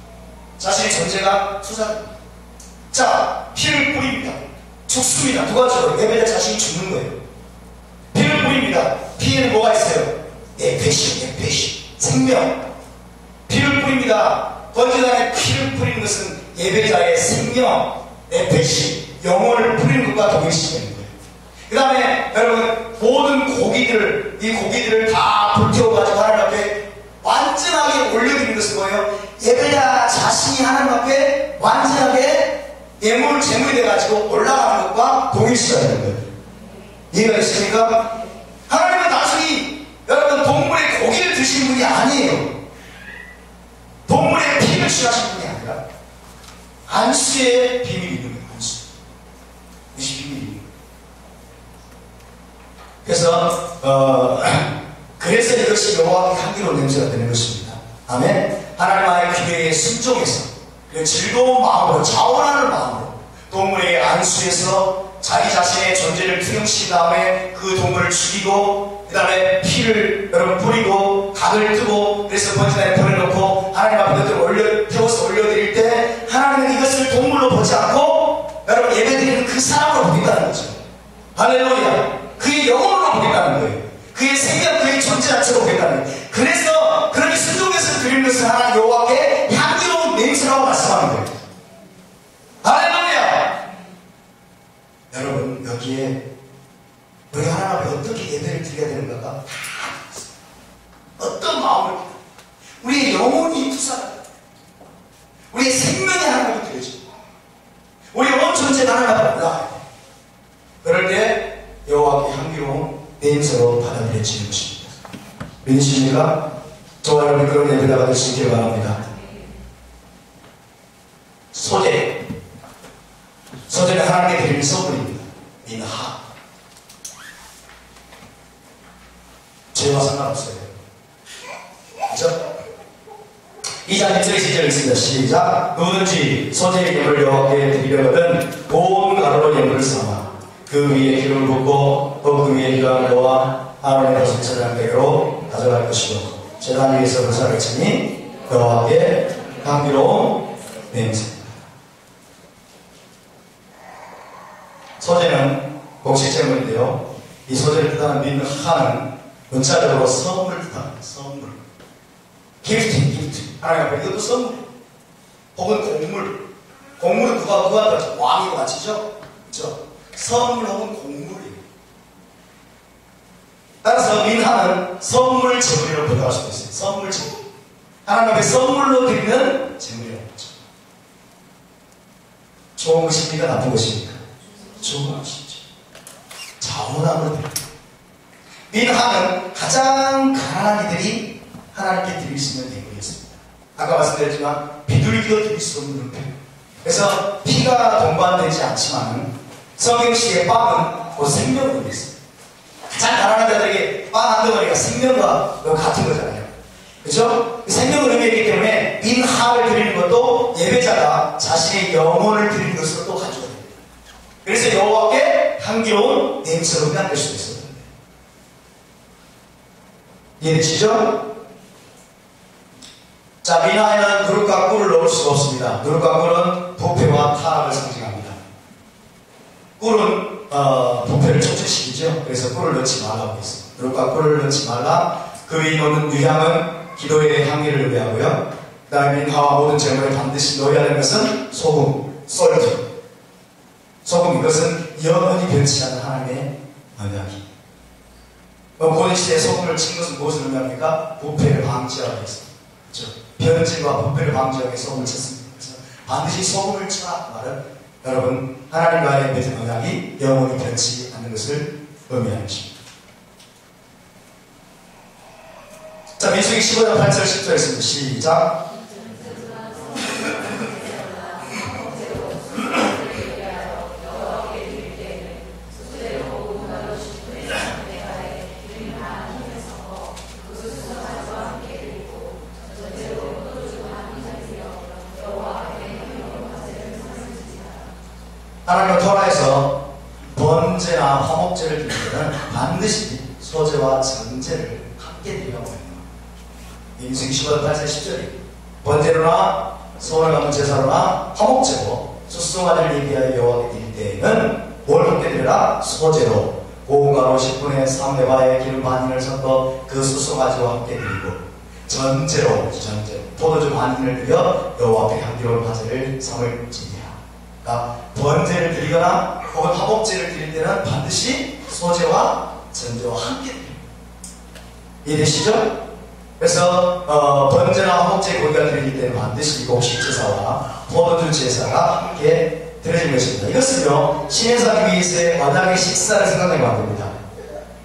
자신의 존재가 투사됩니다. 자, 피를 뿌립니다. 죽습니다. 두 가지로 예배자 자신이 죽는 거예요. 피를 뿌립니다. 피에는 뭐가 있어요? 예배신, 생명. 피를 뿌립니다. 번제단에 피를 뿌리는 것은 예배자의 생명, 예배신, 영혼을 뿌리는 것과 동일시되는 거예요. 그 다음에 여러분 모든 고기들을 이 고기들을 다 불태워가지고 하나님 앞에 완전하게 올려드리는 것은 뭐예요? 예배자 자신이 하나님 앞에 완전하게 예물 제물이 돼가지고 올라가는 것과 동일시되는 거예요. 이해가 되십니까? 하나님은 단순히 여러분 동물의 고기를 드시는 분이 아니에요. 동물의 피를 취하시는 분이 아니라 안수의 비밀이 있는 거예요. 안수. 이것이 비밀이 있는 거예요. 그래서 이것이 여호와의 향기로운 냄새가 되는 것입니다. 아멘. 하나님의 기회에 순종해서 즐거운 마음으로 자원하는 마음으로 동물의 안수에서 자기 자신의 존재를 투영시킨 다음에 그 동물을 죽이고 그 다음에 피를 여러분 뿌리고 각을 뜨고 그래서 번제단에 보내놓고 하나님 앞에 태워서 올려드릴 때 하나님은 이것을 동물로 보지 않고 여러분 예배드리는 그 사람으로 보겠다는 거죠. 할렐루야. 그의 영혼으로 보겠다는 거예요. 그의 생명, 그의 존재 자체로 보겠다는 거예요. 그래서 그렇게 순종해서 드리는 것은 하나님 여호와께 향기로운 냄새라고 말씀하는 거예요. 할렐루야. 여러분 여기에 우리 하나님 앞에 어떻게 예배를 드려야 되는가가 어떤 마음을 우리의 영혼이 투사하다. 우리의 생명이 하나님께 드려지고 우리의 온 존재가 하나님 앞에 올라가야 돼. 그럴 때 여호와께 향기로운 냄새로 받아들여지는 것입니다. 믿으십니까? 저와 여러분 그런 예배자가 될 수 있길 바랍니다. 소재는 하나님께 드리는 선물입니다. 인하. 죄와 상관없어요. 그렇죠? 2장 1절 2절 있습니다. 시작. 누구든지 소재의 예물을 여호와께 드리려거든 온 가루로 예물을 삼아 그 위에 기름을 붓고 또 그 위에 기름을 넣어 아론의 벗은 제사장대로 가져갈 것이요 제단 위에서 불사를 치니 여호와께 향기로운 냄새입니다. 소재는 곡식제물인데요. 이 소재를 뜻하는 민하는 문자적으로 선물을 뜻합니다. 선물. 기프트. 하나님 앞에 이것도 선물. 혹은 곡물. 곡물은 누구한테 왕이고 같이죠? 그렇죠? 선물 혹은 곡물이에요. 따라서 민하는 선물 제물이라고 표현할 수도 있어요. 선물 제물. 하나님 앞에 선물로 드리는 제물이라고 하죠. 좋은 것입니까? 나쁜 것입니까? 좋은 것이죠. 자원함으로 드립니다. 민하는 가장 가난한 이들이 하나님께 드릴 수 있는 예물이었습니다. 아까 말씀드렸지만 비둘기도 드릴 수 없는 은폐. 그래서 피가 동반되지 않지만 성경식의 빵은 곧 생명을 있습니다. 가장 가난한 자들에게 빵 한 덩어리가 생명과 같은 거잖아요. 그렇죠? 생명을 의미했기 때문에 민하를 드리는 것도 예배자가 자신의 영혼을 드리는 것으로 또 가져야 됩니다. 그래서 여호와께 향기로운 냄새로 남길 수도 있어요. 이해되시죠? 자, 민하에는 누룩과 꿀을 넣을 수가 없습니다. 누룩과 꿀은 부패와 타락을 상징합니다. 꿀은 부패를 촉진시키죠. 그래서 꿀을 넣지 말라고 했습니다. 누룩과 꿀을 넣지 말라. 그 위에 넣는 유향은 기도의 향기를 의미하고요. 그 다음에 민하와 모든 제물에 반드시 넣어야 하는 것은 소금, 솔트. 소금, 이것은 영원히 변치 않는 하나님의 언약이. 고대 시대에 소금을 친 것은 무엇을 의미합니까? 부패를 방지하기 위해서. 그렇죠? 변질과 부패를 방지하기 위해서 소금을 쳤습니다. 그래서 반드시 소금을 쳐라 말은 여러분 하나님과의 맺은 언약이 영원히 변치 않는 것을 의미하는 것입니다. 자, 민수기 15장 8절 10절 있습니다. 시작. 하나님은 토라에서 번제나 화목제를 드릴 때는 반드시 소제와 전제를 함께 드리라고 해요. 민수기 15장 8절 10절이 번제로나 소원을 담은 제사로나 화목제로 수송아지를 예비하여 여호와께 드릴 때에는 뭘 함께 드리라? 소제로 고운가루 10분의 3회바에 기름 반인을 섞어 그 수송아지와 함께 드리고 전제로 포도주 반인을 드려 여호와 앞에 향기로운 화제를 삼을지니라. 그러니까 번제를 드리거나 혹은 화목제를 드릴 때는 반드시 소제와 전제와 함께 드립니다. 이해되시죠? 그래서 번제나 화목제 고기가 드릴 때는 반드시 곡식 제사와 포도주 제사가 함께 드려진 것입니다. 이것은요 신해사 위에서의 언약의 식사를 생각하게 만듭니다.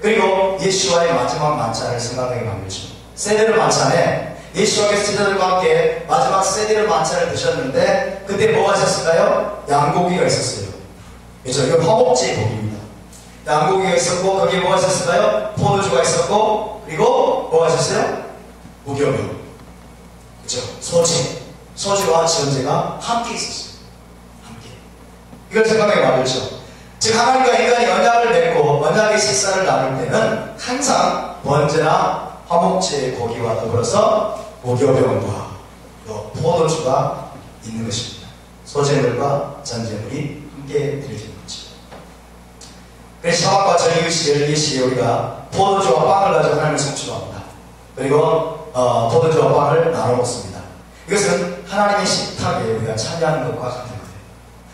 그리고 예수와의 마지막 만찬을 생각하게 만들죠. 세대를 만찬에 예수와께서 제자들과 함께 마지막 세대를 만찬을 드셨는데 그때 뭐가 있었을까요? 양고기가 있었어요. 그렇죠? 이건 화목제의 고기입니다. 양고기가 있었고 거기에 뭐가 있었을까요? 포도주가 있었고 그리고 뭐가 있었어요? 무교병. 그렇죠? 소주와 전제가 함께 있었어요. 함께. 이걸 생각하게 만들죠. 즉 하나님과 인간이 언약을 맺고 언약의 식사를 나눌 때는 항상 번제나 화목제의 고기와 더불어서 무교병과 포도주가 있는 것입니다. 소제물과 전제물이 함께 드려지는 거죠. 그래서 샤박과 전이의식을 예시에 우리가 포도주와 빵을 가지고 하나님을 성취합니다. 그리고 포도주와 빵을 나눠 먹습니다. 이것은 하나님의 식탁에 우리가 참여하는 것과 같은 거예요.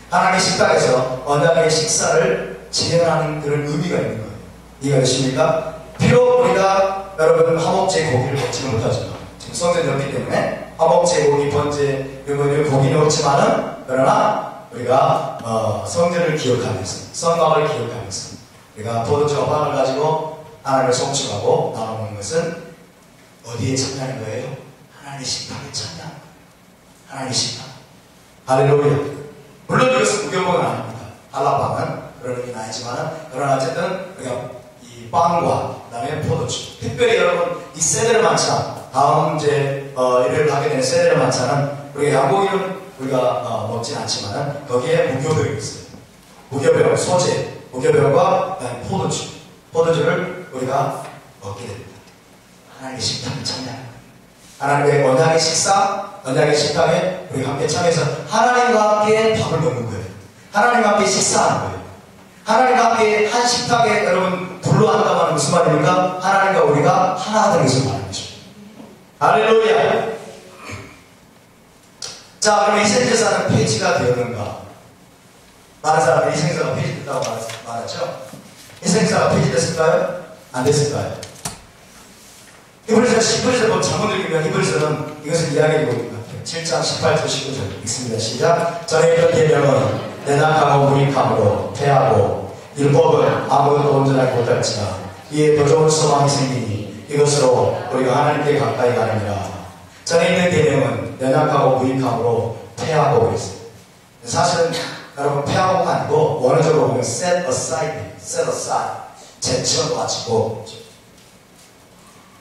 하나님의 식탁에서 언약의 식사를 진행하는 그런 의미가 있는 거예요. 이해가 되십니까? 비록 우리가 여러분 화목제 고기를 먹지는 못하지만 지금 성전이었기 때문에 화목제 고기, 번제 이런 고기는 없지만은 그러나 우리가 성전을 기억하면서 성막을 기억하면서 우리가 포도주와 빵을 가지고 하나님을 성취하고 나눠 먹는 것은 어디에 참여하는 거예요? 하나님의 식탁에 참여하는 거예요. 하나님의 식탁. 할렐루야. 물론 이것은 무교병은 아닙니다. 한라빵은 그런 의미는 아니지만 그러나 어쨌든 우리가 이 빵과 그 다음에 포도주. 특별히 여러분 이 세대를 만찬 다음 이제 일요일 하게 되는 세대를 만찬은 우리가 양고기는 우리가 먹진 않지만 거기에 무교병이 있어요. 무교병, 소제, 무교병과 그다음에 포도주를 우리가 먹게 됩니다. 하나님의 식탁을 참여하는 거예요. 하나님의 언약의 식사, 언약의 식탁에 우리 함께 참여해서 하나님과 함께 밥을 먹는 거예요. 하나님과 함께 식사하는 거예요. 하나님과 함께 한 식탁에 여러분 불로 한다면 무슨 말입니까? 하나님과 우리가 하나 되는 것을 말하는 거죠. 할렐루야. 자, 그럼 희생제사는 폐지가 되었는가? 많은 사람들이 희생제사가 폐지됐다고 말하죠. 희생제사가 폐지됐을까요? 안 됐을까요? 히브리서 보면 잘못 읽으면 히브리서는 이것을 이야기해 보는 것 같아요. 7장 18절 19절 읽습니다. 시작. 전에 이런 계명은 내낙하고 무익함으로 패하고 율법을 아무것도 온전하게 못할지라 이에 더 좋은 소망이 생기니 이것으로 우리가 하나님께 가까이 가느니라. 전에 있는 계명은 연약하고 무익함으로 패하고 있어요. 사실은 여러분 패하고가 아니고 원어적으로 보면 set aside, 제쳐놓아지고.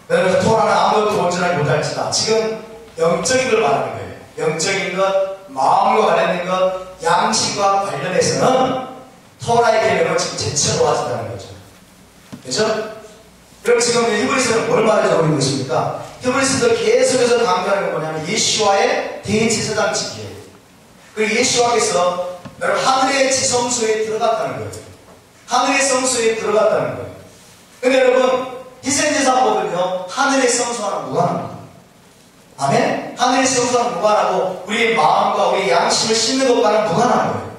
그래서 토라는 아무것도 온전하게 못할지다. 지금 영적인 걸 말하는 거예요. 영적인 것, 마음과 관련된 것, 양심과 관련해서는 토라의 계명은 지금 제쳐놓아진다는 거죠. 그렇죠? 그럼 지금 히브리서는 뭘 말해주고 있는 것입니까? 히브리서도 계속해서 강조하는 건 뭐냐면 예수와의 대제사장 지기예요. 그리고 예수와께서 여러분 하늘의 지성소에 들어갔다는 거예요. 하늘의 성소에 들어갔다는 거예요. 근데 여러분 희생제사법은요 하늘의 성소와는 무관합니다. 아멘? 하늘의 성소와는 무관하고 우리의 마음과 우리의 양심을 씻는 것과는 무관한 거예요.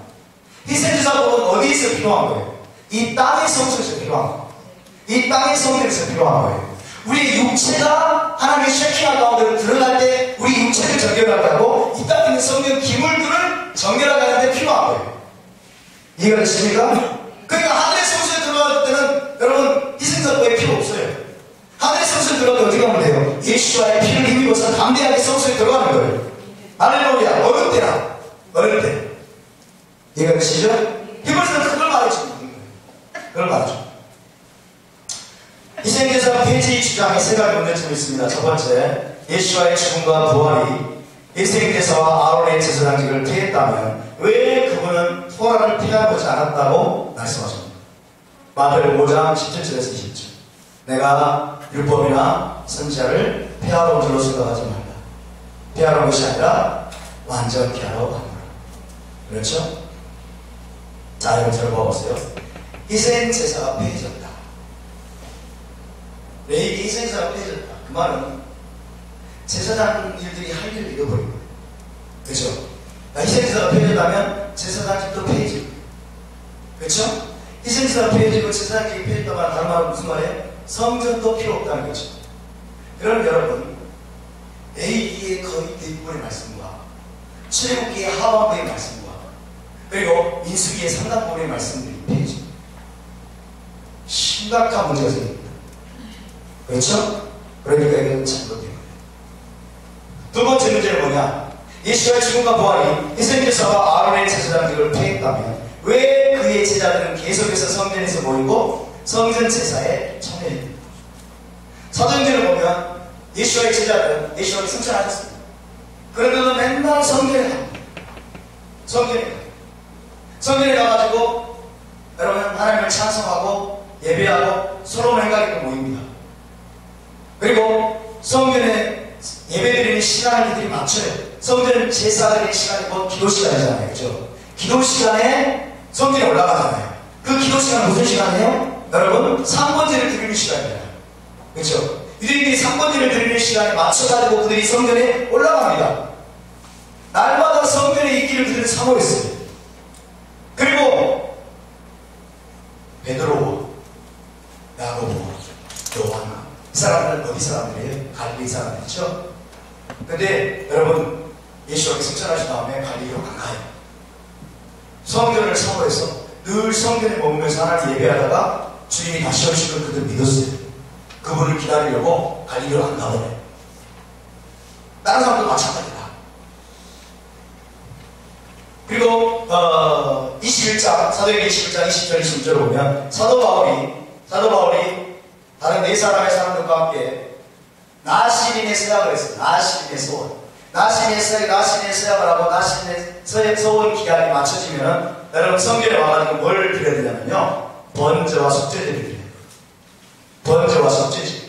희생제사법은 어디에서 필요한 거예요? 이 땅의 성소에서 필요한 거예요. 이 땅의 성전에서 필요한 거예요. 우리의 육체가 하나님의 쉐키나 가운데로 들어갈 때 우리 육체를 정결하게 하고 이 땅에 있는 성전 기물들을 정결하게 하는 데 필요한 거예요. 이해가 되십니까? 그러니까 하늘의 성소에 들어갈 때는 여러분 희생제사법이 필요 없어요. 하늘의 성소에 들어갈 때 어떻게 하면 돼요? 예수와의 피를 힘입어서 담대하게 성소에 들어가는 거예요. 할렐루야. 어느 때나 어느 때 이해가 되시죠? 히브리서는 그걸 말해주는 거예요. 그걸 말해줘. 희생제사 폐지 주장에 세 가지 문제점이 있습니다. 첫 번째, 예수와의 죽음과 부활이 희생제사와 아론의 제사장직을 폐했다면 왜 그분은 토라를 폐하고자 않았다고 말씀하십니까? 마태복음 5장 17절에서 20절. 내가 율법이나 선지자를 폐하러 온 줄로 생각하지 말라. 폐하러 온 것이 아니라 완전케 하러 온 거라. 그렇죠? 자, 여러분 들어보세요. 희생제사가 폐해졌다. 왜 이게 희생제사가 폐해졌다? 그 말은 제사장 일들이 할 일을 잃어버린 거예요. 그렇죠? 희생제사가 폐해졌다면 제사장직도 폐해지고, 그렇죠? 희생제사가 폐해지고 제사장직이 폐해졌다면 다른 말은 무슨 말이에요? 성전도 필요 없다는 거죠. 그럼 여러분 A2의 거의 대부분의 말씀과 출애굽기의 하반부의 말씀과 그리고 민수기의 상당부의 말씀들이 폐해집니다. 심각한 문제가 생깁니다. 그렇죠? 그러니까 이건 잘못된 거예요. 두 번째 문제는 뭐냐? 예수와의 죽음과 부활이 희생제사와 아론의 제사장직을 폐했다면 왜 그의 제자들은 계속해서 성전에서 모이고 성전 제사에 참여했습니다. 사도행전을 보면 예수와의 제자들은 예수와를 승천하셨습니다. 그런데도 맨날 성전에 갑니다. 성전에 가가지고 여러분 하나님을 찬송하고 예배하고 서로 행각에 모입니다. 그리고 성전에 예배드리는 시간을 그들이 맞춰요. 성전 제사드리는 시간이 곧 기도 시간이잖아요. 그죠? 기도 시간에 성전에 올라가잖아요. 그 기도 시간은 무슨 시간이에요? 여러분, 삼번제를 드리는 시간이에요. 그렇죠? 유대인들이 삼번제를 드리는 시간에 맞춰가지고 그들이 성전에 올라갑니다. 날마다 성전에 있기를 그들은 사모했어요. 그리고 베드로와 야고보와 요한나 이 사람들은 어디 사람들이에요? 갈릴리 사람들이죠? 근데 여러분 예수님이 승천하신 다음에 갈릴리로 안 가요. 성전을 사모해서 늘 성전에 머물면서 하나님 예배하다가 주님이 다시 오실 걸 그들 믿었어요. 그분을 기다리려고 갈릴리로 안 가버려요. 다른 사람도 마찬가지다. 그리고 21장 사도행전 21장 20절 21절을 보면 사도 바울이 다른 네 사람의 사람들과 함께 나시린의 서약을 했어요. 나시린의 서원. 나시린의 서약을 하고 나시린의 서원 기간이 맞춰지면 여러분 성전에 와가지고 뭘 드려야 되냐면요. 번제와 속죄제를 드려요. 번제와 속죄제.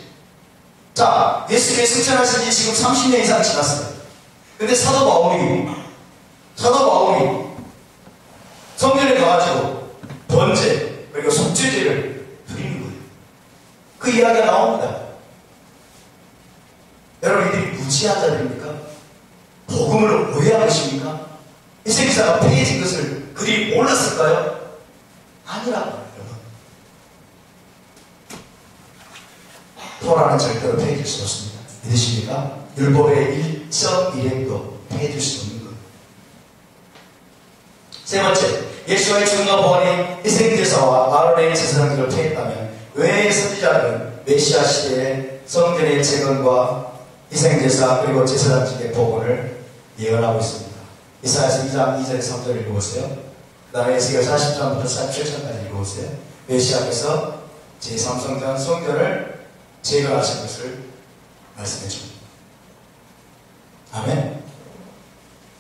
자, 예수님이 승천하신 지 지금 30년 이상 지났어요. 근데 사도 바울이 성전에 가가지고 번제, 그리고 속죄제를 드리는 거예요. 그 이야기가 나옵니다. 여러분, 이들이 무지한 자들입니까? 복음을 오해한 것입니까? 이세기사가 폐해진 것을 그들이 몰랐을까요? 아니라고, 여러분. 토라는 절대로 폐해질 수 없습니다. 믿으십니까? 율법의 1.1행도 폐해질 수 없는 거예요. 세 번째, 예수와의 죽음과 부활이 희생제사와 아론의 제사장들을 폐했다면 왜 선지자는 메시아 시대의 성전의 재건과 희생제사 그리고 제사장직의 복원을 예언하고 있습니다. 이사야서 2장 2절 3절을 읽어보세요. 그 다음에 에스겔 40장부터 47장까지 읽어보세요. 메시아께서 제3성전 성전을 재건하신 것을 말씀해 줍니다. 아멘.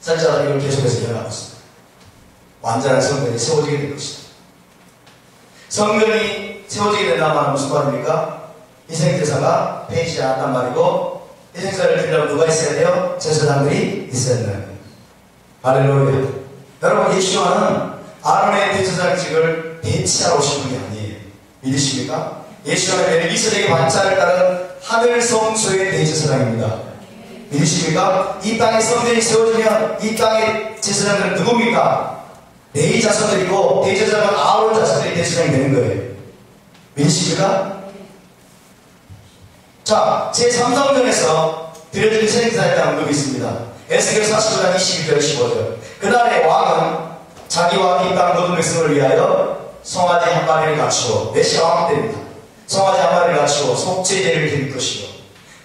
선지자들이 이걸 계속해서 예언하고 있습니다. 완전한 성전이 세워지게 될 것이다. 성전이 세워지게 된다는 말은 무슨 말입니까? 희생제사가 폐지지 않았단 말이고, 희생제사를 드리려면 누가 있어야 돼요? 제사장들이 있어야 된다는 거예요. 할렐루야. 여러분, 예수와는 아론의 대제사장직을 대체하러 오신 분이 아니에요. 믿으십니까? 예수와는 멜기세덱의 반차를 따른 하늘 성소의 대제사장입니다. 믿으십니까? 이 땅에 성전이 세워지면 이 땅의 제사장들은 누굽니까? 레위 자손들이고 대제사장은 아론 자손들이 대제사장이 되는 거예요. 믿으십니까? 자, 제3성전에서 드려진 희생제사에 대한 언급이 있습니다. 에스겔 45장 22절 15절. 그날의 왕은 자기와 이 땅 모든 백성을 위하여 송아지 한 마리를 갖추어, 메시아 왕 때입니다. 송아지 한 마리를 갖추어 속죄제를 드릴 것이요.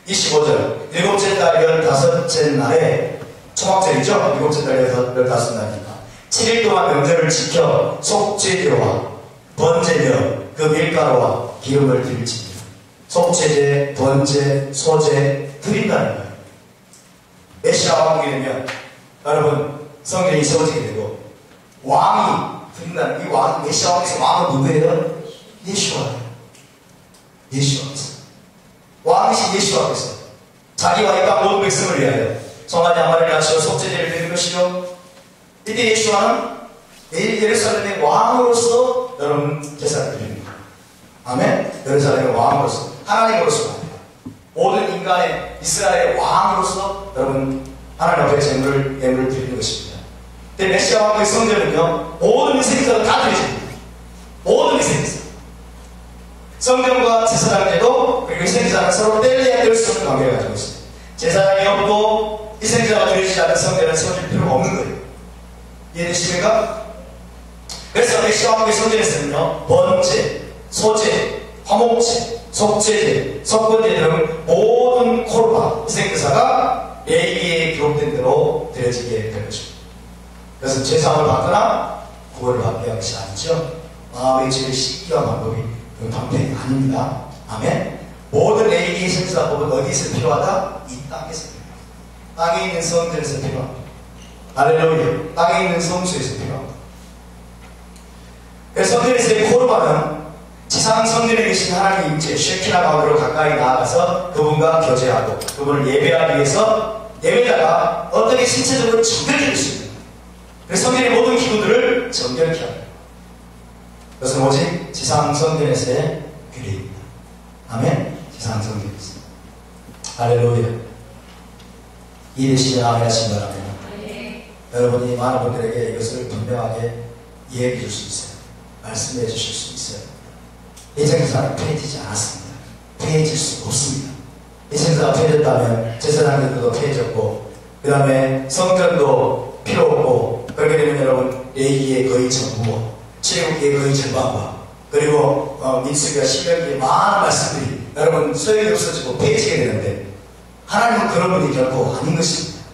25절. 일곱째 달 15째 날에 초막절이죠. 일곱째 달 15날이니까 7일 동안 명절을 지켜 속죄제와 번제며 그 밀가루와 기름을 드릴지니라. 속죄제, 번제, 소제 드린다는 거예요. 메시아 왕국이 되면 여러분 성전이 세워지게 되고 왕이 드린다는, 이 왕, 메시아 왕에서 왕은 누구예요? 예수와예요. 예수와께서 왕이신 예수와께서 자기와 이 땅 모든 백성을 위하여 송아지 한 마리를 갖추어 속죄제를 드리는 것이요. 이때 예수와는 예루살렘의 왕으로서 여러분 제사를 드립니다. 아멘. 예루살렘의 왕으로서, 하나님으로서, 모든 인간의 이스라엘의 왕으로서 여러분 하나님 앞에 예물을 드리는 것입니다. 근데 메시아 왕국의 성전은요, 모든 희생제사가 다 드려집니다. 모든 희생제사. 성전과 제사장제도 그리고 희생제사는 서로 뗄래야 뗄 수 없는 관계를 가지고 있습니다. 제사장이 없고 희생제사가 드려지지 않은 성전은 세워질 필요가 없는 거예요. 이해되십니까? 그래서 메시아 왕국의 성전에서는요, 번제, 소제, 화목제, 속죄제, 속건제 등 모든 코르반 희생제사가 레위기에 기록된 대로 드려지게 될 것입니다. 그래서 제사함을 받거나 구원을 받기 위한 것이 아니죠. 마음의 죄를 씻기 위한 방법이 그 방법이 아닙니다. 아멘. 모든 레위기 희생제사법은 어디서 필요하다? 이 땅에서 필요하다. 땅에 있는 성전에서 필요합니다. 할렐루야. 땅에 있는 성소에서 필요합니다. 그래서 성전에서의 코르반은 지상 성전에 계신 하나님의 임재 쉐키나 가운데로 가까이 나아가서 그분과 교제하고 그분을 예배하기 위해서 예배자가 어떻게 신체적으로 정결케 할 수 있는, 그래서 성전의 모든 기구들을 정결케 합니다. 그것은 오직 지상 성전에서의 규례입니다. 아멘. 지상 성전에서. 할렐루야. 이해되시면 아멘 하시기 바랍니다. 여러분이 많은 분들에게 이것을 분명하게 이해해 줄 수 있어요. 말씀해 주실 수 있어요. 희생제사는 폐해지지 않았습니다. 폐해질 수 없습니다. 희생제사가 폐해졌다면 제사장들도 폐해졌고, 그 다음에 성전도 필요 없고, 그렇게 되면 여러분 레위기의 거의 전부고 출애굽기의 거의 절반과 그리고 민수기와 신명기의 많은 말씀들이 여러분 소용이 없어지고 폐해지게 되는데, 하나님은 그런 분이 결코 아닌 것입니다.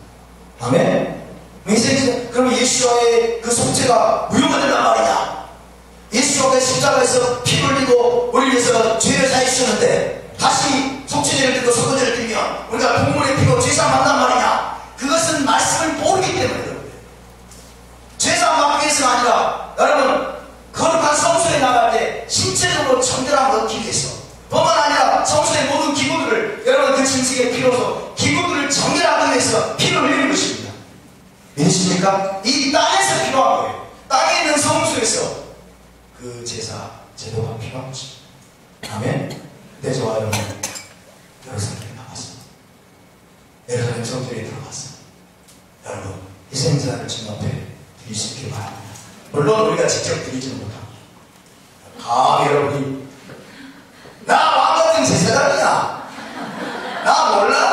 아멘. 희생제사, 그럼 예수와의 그 속죄가 무효가 된단 말이냐? 예수가 십자가에서 피 흘리고 우리 위해서 죄를 사해 주셨는데 다시 속죄제를 드리고 속죄제를 드리면 우리가 동물의 피로 죄사함 한단 말이냐? 그것은 말씀을 모르기 때문에 그래요. 죄사함 받기 위해서가 아니라 여러분 거룩한 성소에 나갈 때 신체적으로 정결함을 얻기 위해서, 뿐만 아니라 성소의 모든 기구들을 여러분 짐승의 피로서 기구들을 정결하기 위해서 피를 흘리는 것입니다. 믿으십니까? 이 땅에서 필요한 거예요. 땅에 있는 성소에서 그 제사, 제도가 필요한 것입니다. 아멘. 그때 저와 여러분 예루살렘에 나갔습니다. 예루살렘 성전에 들어갔습니다. 여러분 희생자를 주님 앞에 드릴 수 있길 바랍니다. 물론 우리가 직접 드리지는 못합니다. 여러분이 나 왕같은 제사장이야. 나 몰라.